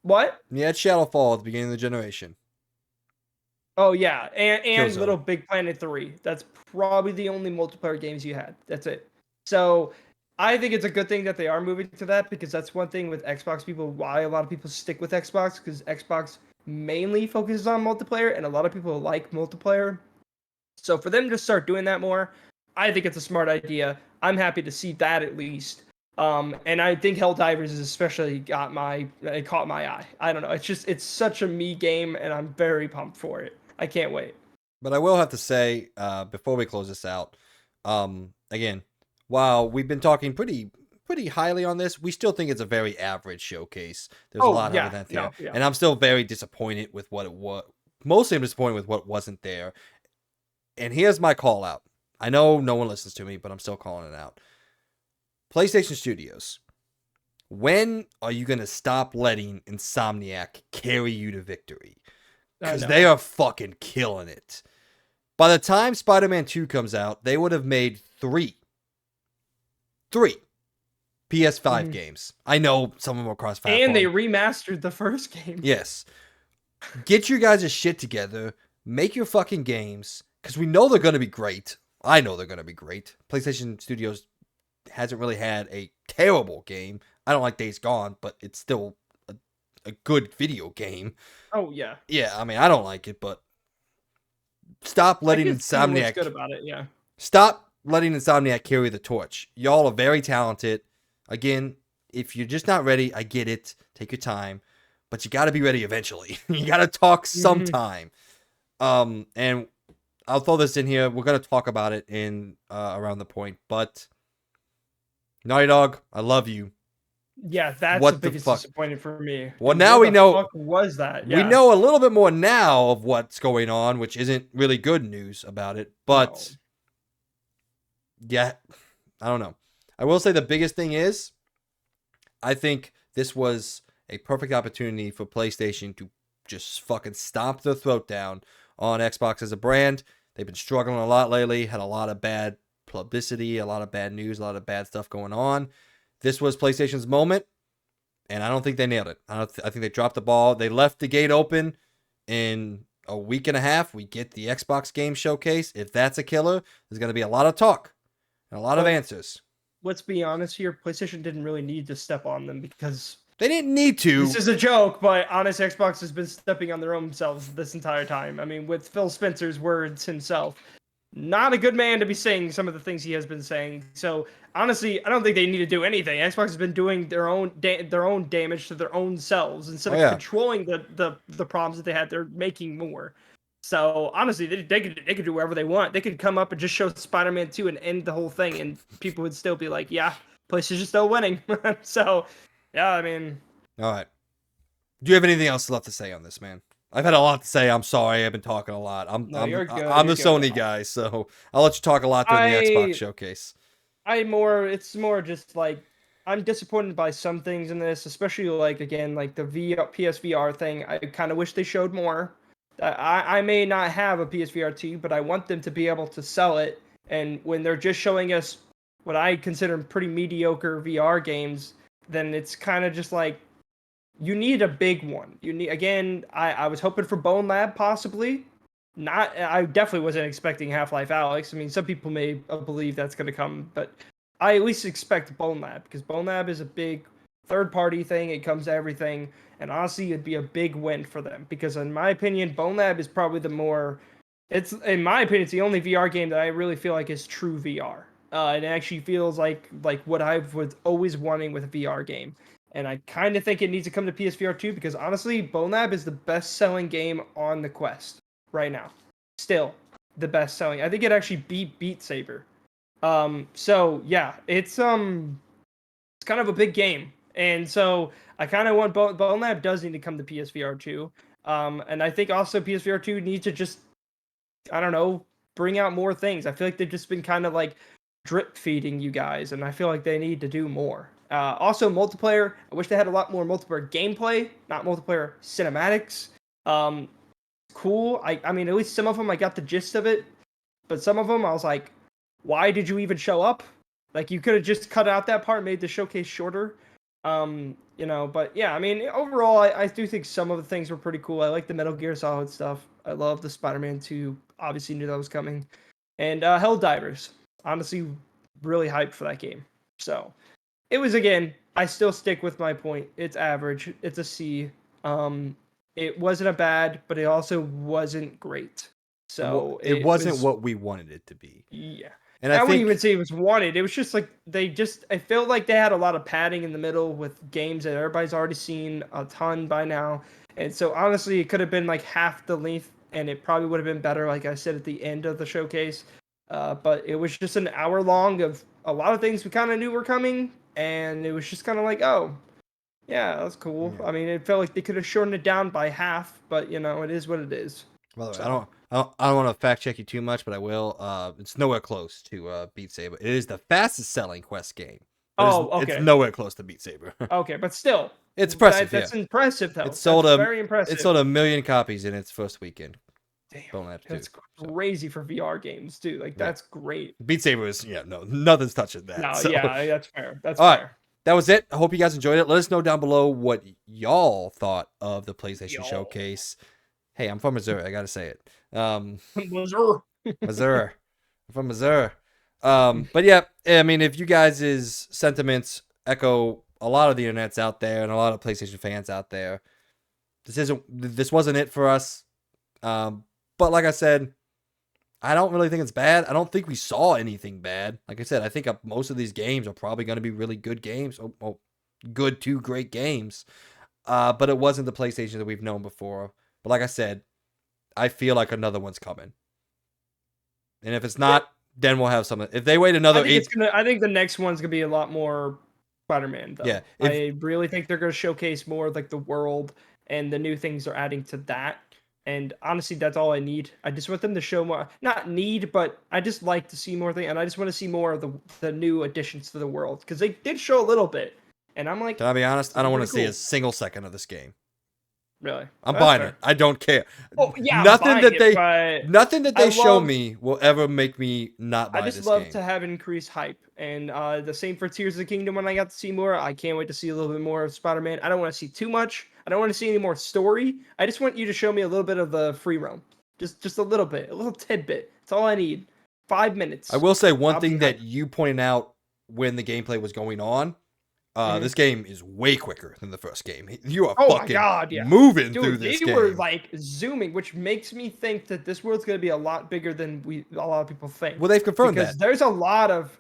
what? Yeah, it's Shadowfall at the beginning of the generation. Oh yeah, and Killzone. Little Big Planet 3. That's probably the only multiplayer games you had. That's it. So I think it's a good thing that they are moving to that because that's one thing with Xbox people why a lot of people stick with Xbox because Xbox mainly focuses on multiplayer and a lot of people like multiplayer. So for them to start doing that more, I think it's a smart idea. I'm happy to see that at least. And I think Helldivers has especially it caught my eye. I don't know. It's such a me game, and I'm very pumped for it. I can't wait. But I will have to say, before we close this out, again, while we've been talking pretty highly on this, we still think it's a very average showcase. There's a Oh lot other yeah, than no, there, yeah. and I'm still very disappointed with what it was. Mostly, I'm disappointed with what wasn't there. And here's my call out. I know no one listens to me, but I'm still calling it out. PlayStation Studios, when are you gonna stop letting Insomniac carry you to victory? I Because they know. are fucking killing it. By the time Spider-Man 2 comes out, they would have made three PS5 Mhm. games. I know some of them are And they cross-platform. remastered the first game. Yes. Get your guys' shit together. Make your fucking games. Because we know they're going to be great. I know they're going to be great. PlayStation Studios hasn't really had a terrible game. I don't like Days Gone, but it's still a good video game. Oh yeah, Yeah, I mean, I don't like it, but stop I letting can see what's good Insomniac about it. Yeah. Stop letting Insomniac carry the torch. Y'all are very talented. Again, if you're just not ready, I get it. Take your time, but you got to be ready eventually. You got to talk Hmm. sometime. And I'll throw this in here. We're gonna talk about it in around the point, but Naughty Dog, I love you. Yeah, that's the What the biggest fuck? disappointment for me. Well, Dude, now what we the know. fuck was that? We Yeah. know a little bit more now of what's going on, which isn't really good news about it. No. But yeah, I don't know. I will say the biggest thing is I think this was a perfect opportunity for PlayStation to just fucking stomp their throat down on Xbox as a brand. They've been struggling a lot lately, had a lot of bad publicity, a lot of bad news, a lot of bad stuff going on. This was PlayStation's moment, and I don't think they nailed it. I think they dropped the ball. They left the gate open. In a week and a half, we get the Xbox game showcase. If that's a killer, there's going to be a lot of talk and a lot of But answers. let's be honest here, PlayStation didn't really need to step on them because They didn't need this to. is a joke, but honest Xbox has been stepping on their own selves this entire time. I mean, with Phil Spencer's words himself, not a good man to be saying some of the things he has been saying. So honestly, I don't think they need to do anything. Xbox has been doing their own damage to their own selves instead Oh of yeah, controlling the problems that they had. They're making more. So honestly, they could do whatever they want. They could come up and just show Spider-Man 2 and end the whole thing, and people would still be like, "Yeah, PlayStation's still winning." So yeah, I mean, all right. Do you have anything else left to say on this, man? I've had a lot to say. I'm sorry. I've been talking a lot. I'm no, I'm you're good. I'm You're the good. Sony guy, so I'll let you talk a lot during the Xbox I showcase. it's more just like I'm disappointed by some things in this, especially like again like the PSVR thing. I kind of wish they showed more. I may not have a PSVR 2, but I want them to be able to sell it. And when they're just showing us what I consider pretty mediocre VR games, then it's kind of just like you need a big one. You need again. I was hoping for Bone Lab possibly. Not. I definitely wasn't expecting Half-Life Alex. I mean, some people may believe that's going to come, but I at least expect Bone Lab because Bone Lab is a big third-party thing. It comes to everything, and honestly, it'd be a big win for them because, in my opinion, Bone Lab is probably the more. It's in my opinion, it's the only VR game that I really feel like is true VR. And it actually feels like what I was always wanting with a VR game and I kind of think it needs to come to PSVR 2 because honestly, Bone Lab is the best-selling game on the Quest right now. Still, the best-selling. I think it actually beat Beat Saber. So yeah, it's kind of a big game, and so I kind of want Bone Lab does need to come to PSVR 2. And I think also PSVR 2 needs to just I don't know bring out more things. I feel like they've just been kind of like drip feeding you guys, and I feel like they need to do more. Also, multiplayer. I wish they had a lot more multiplayer gameplay, not multiplayer cinematics. Um, cool. I mean, at least some of them I got the gist of it, but some of them I was like, why did you even show up? Like you could have just cut out that part, made the showcase shorter. But yeah, I mean, overall, I do think some of the things were pretty cool. I like the Metal Gear Solid stuff. I love the Spider-Man 2. Obviously, knew that was coming, and Helldivers. Honestly, really hyped for that game. So it was again. I still stick with my point. It's average. It's a C. Um, it wasn't a bad, but it also wasn't great. So It it wasn't was what we wanted it to be. yeah. And I I wouldn't even think say it was wanted. It was just like I felt like they had a lot of padding in the middle with games that everybody's already seen a ton by now. And so honestly, it could have been like half the length and it probably would have been better, like I said at the end of the showcase. But it was just an hour long of a lot of things we kind of knew were coming. And it was just kind of like, oh, yeah, that's cool. yeah. I mean, it felt like they could have shortened it down by half, but it is what it is. By the way, So, I don't want to fact check you too much, but I will. It's nowhere close to Beat Saber. It is the fastest selling Quest game, but oh, it's okay. nowhere close to Beat Saber. Okay, but still, It's impressive, yeah. that's impressive though. It That's sold very it sold impressive. 1 million copies in its first weekend. Damn, Don't have to. that's So crazy for VR games, dude. Like yeah, that's great. Beat Saber is no nothing's touching that. No, So yeah, that's fair. That's all right, fair. that was it. I hope you guys enjoyed it. Let us know down below what y'all thought of the PlayStation Yo, Showcase. Hey, I'm from Missouri. I gotta say it. Bonjour. Missouri. I'm from Missouri. But yeah, I mean, if you guys' sentiments echo a lot of the internet's out there and a lot of PlayStation fans out there, this wasn't it for us. But like I said, I don't really think it's bad. I don't think we saw anything bad. Like I said, I think most of these games are probably going to be really good games. Good to great games. But it wasn't the PlayStation that we've known before. But like I said, I feel like another one's coming. And if it's not, then we'll have something. If they wait another I think the next one's gonna be a lot more Spider-Man though. Yeah, I really think they're gonna showcase more of, like the world and the new things they're adding to that. And honestly, that's all I need. I just want them to show more. Not need, but I just like to see more things, and I just want to see more of the new additions to the world because they did show a little bit, and I'm like, can I be honest? I don't want to see cool. a single second of this game. Really, I'm that's buying fair. it. I don't care. Oh yeah, Nothing that they nothing that they show me will ever make me not buy I just this love game. to have increased hype, and the same for Tears of the Kingdom. When I got to see more, I can't wait to see a little bit more of Spider-Man. I don't want to see too much. I don't want to see any more story. I just want you to show me a little bit of the free roam, just a little bit, a little tidbit. That's all I need. 5 minutes. I will say one thing that you pointed out when the gameplay was going on. This game is way quicker than the first game. You are fucking moving through this game. They were like zooming, which makes me think that this world's going to be a lot bigger than a lot of people think. Well, they've confirmed because that. There's a lot of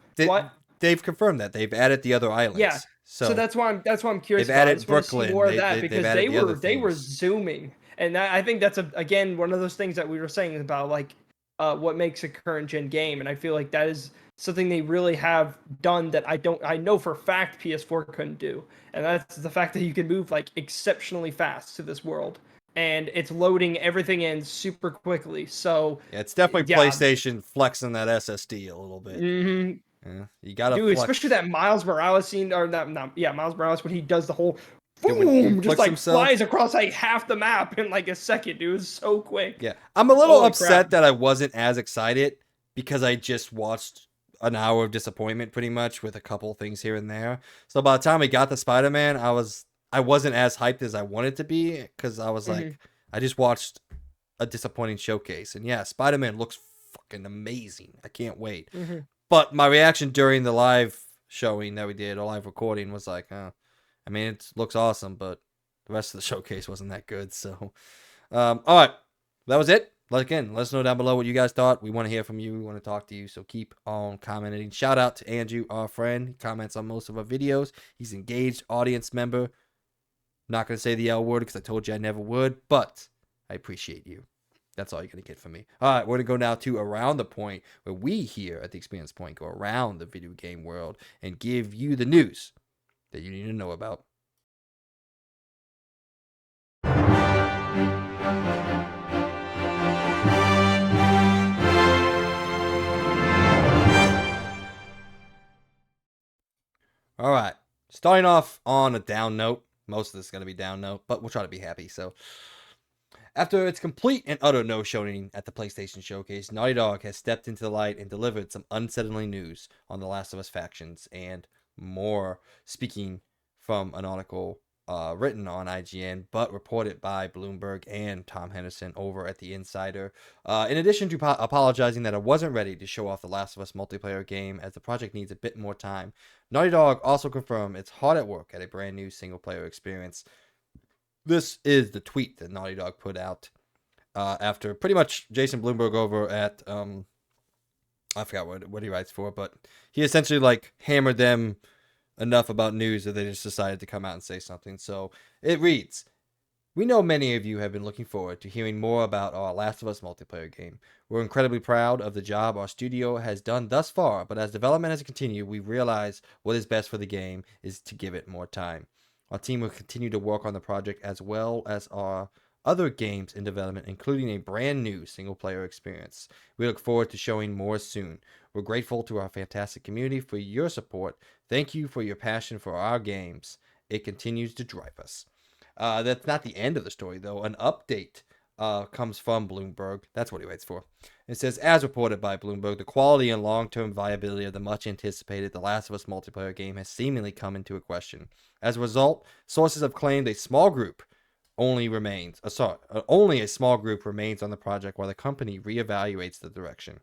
They've confirmed that. They've added the other islands. Yeah. So that's why I'm curious. They've added Brooklyn. More of that because they were zooming, and I think that's again one of those things that we were saying about like what makes a current gen game, and I feel like that is something they really have done that I know for a fact PS4 couldn't do, and that's the fact that you can move like exceptionally fast to this world, and it's loading everything in super quickly. So yeah, it's definitely PlayStation flexing that SSD a little bit. Mm-hmm. Yeah, you gotta flex. Especially that Miles Morales scene, or Miles Morales when he does the whole boom, just like flies across like half the map in like a second, dude. It's so quick. Yeah, I'm a little upset that I wasn't as excited because I just watched an hour of disappointment pretty much with a couple things here and there. So by the time we got the Spider-Man, I wasn't as hyped as I wanted to be because I was like, I just watched a disappointing showcase, and yeah, Spider-Man looks fucking amazing. I can't wait. But my reaction during the live showing that we did, or live recording, was like, I mean, it looks awesome, but the rest of the showcase wasn't that good. So, all right, that was it. Again, let us know down below what you guys thought. We want to hear from you. We want to talk to you. So keep on commenting. Shout out to Andrew, our friend. He comments on most of our videos. He's an engaged audience member. Not going to say the L word because I told you I never would, but I appreciate you. That's all you're going to get from me. All right, we're going to go now to Around the Point, where we here at the Experience Point go around the video game world and give you the news that you need to know about. All right, starting off on a down note. Most of this is going to be down note, but we'll try to be happy. So, after its complete and utter no-showing at the PlayStation Showcase, Naughty Dog has stepped into the light and delivered some unsettling news on The Last of Us Factions and more. Speaking from an article written on IGN, but reported by Bloomberg and Tom Henderson over at The Insider. In addition to apologizing that it wasn't ready to show off The Last of Us multiplayer game as the project needs a bit more time, Naughty Dog also confirmed it's hard at work at a brand new single-player experience. This is the tweet that Naughty Dog put out after pretty much Jason Bloomberg over at I forgot what he writes for, but he essentially like hammered them enough about news that they just decided to come out and say something. So it reads, we know many of you have been looking forward to hearing more about our Last of Us multiplayer game. We're incredibly proud of the job our studio has done thus far, but as development has continued, we realize what is best for the game is to give it more time. Our team will continue to work on the project as well as our other games in development, including a brand new single player experience. We look forward to showing more soon. We're grateful to our fantastic community for your support. Thank you for your passion for our games. It continues to drive us. That's not the end of the story, though. An update comes from Bloomberg. That's what he waits for. It says, as reported by Bloomberg, the quality and long-term viability of the much-anticipated The Last of Us multiplayer game has seemingly come into a question. As a result, sources have claimed a small group only a small group remains on the project while the company reevaluates the direction.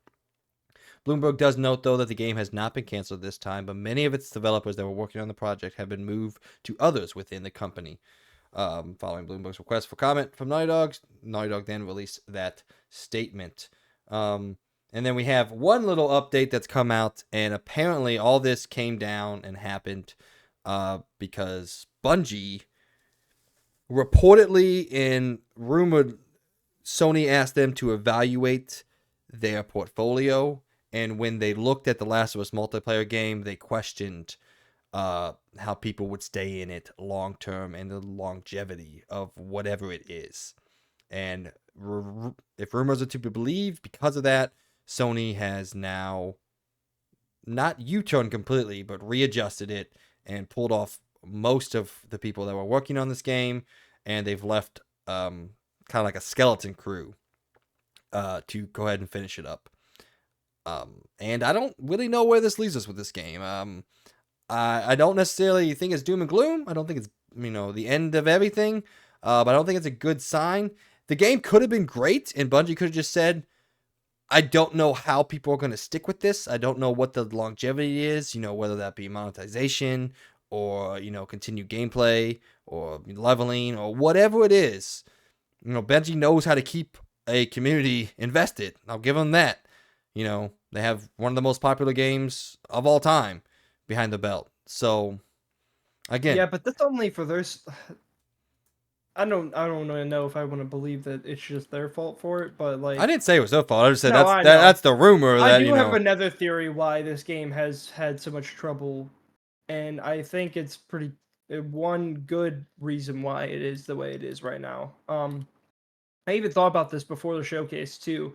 Bloomberg does note, though, that the game has not been canceled this time, but many of its developers that were working on the project have been moved to others within the company. Following Bloomberg's request for comment from Naughty Dog then released that statement. And then we have one little update that's come out, and apparently all this came down and happened because Bungie reportedly and rumored Sony asked them to evaluate their portfolio, and when they looked at the Last of Us multiplayer game, they questioned how people would stay in it long term and the longevity of whatever it is. And if rumors are to be believed, because of that, Sony has now not U-turned completely, but readjusted it and pulled off most of the people that were working on this game, and they've left kind of like a skeleton crew to go ahead and finish it up. And I don't really know where this leaves us with this game. I don't necessarily think it's doom and gloom. I don't think it's the end of everything, but I don't think it's a good sign. The game could have been great, and Bungie could have just said, I don't know how people are going to stick with this. I don't know what the longevity is, whether that be monetization or, continued gameplay or leveling or whatever it is. Bungie knows how to keep a community invested. I'll give them that. They have one of the most popular games of all time behind the belt. So, again. Yeah, but that's only for their... I don't really know if I want to believe that it's just their fault for it, but like... I didn't say it was their fault. I just said No, that's the rumor that, I do have another theory why this game has had so much trouble, and I think it's pretty... one good reason why it is the way it is right now. I even thought about this before the showcase too.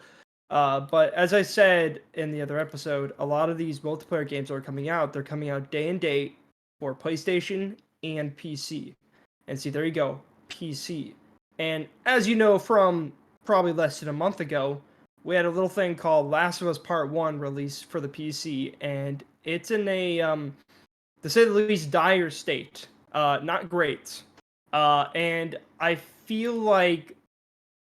But as I said in the other episode, a lot of these multiplayer games that are coming out, they're coming out day and date for PlayStation and PC. And see, there you go, PC. And as you know from probably less than a month ago, we had a little thing called Last of Us Part 1 released for the PC, and it's in a, to say the least, dire state. Not great. And I feel like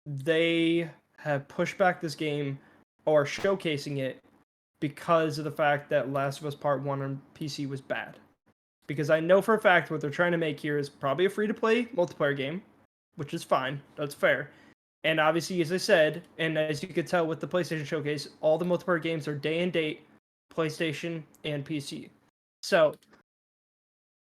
they have pushed back this game or showcasing it because of the fact that Last of Us Part 1 on PC was bad. Because I know for a fact what they're trying to make here is probably a free-to-play multiplayer game, which is fine. That's fair. And obviously, as I said, and as you could tell with the PlayStation Showcase, all the multiplayer games are day and date, PlayStation and PC. So,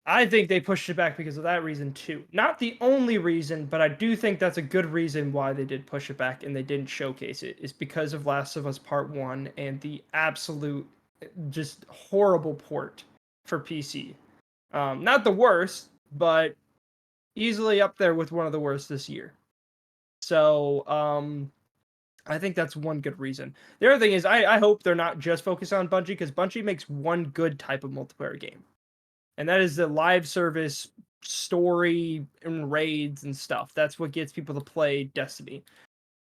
I think they pushed it back because of that reason too. Not the only reason, but I do think that's a good reason why they did push it back and they didn't showcase it. Is because of Last of Us Part 1 and the absolute, just horrible port for PC. Not the worst, but easily up there with one of the worst this year. So, I think that's one good reason. The other thing is, I hope they're not just focused on Bungie, because Bungie makes one good type of multiplayer game. And that is the live service story and raids and stuff. That's what gets people to play Destiny.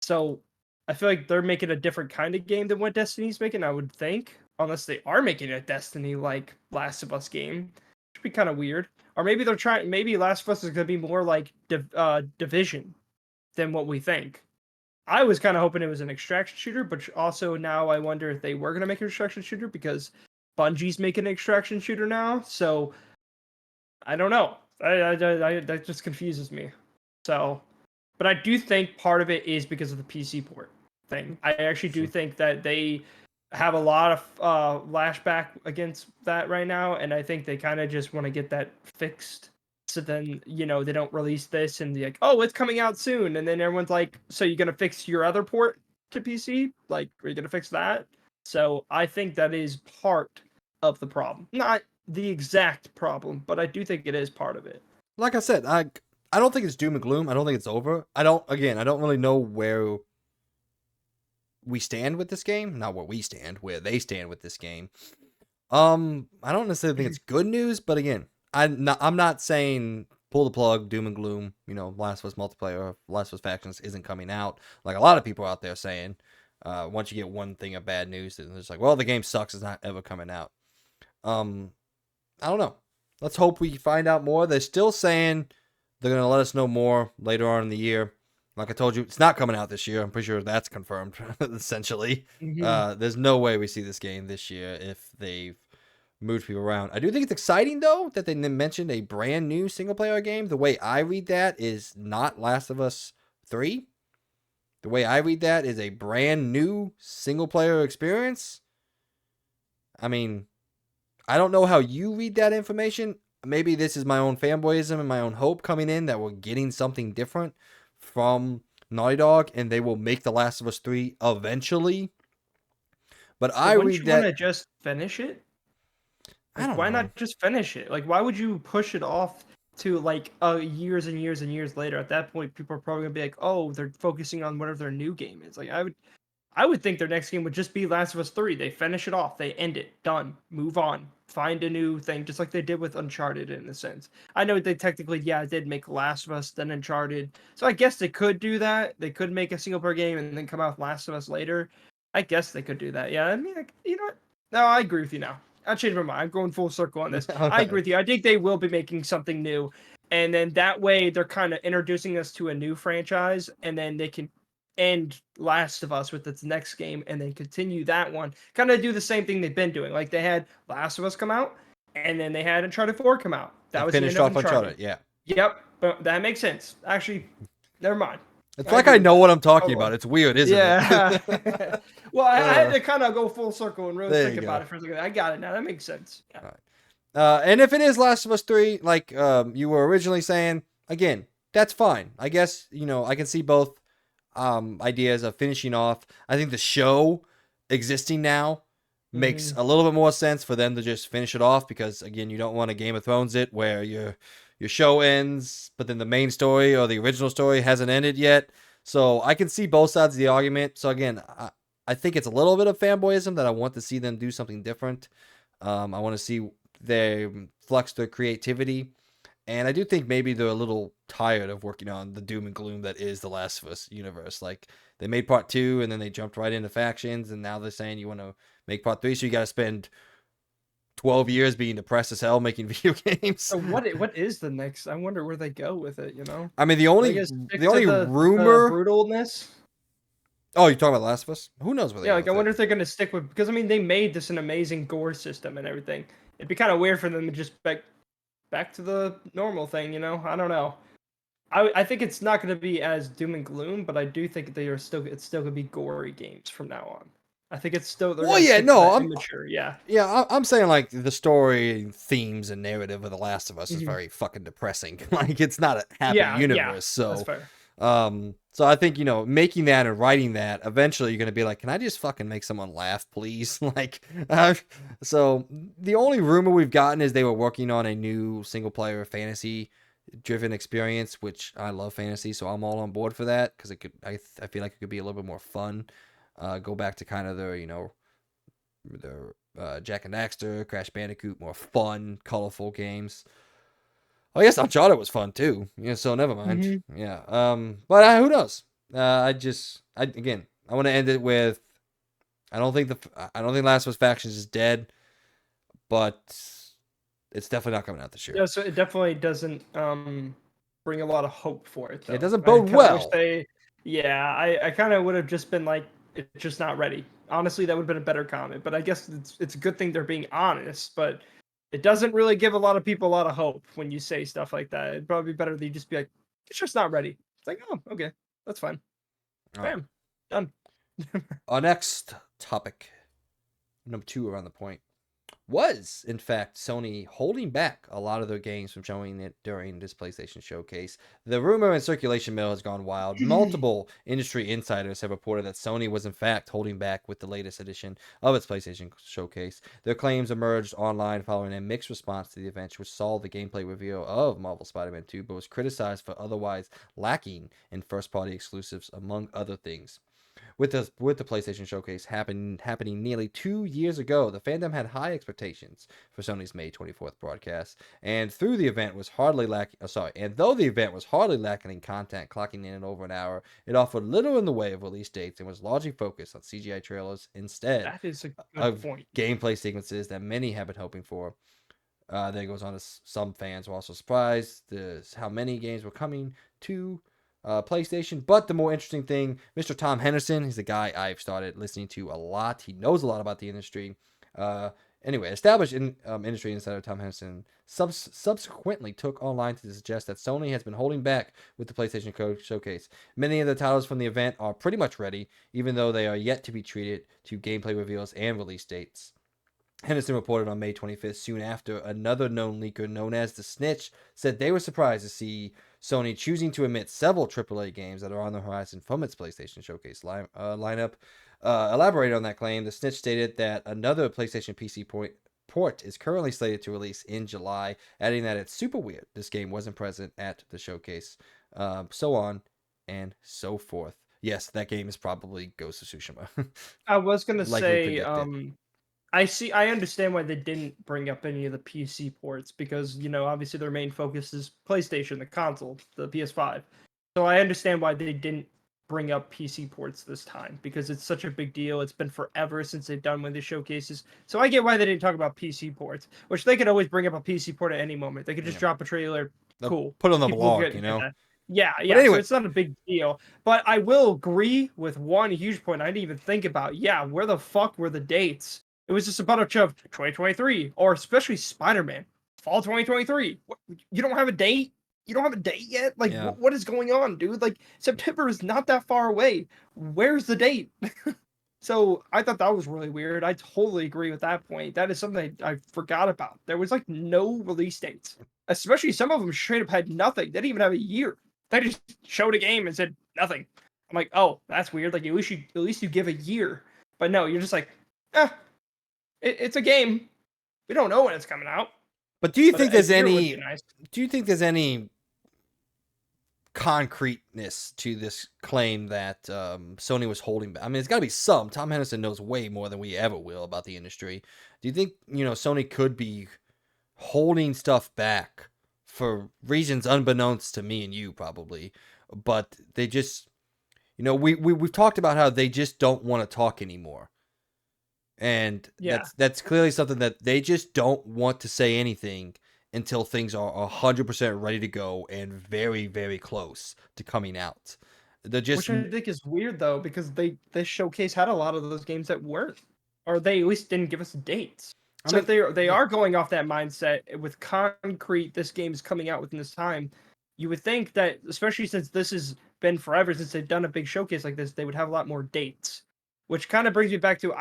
So I feel like they're making a different kind of game than what Destiny's making, I would think. Unless they are making a Destiny like Last of Us game. Which would be kind of weird. Or maybe they're trying, maybe Last of Us is going to be more like Division than what we think. I was kind of hoping it was an extraction shooter, but also now I wonder if they were going to make an extraction shooter because Bungie's making an extraction shooter now, so I don't know. I that just confuses me. So, but I do think part of it is because of the PC port thing. I actually do think that they have a lot of lashback against that right now, and I think they kind of just want to get that fixed. So then, they don't release this and they're like, oh, it's coming out soon, and then everyone's like, so you're gonna fix your other port to PC? Like, are you gonna fix that? So I think that is part of the problem, not the exact problem, but I do think it is part of it. Like I said, I don't think it's doom and gloom. I don't think it's over. I don't really know where we stand with this game. Not where we stand, where they stand with this game. I don't necessarily think it's good news, but again, I'm not saying pull the plug, doom and gloom. Last of Us multiplayer, Last of Us Factions isn't coming out like a lot of people out there saying. Once you get one thing of bad news, then it's like, well, the game sucks. It's not ever coming out. I don't know. Let's hope we find out more. They're still saying they're gonna let us know more later on in the year. Like I told you, it's not coming out this year. I'm pretty sure that's confirmed. Essentially, there's no way we see this game this year if they've moved people around. I do think it's exciting though that they mentioned a brand new single player game. The way I read that is not Last of Us 3. The way I read that is a brand new single player experience. I mean, I don't know how you read that information. Maybe this is my own fanboyism and my own hope coming in that we're getting something different from Naughty Dog and they will make The Last of Us 3 eventually. But I wouldn't read you that. want to just finish it? I don't Why know. not just finish it? Like, why would you push it off to like years and years and years later? At that point, people are probably gonna be like, oh, they're focusing on whatever their new game is. Like, I would think their next game would just be Last of Us 3. They finish it off, they end it, done, move on, find a new thing, just like they did with Uncharted in a sense. I know they technically, did make Last of Us, then Uncharted. So I guess they could do that. They could make a single player game and then come out with Last of Us later. I guess they could do that. Yeah, I mean, like, you know what? No, I agree with you now. I changed my mind. I'm going full circle on this. I Okay. agree with you. I think they will be making something new. And then that way they're kind of introducing us to a new franchise, and then they can end Last of Us with its next game and then continue that one. Kind of do the same thing they've been doing. Like they had Last of Us come out and then they had Uncharted 4 come out. That And was the end finished of off Uncharted. Uncharted, yeah. Yep, but that makes sense. Actually, never mind. It's I like agree I with know that. what I'm talking Totally. about. It's weird, isn't Yeah. it? Well, I had to kind of go full circle and really There think you about go. it for a second. I got it now. That makes sense. Yeah. All right. And if it is Last of Us 3, like you were originally saying, again, that's fine. I guess, I can see both ideas of finishing off. I think the show existing now makes Mm-hmm. a little bit more sense for them to just finish it off because, again, you don't want to Game of Thrones it where your show ends, but then the main story or the original story hasn't ended yet. So I can see both sides of the argument. So again, I think it's a little bit of fanboyism that I want to see them do something different. I want to see they flex their creativity. And I do think maybe they're a little tired of working on the doom and gloom that is the Last of Us universe. Like they made part 2 and then they jumped right into factions and now they're saying you want to make part 3, so you got to spend 12 years being depressed as hell making video games. So what is the next? I wonder where they go with it, you know? I mean, the Are they only gonna stick the to only the rumor. brutalness? Oh, you're talking about Last of Us? Who knows where they Yeah, go like I with it? wonder if they're gonna stick with, because I mean they made this an amazing gore system and everything. It'd be kind of weird for them to just back to the normal thing, you know? I don't know. I think it's not gonna be as doom and gloom, but I do think it's still gonna be gory games from now on. I think they're Well, gonna yeah, stick to no, that immature, yeah. I'm saying like the story, themes, and narrative of The Last of Us is Mhm. very fucking depressing. Like it's not a happy Yeah, universe. that's So, fair. so I think making that and writing that eventually you're gonna be like, can I just fucking make someone laugh, please? Like, so the only rumor we've gotten is they were working on a new single player fantasy driven experience, which I love fantasy, so I'm all on board for that because I feel like it could be a little bit more fun. Go back to kind of their Jack and Daxter, Crash Bandicoot, more fun, colorful games. Oh, I guess Uncharted was fun too. Yeah, so never mind. Hmm. Yeah. But who knows? Again, I want to end it with I don't think Last of Us Factions is dead, but it's definitely not coming out this year. Yeah, so it definitely doesn't bring a lot of hope for it It though. doesn't I bode kind of wish well. they, yeah, I kind of would have just been like, it's just not ready. Honestly, that would have been a better comment. But I guess it's a good thing they're being honest. But it doesn't really give a lot of people a lot of hope when you say stuff like that. It'd probably be better that you just be like, it's just not ready. It's like, oh, okay, that's fine. All right. Bam, done. Our next topic number 2 around the point, was in fact Sony holding back a lot of their games from showing it during this PlayStation showcase. The rumor and circulation mill has gone wild. Multiple industry insiders have reported that Sony was in fact holding back with the latest edition of its PlayStation showcase. Their claims emerged online following a mixed response to the event, which saw the gameplay reveal of Marvel Spider-Man 2, but was criticized for otherwise lacking in first-party exclusives, among other things. With the PlayStation Showcase happening nearly 2 years ago, the fandom had high expectations for Sony's May 24th broadcast, and though the event was hardly lacking in content, clocking in at over an hour, it offered little in the way of release dates and was largely focused on CGI trailers instead That is a good of point. gameplay sequences that many have been hoping for. Then it goes on to some fans were also surprised how many games were coming to PlayStation. But the more interesting thing, Mr. Tom Henderson, he's a guy I've started listening to a lot. He knows a lot about the industry. Anyway, established industry insider Tom Henderson subsequently took online to suggest that Sony has been holding back with the PlayStation Showcase. Many of the titles from the event are pretty much ready, even though they are yet to be treated to gameplay reveals and release dates. Henderson reported on May 25th, soon after another known leaker known as The Snitch said they were surprised to see Sony choosing to omit several AAA games that are on the horizon from its PlayStation Showcase lineup. Elaborating on that claim, The Snitch stated that another PlayStation PC port is currently slated to release in July, adding that it's super weird this game wasn't present at the showcase, so on and so forth. Yes, that game is probably Ghost of Tsushima. I was gonna Like we say, predicted. I understand why they didn't bring up any of the PC ports because, obviously their main focus is PlayStation, the console, the PS5. So I understand why they didn't bring up PC ports this time because it's such a big deal. It's been forever since they've done one of these showcases. So I get why they didn't talk about PC ports, which they could always bring up a PC port at any moment. They could just Yeah. drop a trailer. They'll Cool. put it on the People will blog, get that. But Yeah. So anyway, it's not a big deal. But I will agree with one huge point I didn't even think about. Yeah, where the fuck were the dates? It was just a bunch of 2023, or especially Spider-Man, fall 2023. You don't have a date? You don't have a date yet? Like, yeah. what is going on, dude? Like, September is not that far away. Where's the date? So I thought that was really weird. I totally agree with that point. That is something I forgot about. There was like no release dates, especially some of them straight up had nothing. They didn't even have a year. They just showed a game and said nothing. I'm like, oh, that's weird. Like, at least you give a year. But no, you're just like, eh, it's a game. We don't know when it's coming out. But do you But think a there's year would any? be nice. Do you think there's any concreteness to this claim that Sony was holding back? I mean, it's got to be some. Tom Henderson knows way more than we ever will about the industry. Do you think Sony could be holding stuff back for reasons unbeknownst to me and you, probably? But they just, we've talked about how they just don't want to talk anymore. And Yeah. that's clearly something that they just don't want to say anything until things are 100% ready to go and very, very close to coming out. They're just, Which I think is weird though, because this showcase had a lot of those games that weren't, or they at least didn't give us dates. So if they are going off that mindset with concrete, this game is coming out within this time, you would think that, especially since this has been forever since they've done a big showcase like this, they would have a lot more dates. Which kind of brings me back to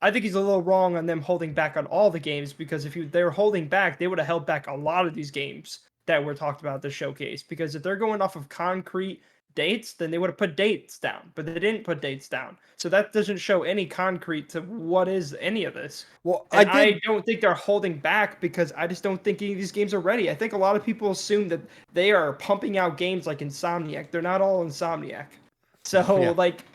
I think he's a little wrong on them holding back on all the games, because if they were holding back, they would have held back a lot of these games that were talked about at the showcase. Because if they're going off of concrete dates, then they would have put dates down, but they didn't put dates down. So that doesn't show any concrete to what is any of this. well, And I don't think they're holding back because I just don't think any of these games are ready. I think a lot of people assume that they are pumping out games like Insomniac. They're not all Insomniac. So, Yeah. like,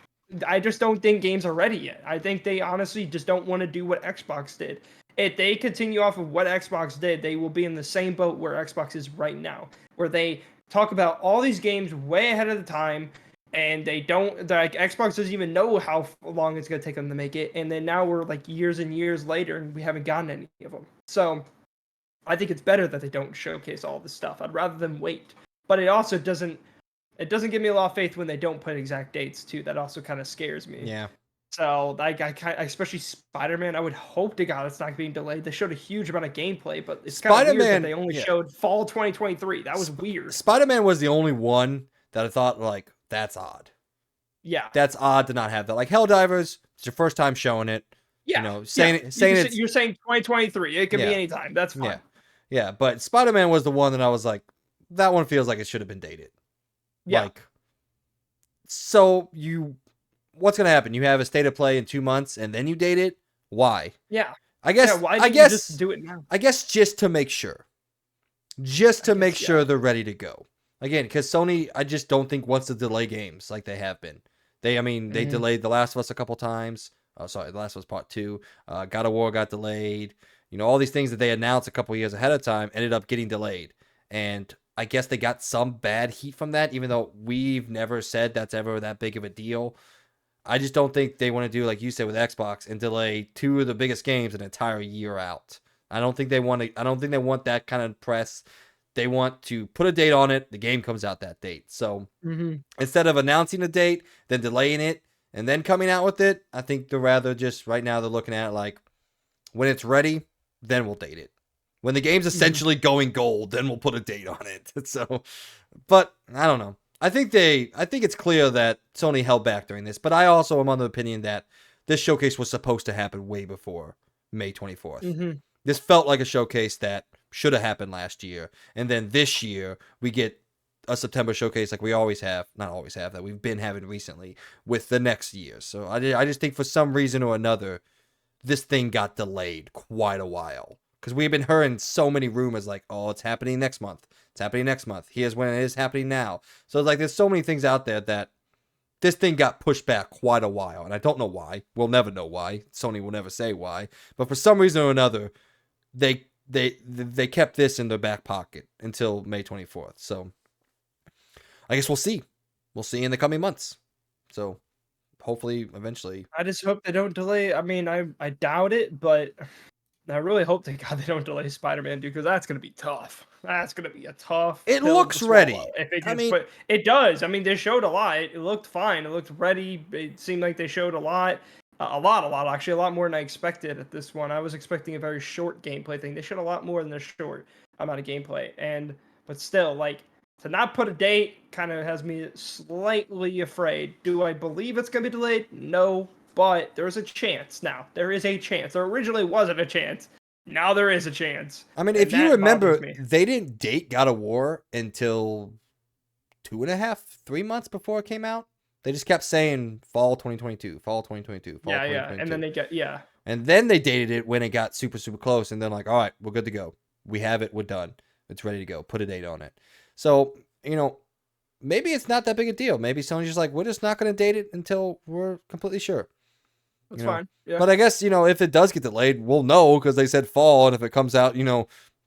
I just don't think games are ready yet. I think they honestly just don't want to do what Xbox did. If they continue off of what Xbox did, they will be in the same boat where Xbox is right now, where they talk about all these games way ahead of the time, and Xbox doesn't even know how long it's going to take them to make it, and then now we're like years and years later and we haven't gotten any of them. So I think it's better that they don't showcase all this stuff. I'd rather them wait. But it also doesn't give me a lot of faith when they don't put exact dates too. That also kind of scares me. Yeah. So, like, especially Spider-Man, I would hope to God it's not being delayed. They showed a huge amount of gameplay, but it's kind of weird that they only showed fall 2023. That was weird. Spider-Man was the only one that I thought, like, that's odd. Yeah. That's odd to not have that. Like, Helldivers, it's your first time showing it. Yeah, saying yeah. it, saying it's You're saying 2023. It could be yeah, anytime. That's yeah, fine. yeah. But Spider-Man was the one that I was like, that one feels like it should have been dated. Yeah, Like, so what's gonna happen? You have a state of play in 2 months, and then you date it. Why? yeah, I yeah. guess. Why I didn't you just guess. do it now? I guess just to make sure. Just I to make guess, yeah. sure they're ready to go. Again, because Sony, I just don't think wants to delay games like they have been. They Mhm. delayed The Last of Us a couple times. Oh, sorry, The Last of Us Part 2. God of War got delayed. All these things that they announced a couple years ahead of time ended up getting delayed. And I guess they got some bad heat from that, even though we've never said that's ever that big of a deal. I just don't think they want to do like you said with Xbox and delay two of the biggest games an entire year out. I don't think they want to. I don't think they want that kind of press. They want to put a date on it. The game comes out that date. So Mhm. instead of announcing a date, then delaying it, and then coming out with it, I think they're rather just right now they're looking at it like when it's ready, then we'll date it. When the game's Mhm. essentially going gold, then we'll put a date on it. So, but I don't know. I think it's clear that Sony held back during this, but I also am on the opinion that this showcase was supposed to happen way before May 24th. Mhm. This felt like a showcase that should have happened last year, and then this year we get a September showcase like we always have, not always have, that we've been having recently with the next year. So I just think for some reason or another, this thing got delayed quite a while because we've been hearing so many rumors like, oh, it's happening next month. It's happening next month. Here's when it is happening now. So it's like there's so many things out there that this thing got pushed back quite a while, and I don't know why. We'll never know why. Sony will never say why. But for some reason or another, they kept this in their back pocket until May 24th. So I guess we'll see. We'll see in the coming months. So hopefully, eventually. I just hope they don't delay. I mean, I doubt it, but I really hope to God they don't delay Spider-Man, dude, because that's gonna be tough. That's gonna be a tough It pill to looks swallow ready. if it I gets mean, put. It does. I mean, they showed a lot. It looked fine. It looked ready. It seemed like they showed a lot. A lot, actually, a lot more than I expected at this one. I was expecting a very short gameplay thing. They showed a lot more than a short amount of gameplay, but still, like to not put a date kind of has me slightly afraid. Do I believe it's gonna be delayed? No, but there's a chance. Now there is a chance. There originally wasn't a chance. Now there is a chance, I mean, if and you that bothers remember, me. they didn't date God of War until 2.5, 3 months before it came out. They just kept saying fall 2022, fall 2022, fall Yeah, yeah, and then 2022. they get yeah. And then they dated it when it got super, super close. And then, like, all right, we're good to go. We have it. We're done. It's ready to go. Put a date on it. So, maybe it's not that big a deal. Maybe Sony's just like, we're just not going to date it until we're completely sure. That's fine. Yeah, But I guess, if it does get delayed, we'll know because they said fall. And if it comes out,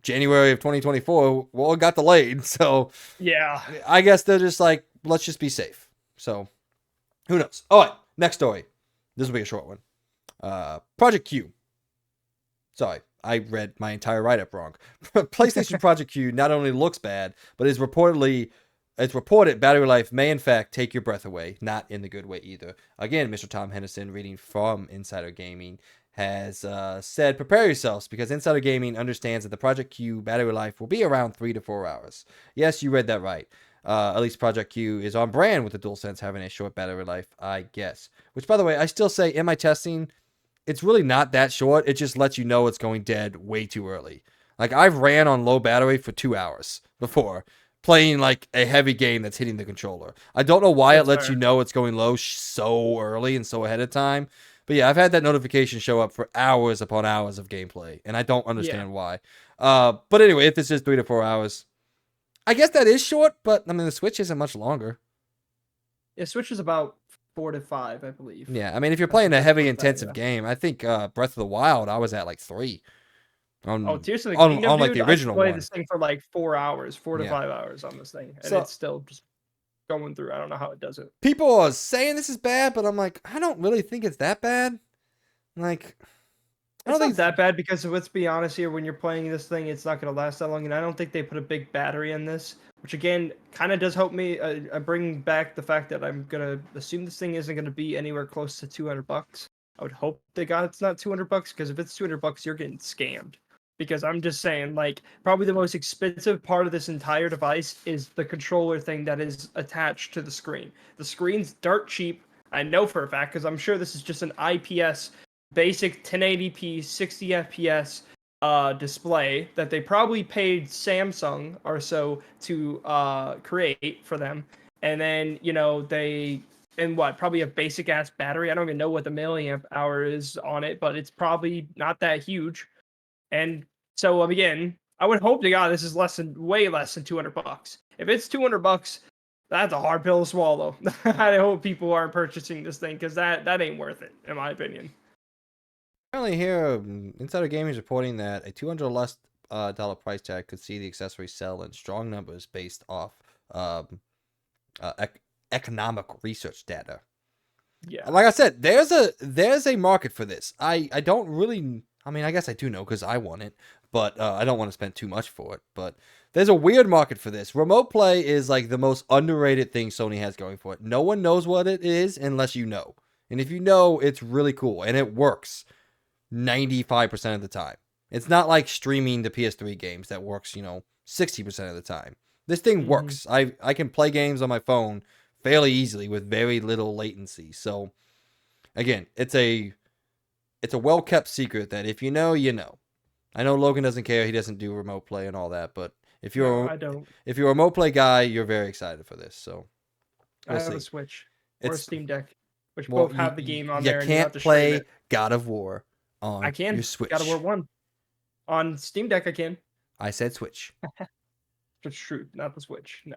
January of 2024, well, it got delayed. So yeah. I guess they're just like, let's just be safe. So who knows? All right, next story. This will be a short one. Project Q. Sorry, I read my entire write-up wrong. PlayStation Project Q not only looks bad, but it's reported battery life may in fact take your breath away, not in the good way either. Again, Mr. Tom Henderson, reading from Insider Gaming, has said, prepare yourselves because Insider Gaming understands that the Project Q battery life will be around 3 to 4 hours. Yes, you read that right. At least Project Q is on brand with the DualSense having a short battery life, I guess. Which, by the way, I still say in my testing, it's really not that short. It just lets you know it's going dead way too early. Like I've ran on low battery for 2 hours before playing like a heavy game that's hitting the controller. I don't know why it That's lets you fair. know it's going low so early and so ahead of time. But yeah, I've had that notification show up for hours upon hours of gameplay, and I don't Yeah. understand why. But anyway, if it's just 3 to 4 hours, I guess that is short. But I mean, the Switch isn't much longer. Yeah, Switch is about 4 to 5, I believe. Yeah, I mean, if you're I playing think a that's heavy what that. intensive Yeah. game, I think Breath of the Wild, I was at like 3 Oh, on Tears of the on Kingdom, on like dude. the I could original play one. this thing for like 4 hours, four to Yeah. five hours on this thing, and So it's still just going through. I don't know how it does it. people are saying this is bad, but I'm like, I don't really think it's that bad. Like, I It's don't not think. that bad because let's be honest here, when you're playing this thing, it's not going to last that long, and I don't think they put a big battery in this, which again kind of does help me bring back the fact that I'm gonna assume this thing isn't going to be anywhere close to $200. I would hope they got it's not $200 because if it's $200, you're getting scammed. Because I'm just saying, like, probably the most expensive part of this entire device is the controller thing that is attached to the screen. The screen's dirt cheap. I know for a fact because I'm sure this is just an IPS basic 1080p 60 FPS display that they probably paid Samsung or so to create for them, and then probably a basic ass battery. I don't even know what the milliamp hour is on it, but it's probably not that huge. And so again, I would hope to God this is way less than $200. If it's $200, that's a hard pill to swallow. I hope people aren't purchasing this thing because that ain't worth it, in my opinion. Apparently, here Insider Gaming is reporting that a $200 less dollar price tag could see the accessory sell in strong numbers based off economic research data. Yeah. Like I said, there's a market for this. I don't really. I mean, I guess I do know because I want it, but I don't want to spend too much for it. But there's a weird market for this. Remote play is like the most underrated thing Sony has going for it. No one knows what it is unless you know. And if you know, it's really cool and it works 95% of the time. It's not like streaming the PS3 games that works, 60% of the time. This thing works. I can play games on my phone fairly easily with very little latency. So again, it's a well-kept secret that if you know, you know. I know Logan doesn't care. He doesn't do remote play and all that, but if you're I don't. if you're a remote play guy, you're very excited for this. So I have a Switch or a Steam Deck, which both have the game on there, and you have to stream play it. God of War on I can. your Switch. God of War 1 on Steam Deck. I can. I said Switch. It's true, not the Switch. No.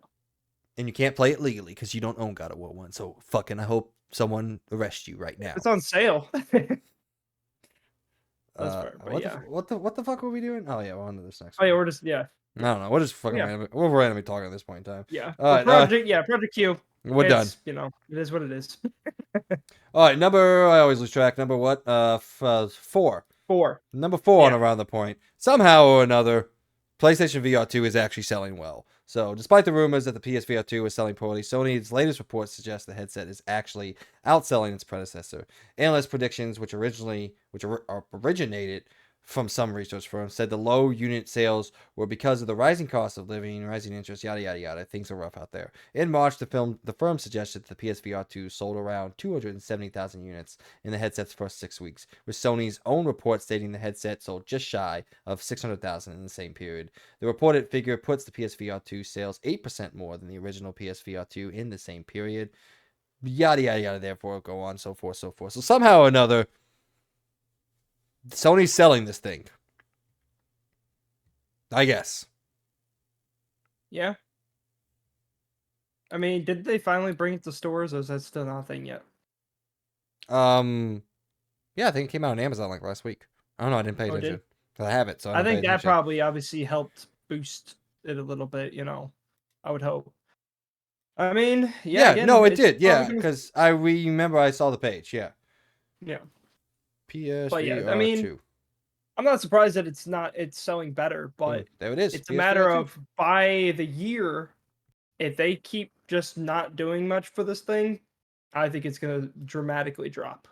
And you can't play it legally because you don't own God of War 1. So fucking I hope someone arrests you right now. It's on sale. That's fair, but what the fuck were we doing? Oh yeah, we're on to this next. Oh yeah, one. we're just I don't know. We're just fucking we're randomly talking at this point in time. Yeah. All right, Project Q. We're done. It is what it is. All right, I always lose track. Number what? 4. 4. Number 4 on Around the Point. Somehow or another, PlayStation VR 2 is actually selling well. So, despite the rumors that the PSVR 2 is selling poorly, Sony's latest reports suggest the headset is actually outselling its predecessor. Analyst predictions, which originated from some research firms, said the low unit sales were because of the rising cost of living, rising interest, yada yada yada. Things are rough out there. In March, the firm suggested that the PSVR 2 sold around 270,000 units in the headset's first 6 weeks, with Sony's own report stating the headset sold just shy of 600,000 in the same period. The reported figure puts the PSVR 2 sales 8% more than the original PSVR 2 in the same period. Yada yada yada. Therefore, go on, so forth, so forth. So somehow or another, Sony's selling this thing. I guess. Yeah. I mean, did they finally bring it to stores, or is that still not a thing yet? Yeah, I think it came out on Amazon like last week. I don't know. I didn't pay attention. I have it, so I think that probably obviously helped boost it a little bit. I would hope. I mean, it did. Yeah, because I remember I saw the page. Yeah. Yeah. PSVR but yeah, I mean, 2. I'm not surprised that it's selling better, but there it is. It's PSVR a matter 2. Of by the year, if they keep just not doing much for this thing, I think it's going to dramatically drop.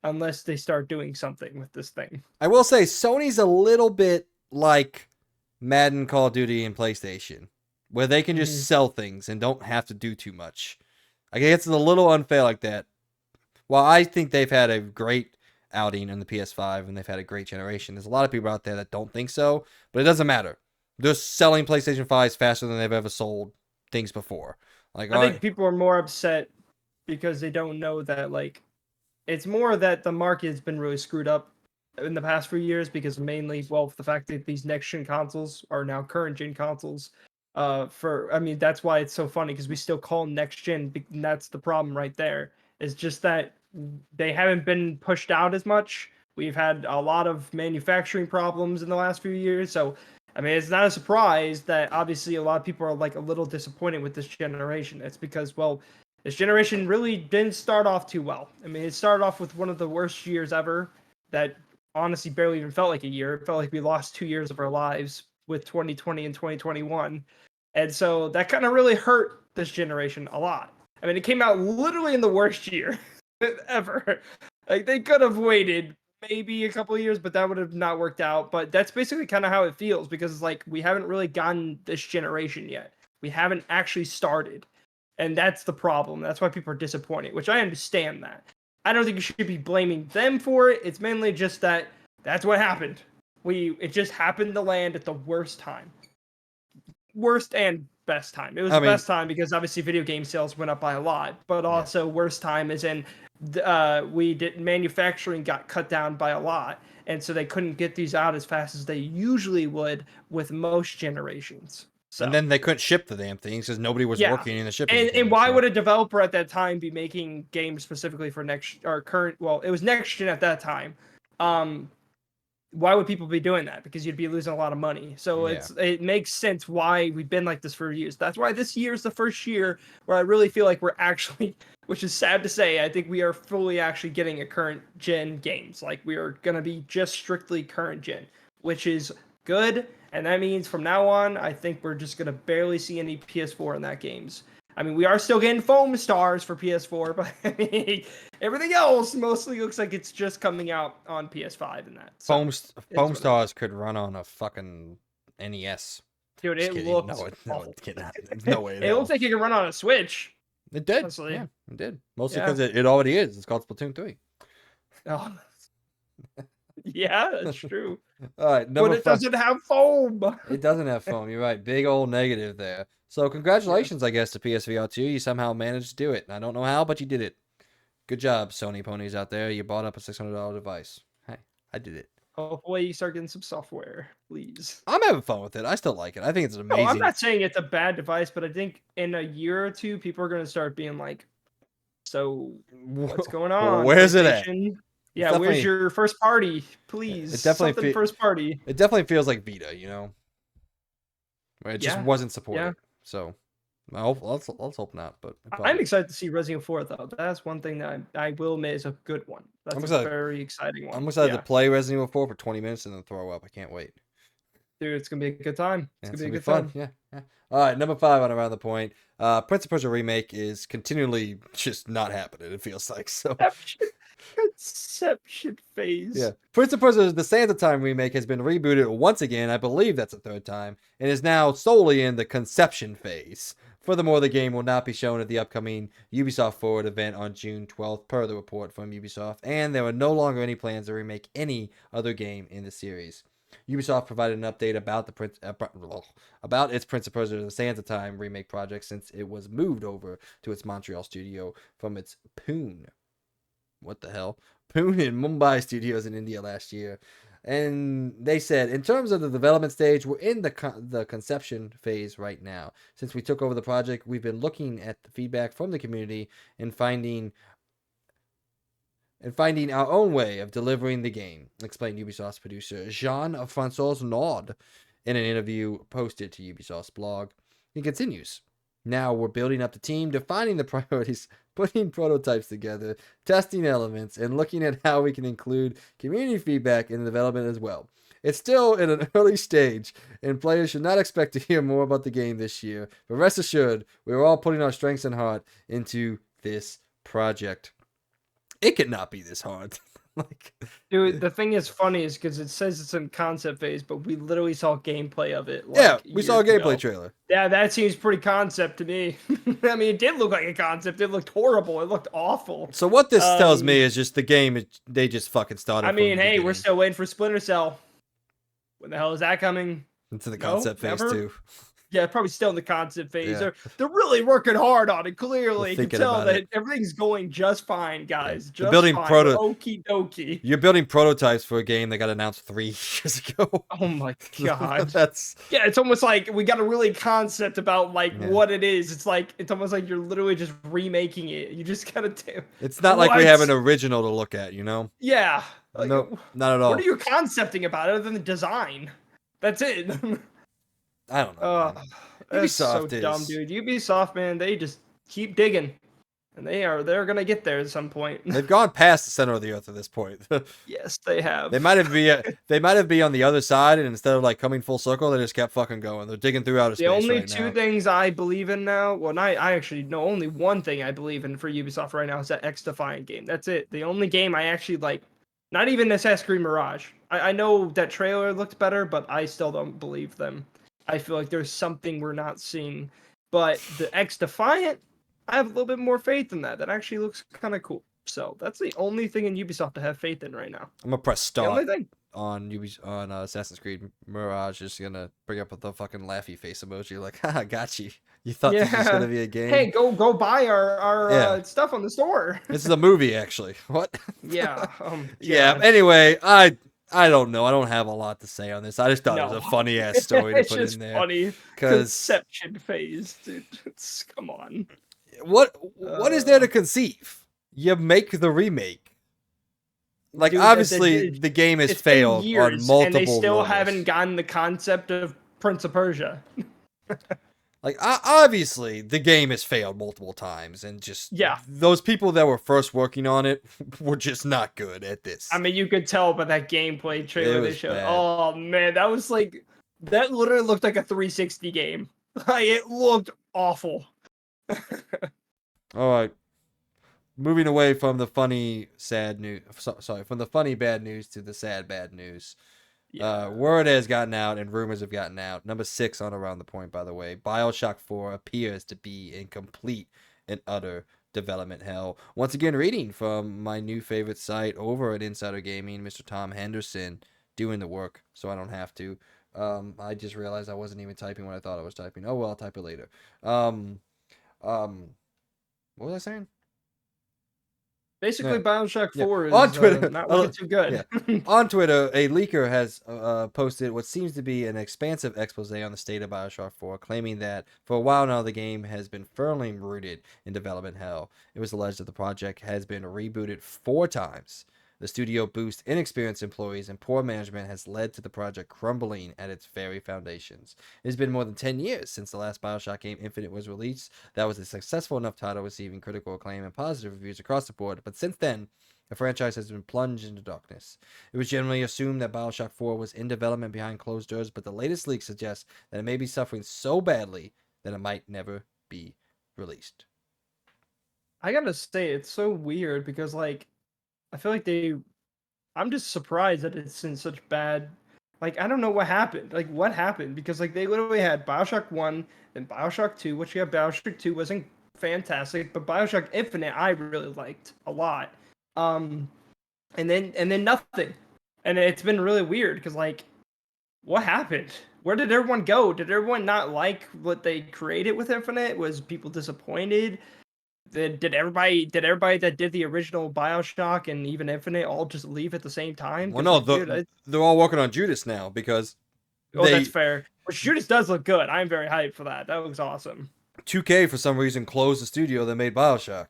Unless they start doing something with this thing. I will say Sony's a little bit like Madden, Call of Duty, and PlayStation, where they can just sell things and don't have to do too much. I guess it's a little unfair like that. While I think they've had a great outing in the PS5 and they've had a great generation, there's a lot of people out there that don't think so, but it doesn't matter. They're selling PlayStation 5s faster than they've ever sold things before. Like I think people are more upset because they don't know that, like, it's more that the market has been really screwed up in the past few years because mainly, the fact that these next-gen consoles are now current-gen consoles. That's why it's so funny because we still call them next-gen, and that's the problem right there. It's just that they haven't been pushed out as much. We've had a lot of manufacturing problems in the last few years, so it's not a surprise that obviously a lot of people are like a little disappointed with this generation. It's because, this generation really didn't start off too well. It started off with one of the worst years ever that honestly barely even felt like a year. It felt like we lost 2 years of our lives with 2020 and 2021. And so that kind of really hurt this generation a lot. It came out literally in the worst year ever. Like, they could have waited maybe a couple of years, but that would have not worked out. But that's basically kind of how it feels because it's like we haven't really gotten this generation yet. We haven't actually started. And that's the problem. That's why people are disappointed, which I understand that. I don't think you should be blaming them for it. It's mainly just that that's what happened. It just happened to land at the worst time. Worst and best time. It was the best time because obviously video game sales went up by a lot, but also worst time is in manufacturing got cut down by a lot, and so they couldn't get these out as fast as they usually would with most generations. So, and then they couldn't ship the damn things because nobody was working in the shipping. And why would a developer at that time be making games specifically for current? Well, it was next gen at that time. Why would people be doing that? Because you'd be losing a lot of money. So it makes sense why we've been like this for years. That's why this year is the first year where I really feel like we're actually, which is sad to say, I think we are fully actually getting a current gen games. Like we are going to be just strictly current gen, which is good. And that means from now on, I think we're just going to barely see any PS4 in that games. I mean, we are still getting foam stars for PS4, but I mean, everything else mostly looks like it's just coming out on PS5 and that. So foam stars could run on a fucking NES. Dude, it looked no, it cannot. There's no way. It looks like it can run on a Switch. It did. Honestly. Yeah, it did. Mostly because it already is. It's called Splatoon 3. Oh. Yeah, that's true. All right, but it doesn't have foam. It doesn't have foam. You're right. Big old negative there. So congratulations, I guess, to PSVR 2. You somehow managed to do it. I don't know how, but you did it. Good job, Sony ponies out there. You bought up a $600 device. Hey, I did it. Hopefully you start getting some software, please. I'm having fun with it. I still like it. I think it's amazing. No, I'm not saying it's a bad device, but I think in a year or two, people are going to start being like, so what's going on? Where's it at? Yeah, where's your first party, please? It definitely first party. It definitely feels like Vita, you know, where it just wasn't supported. Yeah. So, let's hope not. But I'm excited to see Resident Evil 4 though. That's one thing that I will admit is a good one. That's a very exciting one. I'm excited to play Resident Evil 4 for 20 minutes and then throw up. I can't wait. Dude, it's gonna be a good time. It's gonna be fun. Yeah. All right, number 5 on Around the Point. Prince of Persia remake is continually just not happening. It feels like so. Conception phase. Yeah. Prince of Persia: The Sands of Time remake has been rebooted once again. I believe that's the third time, and is now solely in the conception phase. Furthermore, the game will not be shown at the upcoming Ubisoft Forward event on June 12th, per the report from Ubisoft, and there are no longer any plans to remake any other game in the series. Ubisoft provided an update about its Prince of Persia: The Sands of Time remake project since it was moved over to its Montreal studio from its Pune in Mumbai studios in India last year. And they said, in terms of the development stage, we're in the conception phase right now. Since we took over the project, we've been looking at the feedback from the community and finding our own way of delivering the game, explained Ubisoft's producer Jean-François Naud in an interview posted to Ubisoft's blog. He continues, now we're building up the team, defining the priorities, putting prototypes together, testing elements, and looking at how we can include community feedback in the development as well. It's still in an early stage, and players should not expect to hear more about the game this year, but rest assured, we're all putting our strengths and heart into this project. It could not be this hard. Dude, the thing is funny is because it says it's in concept phase, but we literally saw gameplay of it. We saw a gameplay trailer. Yeah, that seems pretty concept to me. I mean, it did look like a concept. It looked horrible. It looked awful. So what this tells me is just the game, they just fucking started. I mean, hey, we're still waiting for Splinter Cell. When the hell is that coming? Into the concept phase too. Yeah, probably still in the concept phase. Yeah. They're really working hard on it. Clearly, you can tell that everything's going just fine, guys. Just building fine. Okie dokie. You're building prototypes for a game that got announced 3 years ago. Oh my god, that's it's almost like we got a really concept about what it is. It's almost like you're literally just remaking it. You just gotta do. It's not like we have an original to look at, you know? Yeah. No, not at all. What are you concepting about other than the design? That's it. I don't know. That's so dumb, dude. Ubisoft, man, they just keep digging, and they're gonna get there at some point. They've gone past the center of the earth at this point. Yes, they have. They might have been on the other side, and instead of like coming full circle, they just kept fucking going. They're digging through outer space. The only two things I believe in now, well, I actually know only one thing I believe in for Ubisoft right now is that X-Defiant game. That's it. The only game I actually like. Not even Assassin's Creed Mirage. I know that trailer looked better, but I still don't believe them. I feel like there's something we're not seeing. But the X-Defiant, I have a little bit more faith in that. That actually looks kind of cool. So that's the only thing in Ubisoft to have faith in right now. I'm gonna press The start only thing. on Assassin's Creed Mirage. Just gonna bring up the fucking laughy face emoji. Like, haha, got you. You thought this was Yeah. gonna be a game? Hey, go buy our Yeah, stuff on the store. this is a movie actually. What? Yeah. Yeah. God. Anyway, I don't know. I don't have a lot to say on this. I just thought it was No. a funny ass story to It's put in just there. funny. Cause Conception phase, dude. Come on. what is there Uh, to conceive? You make the remake. Like dude, obviously the game has it's been failed on years and they multiple still haven't levels. gotten the concept of Prince of Persia. Like obviously the game has failed multiple times, and just Yeah. those people that were first working on it were just not good at I this. mean, you could tell by that gameplay It trailer they was showed. bad. Oh man, that literally looked like a 360 game. Like it looked awful. All right, moving away from the funny sad news. Sorry, from the funny bad news to the sad bad news. Yeah. Word has gotten out and rumors have gotten out. Number 6 on Around the Point, by the way. Bioshock 4 appears to be in complete and utter development hell. Once again, reading from my new favorite site over at Insider Gaming, Mr. Tom Henderson doing the work, so I don't have to. I just realized I wasn't even typing what I thought I was typing. Oh well, I'll type it later. Um, um, what was I saying? Basically, Yeah. Bioshock Yeah. 4 On is Twitter, not looking too yeah. good. On Twitter, a leaker has posted what seems to be an expansive expose on the state of Bioshock 4, claiming that for a while now the game has been firmly rooted in development hell. It was alleged that the project has been rebooted 4 times. The studio boost inexperienced employees and poor management has led to the project crumbling at its very foundations. It has been more than 10 years since the last Bioshock game, Infinite, was released. That was a successful enough title, receiving critical acclaim and positive reviews across the board, but since then, the franchise has been plunged into darkness. It was generally assumed that Bioshock 4 was in development behind closed doors, but the latest leak suggests that it may be suffering so badly that it might never be released. I gotta say, it's so weird because like I feel like I'm just surprised that it's in such bad. Like I don't know what happened. Like what happened? Because like they literally had Bioshock 1, then Bioshock 2, which yeah, Bioshock 2 wasn't fantastic, but Bioshock Infinite I really liked a lot. Um, and then nothing, and it's been really weird because like what happened? Where did everyone go? Did everyone not like what they created with Infinite? Was people disappointed? Did everybody that did the original Bioshock and even Infinite all just leave at the same time? Well, Because no, like, dude, they're all working on Judas now because oh, that's they fair. Which Judas does look good. I'm very hyped for that. That looks awesome. 2K for some reason closed the studio that made Bioshock.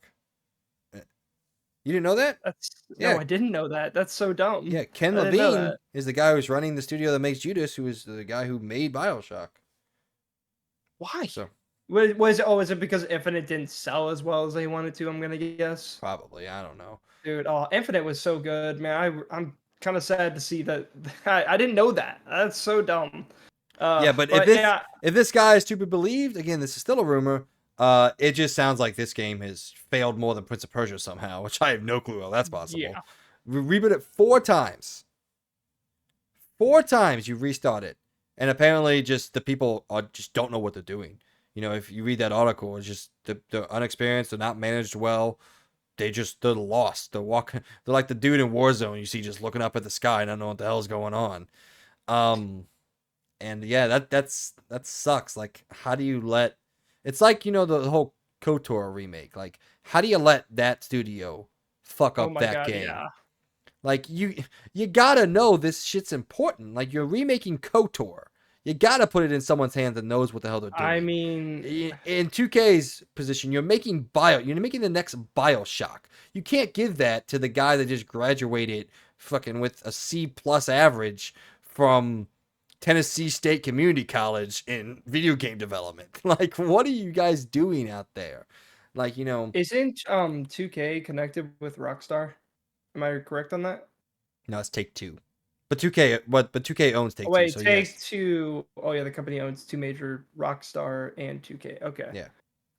You didn't know that? That's no, Yeah, I didn't know that. That's so dumb. yeah. Ken I didn't know Levine that. is the guy who's running the studio that makes Judas, who is the guy who made Bioshock. Why? So Was it because Infinite didn't sell as well as they wanted to? I'm gonna guess. probably, I don't know. Dude, oh, Infinite was so good, man. I'm kind of sad to see that. I didn't know that. That's so dumb. Yeah, but But yeah, if this guy is to be believed, again, this is still a rumor. It just sounds like this game has failed more than Prince of Persia somehow, which I have no clue how that's possible. yeah. Reboot it 4 times. 4 times you restart it, and apparently, just the people just don't know what they're doing. You know, if you read that article, it's just they're unexperienced, they're not managed well. They're lost. They're walking. They're like the dude in Warzone you see just looking up at the sky and I don't know what the hell's going on. Um, and yeah, that sucks. Like, how do you let? It's like, the whole KOTOR remake. Like, how do you let that studio fuck Oh up my that god, game? yeah. Like, you gotta know this shit's important. Like, you're remaking KOTOR. You gotta put it in someone's hands that knows what the hell they're I doing. mean, In 2K's position, you're making the next Bioshock. You can't give that to the guy that just graduated fucking with a C plus average from Tennessee State Community College in video game development. Like, what are you guys doing out there? Like, isn't 2K connected with Rockstar? Am I correct on that? no, it's Take Two. But 2K, but 2K owns Oh, Take Two, wait, so yes. Take Two. Oh yeah, the company owns two major, Rockstar and 2K. Okay. Yeah.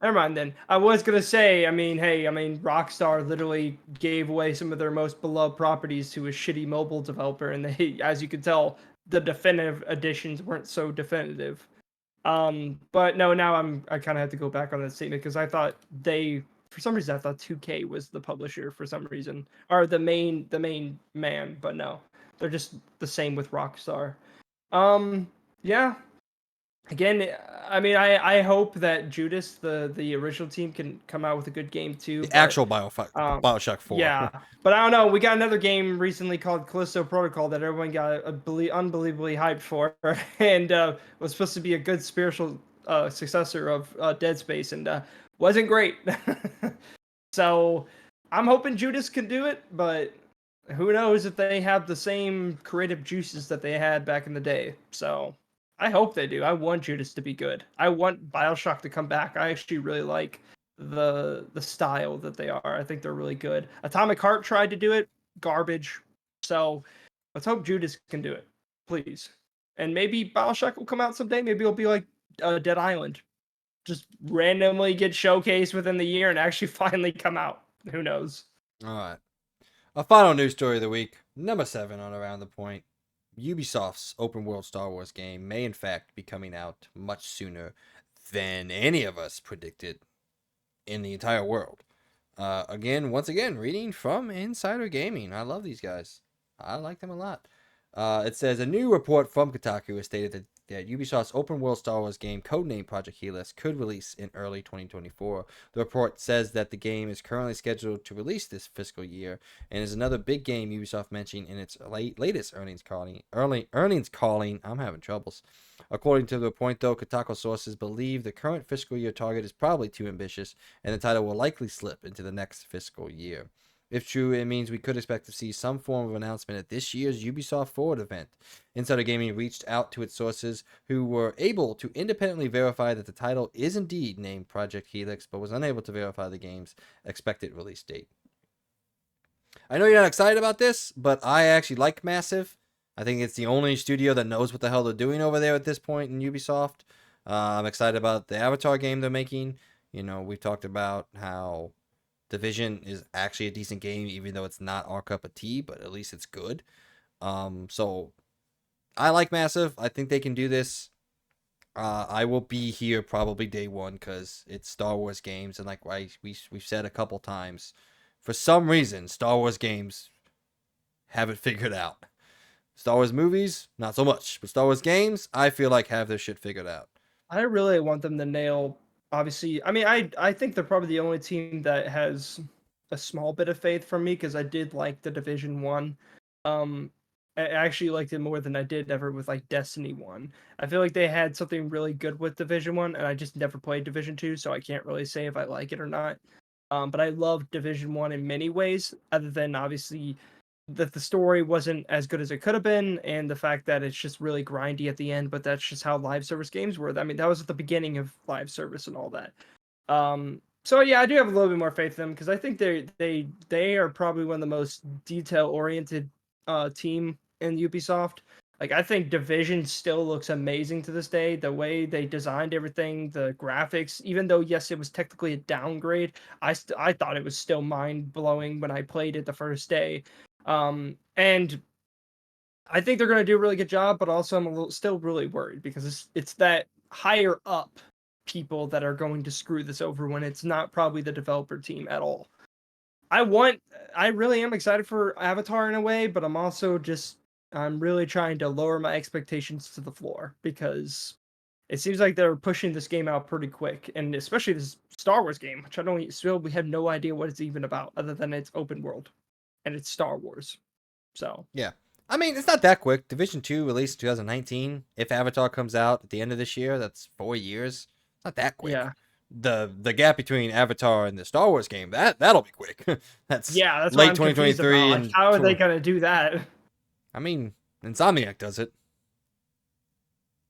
Never mind then. I was gonna say, I mean, hey, Rockstar literally gave away some of their most beloved properties to a shitty mobile developer, and they, as you can tell, the definitive editions weren't so definitive. But no, now I kind of have to go back on that statement because I thought they For some reason, I thought 2K was the publisher for some reason, or the main man, but no, they're just the same with Rockstar. Yeah. Again, I mean, I hope that Judas, the original team, can come out with a good game too. The But actual Bioshock 4. yeah, but I don't know. We got another game recently called Callisto Protocol that everyone got unbelievably hyped for, and was supposed to be a good spiritual successor of Dead Space, and wasn't great. So I'm hoping Judas can do it, but who knows if they have the same creative juices that they had back in the day. So I hope they do. I want Judas to be good. I want Bioshock to come back. I actually really like the style that they are. I think they're really good. Atomic Heart tried to do it, garbage. So let's hope Judas can do it, please. And maybe Bioshock will come out someday. Maybe it'll be like Dead Island, just randomly get showcased within the year and actually finally come out. Who knows? All right. A final news story of the week, number 7 on Around the Point. Ubisoft's open world Star Wars game may in fact be coming out much sooner than any of us predicted in the entire world. Once again, reading from Insider Gaming. I love these guys. I like them a lot. It says a new report from Kotaku has stated that Ubisoft's open world Star Wars game, codenamed Project Helix, could release in early 2024. The report says that the game is currently scheduled to release this fiscal year and is another big game Ubisoft mentioned in its latest earnings calling. I'm having troubles. According to the report, though, Kotaku sources believe the current fiscal year target is probably too ambitious, and the title will likely slip into the next fiscal year. If true, it means we could expect to see some form of announcement at this year's Ubisoft Forward event. Insider Gaming reached out to its sources, who were able to independently verify that the title is indeed named Project Helix, but was unable to verify the game's expected release date. I know you're not excited about this, but I actually like Massive. I think it's the only studio that knows what the hell they're doing over there at this point in Ubisoft. I'm excited about the Avatar game they're making. You know, we've talked about how Division is actually a decent game, even though it's not our cup of tea, but at least it's good. So I like Massive. I think they can do this. I will be here probably day one because it's Star Wars games, and like we've said a couple times, for some reason Star Wars games haven't figured out. Star Wars movies, not so much, but Star Wars games, I feel like have their shit figured out. I really want them to nail. Obviously, I mean, I think they're probably the only team that has a small bit of faith from me because I did like the Division 1. I actually liked it more than I did ever with like Destiny 1. I feel like they had something really good with Division 1, and I just never played Division 2, so I can't really say if I like it or not. But I love Division 1 in many ways, other than obviously that the story wasn't as good as it could have been, and the fact that it's just really grindy at the end, but that's just how live service games were. I mean, that was at the beginning of live service and all that. So yeah, I do have a little bit more faith in them because I think they are probably one of the most detail oriented team in Ubisoft. Like, I think Division still looks amazing to this day. The way they designed everything, the graphics, even though yes, it was technically a downgrade, I thought it was still mind blowing when I played it the first day. And I think they're going to do a really good job, but also I'm still really worried because it's that higher up people that are going to screw this over when it's not probably the developer team at all. I really am excited for Avatar in a way, but I'm really trying to lower my expectations to the floor because it seems like they're pushing this game out pretty quick, and especially this Star Wars game, which we have no idea what it's even about other than it's open world and it's Star Wars. So yeah, I mean, it's not that quick. Division 2 released 2019. If Avatar comes out at the end of this year, that's 4 years. It's not that quick. yeah, The gap between Avatar and the Star Wars game, that'll be quick. That's that's late what I'm confused 2023 about. and Like, how are they gonna do that? I mean, Insomniac does it.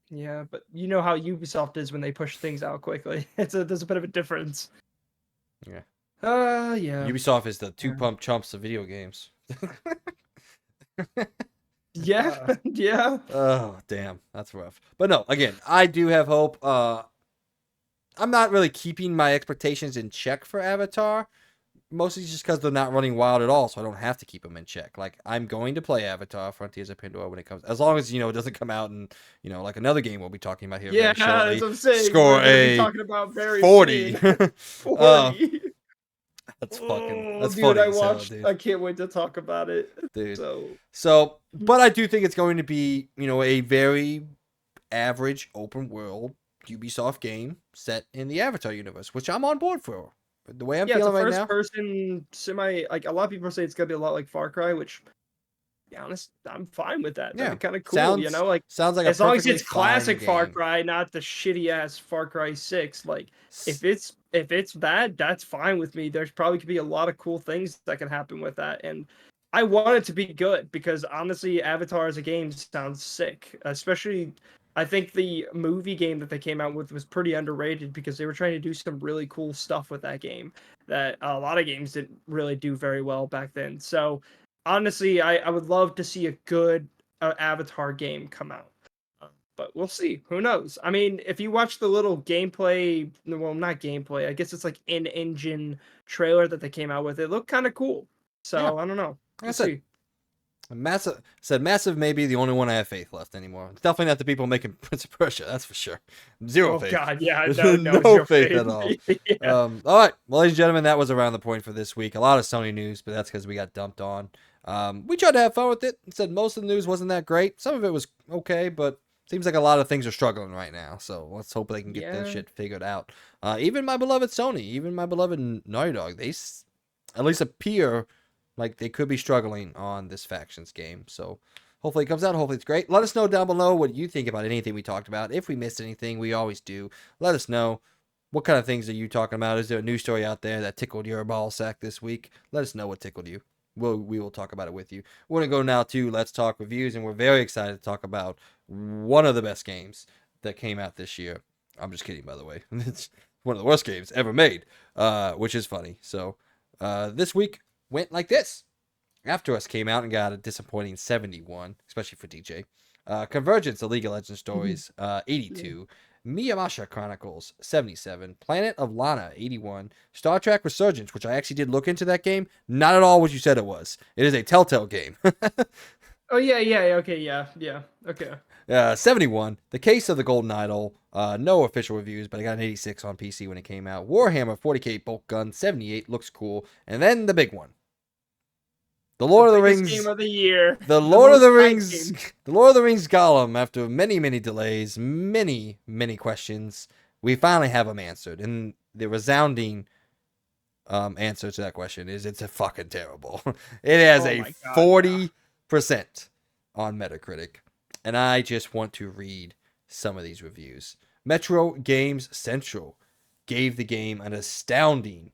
Yeah, but you know how Ubisoft is when they push things out quickly. There's a bit of a difference. Yeah. Yeah. Ubisoft is the two pump chumps of video games. Yeah, yeah. Oh, damn. That's rough. But no, again, I do have hope. I'm not really keeping my expectations in check for Avatar. Mostly just because they're not running wild at all, so I don't have to keep them in check. Like, I'm going to play Avatar Frontiers of Pandora when it comes, as long as, it doesn't come out and, like another game we'll be talking about here Yeah, very shortly. as I'm saying, Score we're gonna be a talking about very 40. soon. 40. Oh, that's dude, funny I as hell, watched. dude. I can't wait to talk about it. Dude. So, So, but I do think it's going to be, a very average open world Ubisoft game set in the Avatar universe, which I'm on board for. The way I'm yeah, it's a feeling right first now. person semi. Like a lot of people say, it's gonna be a lot like Far Cry, which, to be honest, I'm fine with that. That'd Yeah. be kind of cool, Sounds Like sounds like a as long as perfectly it's fine classic Far game. Cry, not the shitty ass Far Cry 6. Like S- if it's that, that's fine with me. There's probably could be a lot of cool things that can happen with that, and I want it to be good because honestly, Avatar as a game sounds sick. Especially, I think the movie game that they came out with was pretty underrated because they were trying to do some really cool stuff with that game that a lot of games didn't really do very well back then. So honestly, I would love to see a good Avatar game come out. But we'll see. Who knows? I mean, if you watch the little gameplay, well, not gameplay, I guess it's like in-engine trailer that they came out with, it looked kind of cool. yeah, So I don't know. like I We'll said, see. Massive may be the only one I have faith left anymore. It's definitely not the people making Prince of Persia, that's for sure. Zero Oh faith. God, yeah, no, No zero faith faith. at all. Yeah, All right, well, ladies and gentlemen, that was around the point for this week. A lot of Sony news, but that's because we got dumped on. We tried to have fun with it. Said most of the news wasn't that great. Some of it was okay, but seems like a lot of things are struggling right now. So let's hope they can get this yeah, shit figured out. Even my beloved Sony, even my beloved Naughty Dog, at least appear like they could be struggling on this Factions game. So hopefully it comes out. Hopefully it's great. Let us know down below what you think about anything we talked about. If we missed anything, we always do. Let us know. What kind of things are you talking about? Is there a news story out there that tickled your ball sack this week? Let us know what tickled you. We will talk about it with you. We're going to go now to Let's Talk Reviews, and we're very excited to talk about one of the best games that came out this year. I'm just kidding, by the way. It's one of the worst games ever made, which is funny. So this week went like this. After Us came out and got a disappointing 71, especially for DJ. Convergence, A League of Legends Stories, 82. Miyamasha Chronicles, 77. Planet of Lana, 81. Star Trek Resurgence, which I actually did look into that game. Not at all what you said it was. It is a Telltale game. Oh yeah, okay, yeah, okay. 71. The Case of the Golden Idol. No official reviews, but I got an 86 on PC when it came out. Warhammer 40k Bolt Gun, 78. Looks cool. And then the big one. The Lord of the Biggest Rings. game of the year. The The Lord of the most hyped Rings. game. The Lord of the Rings Gollum. After many, many delays, many, many questions, we finally have them answered. And the resounding answer to that question is it's a fucking terrible. It has Oh a my God, 40% on Metacritic. And I just want to read some of these reviews. Metro Games Central gave the game an astounding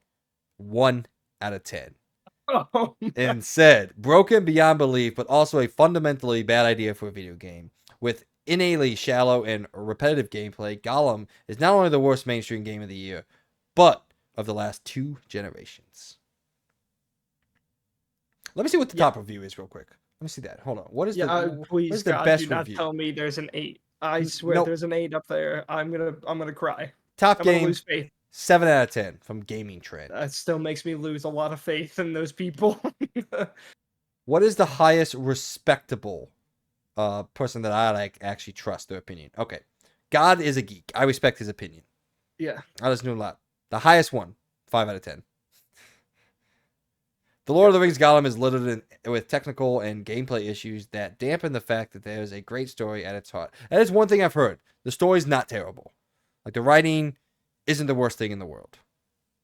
1 out of 10 yeah. Oh, and said, broken beyond belief, but also a fundamentally bad idea for a video game. With innately shallow and repetitive gameplay, Gollum is not only the worst mainstream game of the year, but of the last 2 generations. Let me see what the top review is real quick. Let me see that. Hold on. What is what please is the God, do best not review? tell me there's an 8. I swear Nope. there's an 8 up there. I'm gonna cry. Top I'm gonna game, lose faith. 7 out of 10 from Gaming Trend. That still makes me lose a lot of faith in those people. What is the highest respectable person that I like actually trust their opinion? Okay. God is a geek. I respect his opinion. Yeah. I listen to a lot. The highest one, 5 out of 10. The Lord of the Rings Gollum is littered with technical and gameplay issues that dampen the fact that there is a great story at its heart. That is one thing I've heard. The story's not terrible. Like, the writing isn't the worst thing in the world.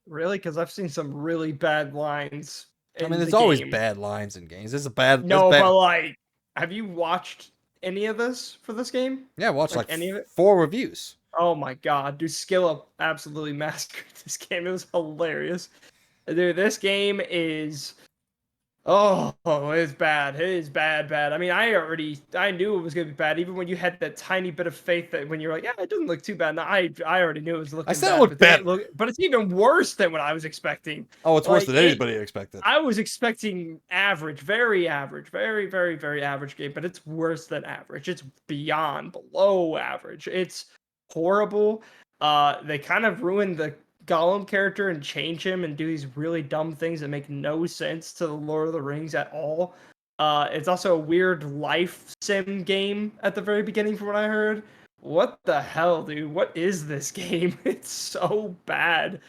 Really? Because I've seen some really bad lines I in mean, there's the always game. bad lines in games. There's bad. No, but like, have you watched any of this for this game? Yeah, I watched like any of it? 4 reviews. Oh my God, dude, Skill Up absolutely mastered this game. It was hilarious. Dude, this game is it's bad. It is bad. I mean, I knew it was gonna be bad, even when you had that tiny bit of faith that when you're like, yeah, it doesn't look too bad. Now, I already knew it was looking I said bad. it looked bad. But it's even worse than what I was expecting. Oh, it's worse Like, than anybody expected. I was expecting average, very average, very average game, but it's worse than average. It's beyond below average. It's horrible. They kind of ruined the Gollum character and change him and do these really dumb things that make no sense to the Lord of the Rings at all. It's also a weird life sim game at the very beginning, from what I heard. What the hell, dude? What is this game? It's so bad.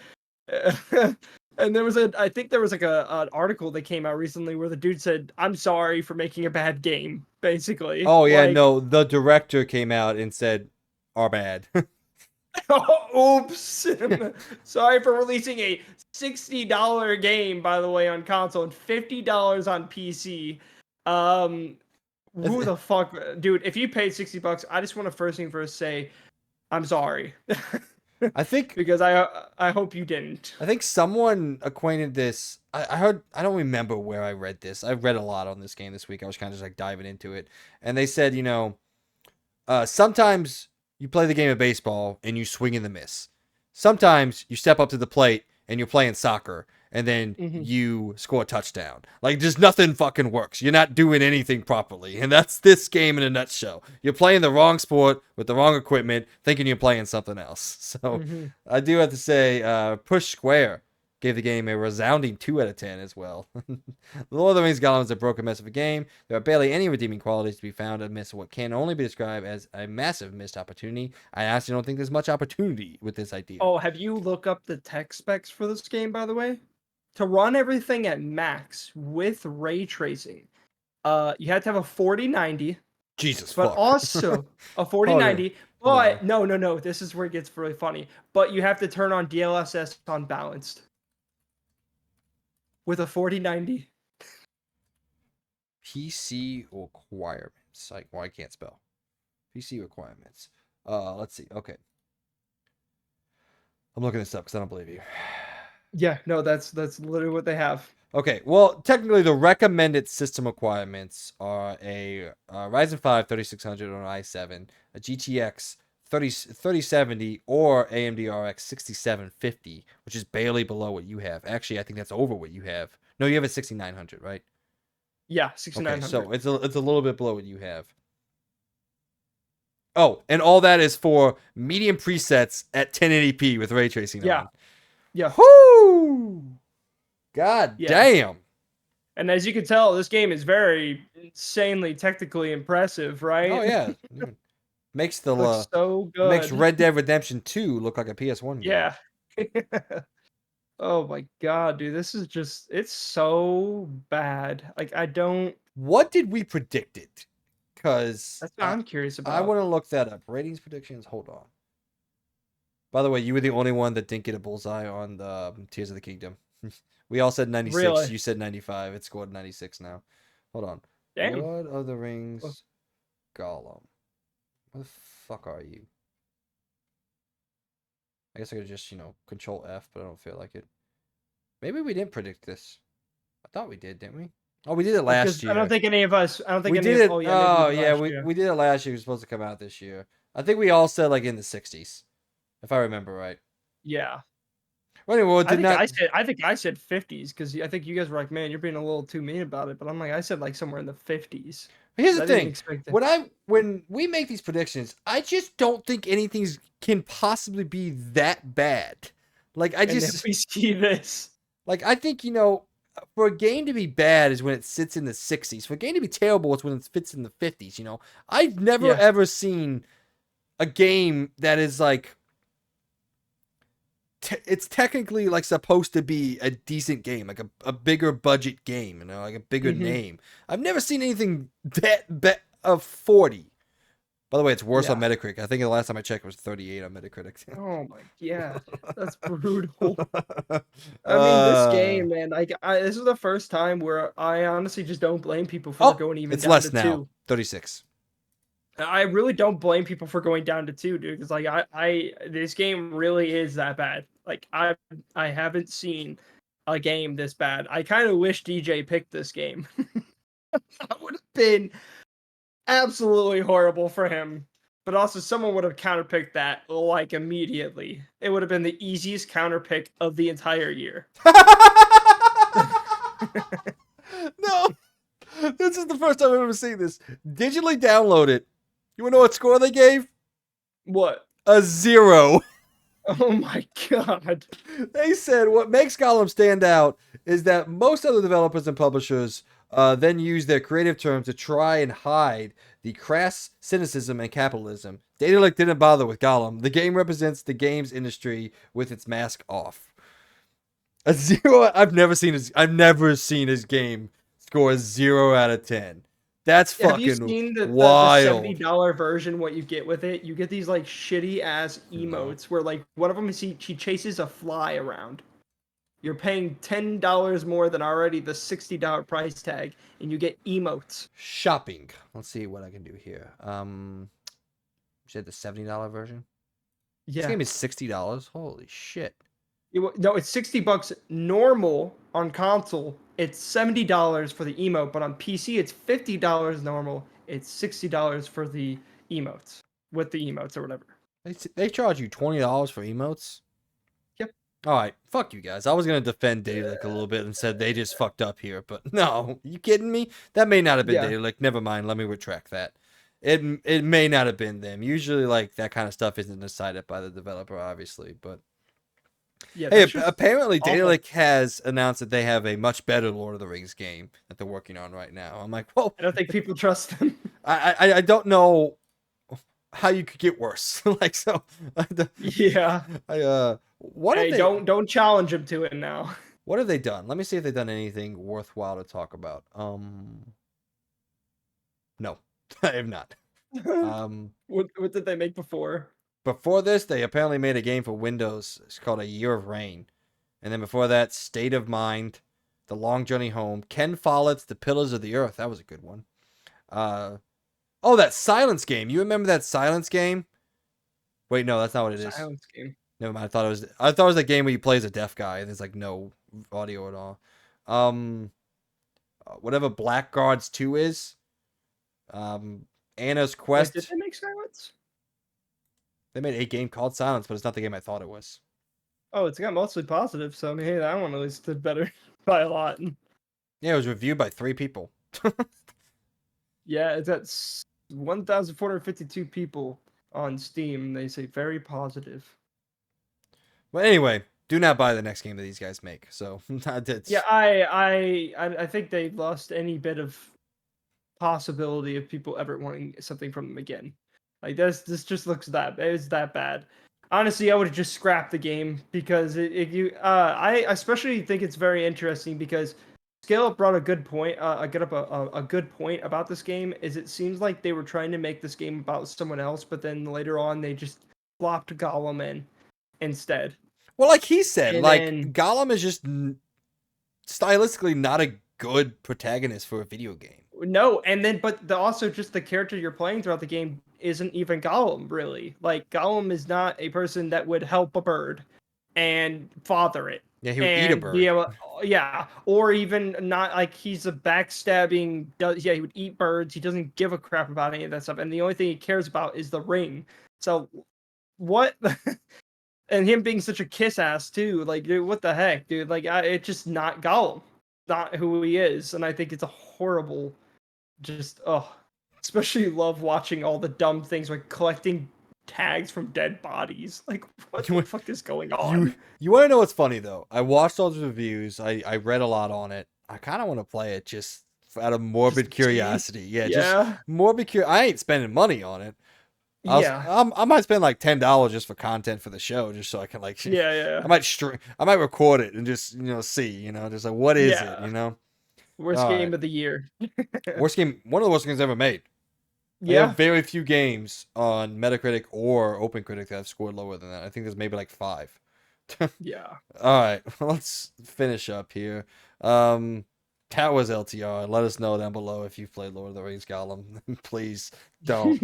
And I think there was like an article that came out recently where the dude said, "I'm sorry for making a bad game," basically. Oh yeah, Like, no, the director came out and said, "Our bad." oops. Sorry for releasing a $60 game, by the way, on console and $50 on PC. Um, who the fuck, dude? If you paid $60, I just want to first thing first say, I'm sorry, I think because I hope you didn't. I think someone acquainted this. I heard. I don't remember where I read this. I read a lot on this game this week. I was kind of just like diving into it, and they said, sometimes you play the game of baseball and you swing and the miss. Sometimes you step up to the plate and you're playing soccer and then Mhm. you score a touchdown. Like, just nothing fucking works. You're not doing anything properly. And that's this game in a nutshell. You're playing the wrong sport with the wrong equipment, thinking you're playing something else. So Mhm. I do have to say, Push Square gave the game a resounding 2 out of 10 as well. The Lord of the Rings Gollum is a broken mess of a game. There are barely any redeeming qualities to be found amidst what can only be described as a massive missed opportunity. I actually don't think there's much opportunity with this idea. Oh, have you looked up the tech specs for this game, by the way? To run everything at max with ray tracing, you had to have a 4090, Jesus but fuck. also a Hold on. 4090. Hold on. But no, this is where it gets really funny. But you have to turn on DLSS on balanced with a 4090. PC requirements. Like, well, I can't spell. PC requirements. Let's see. Okay. I'm looking this up because I don't believe you. Yeah, no, that's literally what they have. Okay, well, technically, the recommended system requirements are a Ryzen 5 3600 on i7, a GTX 3070, or AMD RX 6750, which is barely below what you have. Actually, I think that's over what you have. No, you have a 6900, right? Yeah, Okay, 6900. so it's a little bit below what you have. Oh, and all that is for medium presets at 1080p with ray tracing Yeah, on. yeah, Whoo! God yeah. damn. And as you can tell, this game is very insanely technically impressive, Oh right? yeah. Dude. Makes the Looks so makes good. Red Dead Redemption 2 look like a PS1 game. Yeah. Oh my god, dude, this is just it's so bad. Like I don't What did we predict it? Cuz That's what I'm curious I about. want to look that up. Ratings predictions. Hold on. By the way, you were the only one that didn't get a bullseye on the Tears of the Kingdom. We all said 96. Really? You said 95. It scored 96 now. Hold on. Damn. Lord of the Well, Rings Gollum. Where the fuck are you? I guess I could just, control F, but I don't feel like it. Maybe we didn't predict this. I thought we did, didn't we? Oh, we did it last because I don't year. think any of us I don't think We any did of it. oh yeah, maybe we Oh, did yeah, last we, year. we did it last year. It was supposed to come out this year. I think we all said like in the 60s, if I remember right. Yeah. Well, anyway, well, it did not. I think I said 50s because I think you guys were like, man, you're being a little too mean about it. But I'm like, I said like somewhere in the 50s. Here's the I didn't thing: expect it. when we make these predictions, I just don't think anything's can possibly be that bad. Like I And then just we see this. like I think for a game to be bad is when it sits in the 60s. For a game to be terrible, it's when it fits in the 50s. I've never Yeah. ever seen a game that is like it's technically like supposed to be a decent game, like a bigger budget game, like a bigger Hmm. name. I've never seen anything that of 40. By the way, it's worse on Yeah. Metacritic. I think the last time I checked it was 38 on Metacritic. Oh my god. That's brutal. I mean, this uh, game, man, this is the first time where I honestly just don't blame people for oh, going even it's down to less now. 2. 36. I really don't blame people for going down to 2, dude. Because like this game really is that bad. Like I haven't seen a game this bad. I kind of wish DJ picked this game. That would have been absolutely horrible for him. But also, someone would have counterpicked that like immediately. It would have been the easiest counterpick of the entire year. No, this is the first time I've ever seen this. Digitally download it. You want to know what score they gave? What? A 0. Oh my god. They said what makes Gollum stand out is that most other developers and publishers then use their creative terms to try and hide the crass cynicism and capitalism. Daedalic didn't bother with Gollum. The game represents the games industry with its mask off. A 0. I've never seen his game score a 0 out of 10. That's Have you fucking seen the wild. $70 version? What you get with it? You get these like shitty ass No. emotes where like one of them is she chases a fly around. You're paying $10 more than already the $60 price tag, and you get emotes. Shopping. Let's see what I can do here. You said the $70 version? This Yeah. game is $60. Holy shit. No, it's $60 normal on console. It's $70 for the emote, but on PC it's $50 normal. It's $60 for the emotes with the emotes or whatever. They charge you $20 for emotes? Yep. All right, fuck you guys. I was gonna defend Daedalic a little bit and said they just fucked up here, but no, you kidding me? That may not have been Yeah. Daedalic. Never mind. Let me retract that. It may not have been them. Usually, like that kind of stuff isn't decided by the developer, obviously. But Yeah, hey, that's just apparently awful. Daedalic has announced that they have a much better Lord of the Rings game that they're working on right now. I'm like, whoa. I don't think people trust them. I don't know how you could get worse. Like so, Yeah. what have Hey, they? don't challenge him to it now. What have they done? Let me see if they've done anything worthwhile to talk about. No, I have not. Um, What did they make before? before this, they apparently made a game for Windows. It's called A Year of Rain, and then before that, State of Mind, The Long Journey Home, Ken Follett's The Pillars of the Earth. That was a good one. Uh, oh, that Silence game. You remember that Silence game? Wait, no, that's not what it is. Silence game. Never mind. I thought it was a game where you play as a deaf guy and there's like no audio at all. Whatever Blackguards 2 is. Anna's Wait, did Quest. they make Silence? They made a game called Silence, but it's not the game I thought it was. Oh, it's got mostly positive, so I mean, hey, that one at least did better by a lot. Yeah, it was reviewed by 3 people. Yeah, it's at 1,452 people on Steam. They say very positive. But anyway, do not buy the next game that these guys make. So Yeah, it's I think they lost any bit of possibility of people ever wanting something from them again. Like this just looks that it's that bad. Honestly, I would have just scrapped the game because I especially think it's very interesting because Scale Up brought a good point. A good point about this game is it seems like they were trying to make this game about someone else, but then later on they just flopped Gollum in instead. well, like he said, And like then Gollum is just stylistically not a good protagonist for a video game. no, and then but also just the character you're playing throughout the game isn't even Gollum really. Like Gollum is not a person that would help a bird and father it Yeah, he would eat a and be bird. able, yeah, or even not like he's a backstabbing. Yeah, he would eat birds. He doesn't give a crap about any of that stuff, and the only thing he cares about is the ring. So what? And him being such a kiss ass too. Like, dude, what the heck, dude? Like, it's just not Gollum, not who he is, and I think it's a horrible. Just especially love watching all the dumb things like collecting tags from dead bodies. Like, what the fuck is going on? You want to know what's funny though? I watched all the reviews. I read a lot on it. I kind of want to play it just out of morbid Just curiosity. Yeah, just yeah, morbid curiosity. I ain't spending money on it. yeah, I might spend like $10 just for content for the show, just so I can like. yeah, I might record it and just see. Just like what is it? yeah. Worst All right. game of the year. Worst game. One of the worst games ever made. I have Yeah, very few games on Metacritic or OpenCritic that have scored lower than that. I think there's maybe like 5. yeah. All right, let's finish up here. That was LTR. Let us know down below if you've played Lord of the Rings Gollum. Please don't.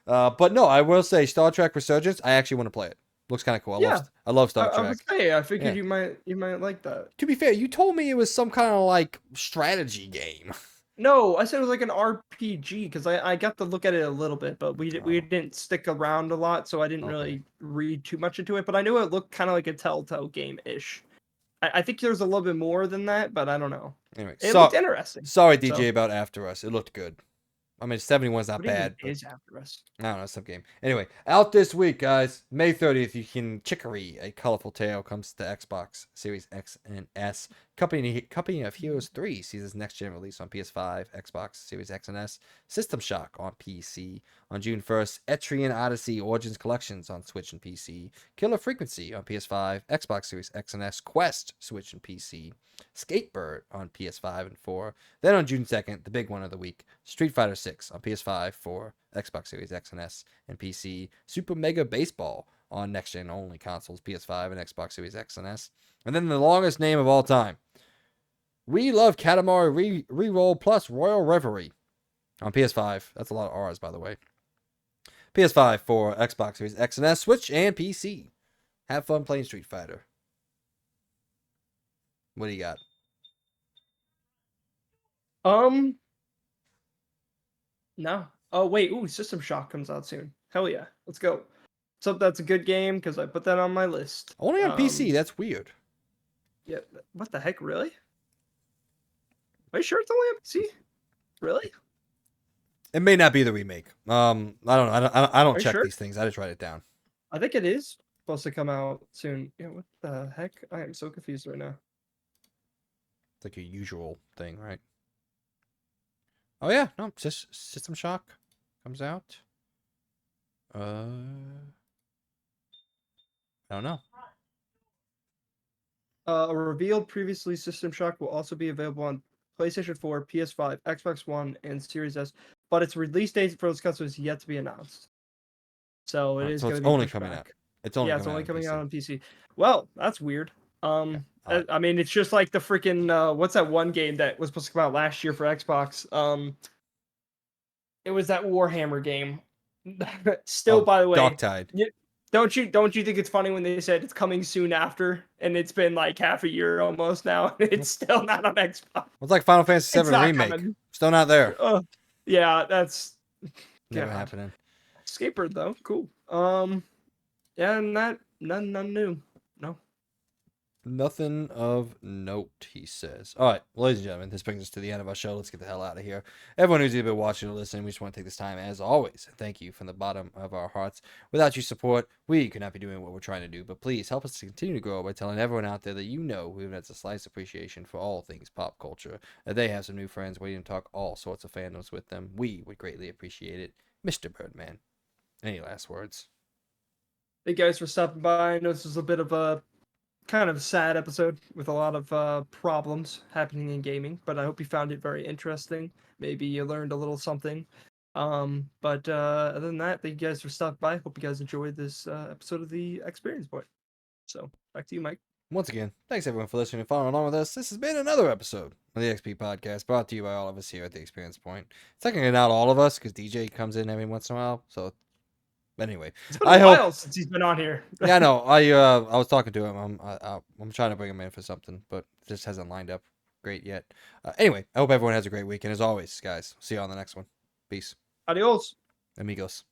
But no, I will say Star Trek Resurgence. I actually want to play it. Looks kind of cool. Yeah, I love I, Star I would Trek. say I figured Yeah. you might like that. To be fair, you told me it was some kind of like strategy game. No, I said it was like an RPG because I got to look at it a little bit, but we Oh, didn't stick around a lot, so I didn't okay. really read too much into it. But I knew it looked kind of like a Telltale game ish. I think there's a little bit more than that, but I don't know. Anyway, It looked interesting. sorry, DJ, So about After Us. It looked good. I mean, 71 is not What even bad, but is After Us? I don't know, some game. Anyway, out this week, guys. May 30th, you can Chicory, A Colorful Tale comes to Xbox Series X and S. Company of Heroes 3 sees its next gen release on PS5, Xbox Series X and S. System Shock on PC. On June 1st, Etrian Odyssey Origins Collections on Switch and PC. Killer Frequency on PS5, Xbox Series X and S. Quest, Switch and PC. Skatebird on PS5 and 4. Then on June 2nd, the big one of the week, Street Fighter 6 on PS5, 4, Xbox Series X and S, and PC. Super Mega Baseball on next gen only consoles, PS5 and Xbox Series X and S. And then the longest name of all time, We Love Katamari Reroll Plus Royal Reverie on PS5. That's a lot of R's, by the way. PS5, 4, Xbox Series X and S, Switch, and PC. Have fun playing Street Fighter. What do you got? No. Oh wait, ooh, System Shock comes out soon. Hell yeah, let's go. So that's a good game because I put that on my list. Only on PC. That's weird. Yeah. What the heck? Really? Are you sure it's only on PC? Really? It may not be the remake. I don't know. I don't check sure? these things. I just write it down. I think it is supposed to come out soon. Yeah. What the heck? I am so confused right now. It's like a usual thing, right? Oh yeah, no, just System Shock comes out. I don't know. A revealed previously System Shock will also be available on PlayStation 4, PS5, Xbox One, and Series S, but its release date for those consoles is yet to be announced. So it is So going it's to be only pushed coming back. out. It's only coming out on on PC. Well, that's weird. odd. I mean, it's just like the freaking what's that one game that was supposed to come out last year for Xbox? It was that Warhammer game. Still, by the way, Dogtide. don't you think it's funny when they said it's coming soon after, and it's been like half a year almost now, and it's still not on Xbox. Well, it's like Final Fantasy It's VII not remake. coming. Still not there. Yeah, that's Never God. happening. Skatebird though, cool. Yeah, and that none new. No. Nothing of note, he says. All right, ladies and gentlemen, this brings us to the end of our show. Let's get the hell out of here. Everyone who's either watching or listening, we just want to take this time, as always, and thank you from the bottom of our hearts. Without your support, we could not be doing what we're trying to do, but please help us to continue to grow by telling everyone out there that you know who has a slight appreciation for all things pop culture, that they have some new friends waiting to talk all sorts of fandoms with them. We would greatly appreciate it. Mr. Birdman, any last words? Thank you guys for stopping by. I know this was a bit of a kind of sad episode with a lot of problems happening in gaming, but I hope you found it very interesting. Maybe you learned a little something. But other than that, thank you guys for stopping by. Hope you guys enjoyed this episode of the Experience Point. So back to you, Mike. Once again, thanks everyone for listening and following along with us. This has been another episode of the XP Podcast, brought to you by all of us here at the Experience Point. Technically not all of us, because DJ comes in every once in a while, so anyway, It's been a while since he's been on here. Yeah, I know. I was talking to him. I'm trying to bring him in for something, but it just hasn't lined up great yet. Anyway, I hope everyone has a great week, and as always, guys, see you on the next one. Peace, Adios. amigos.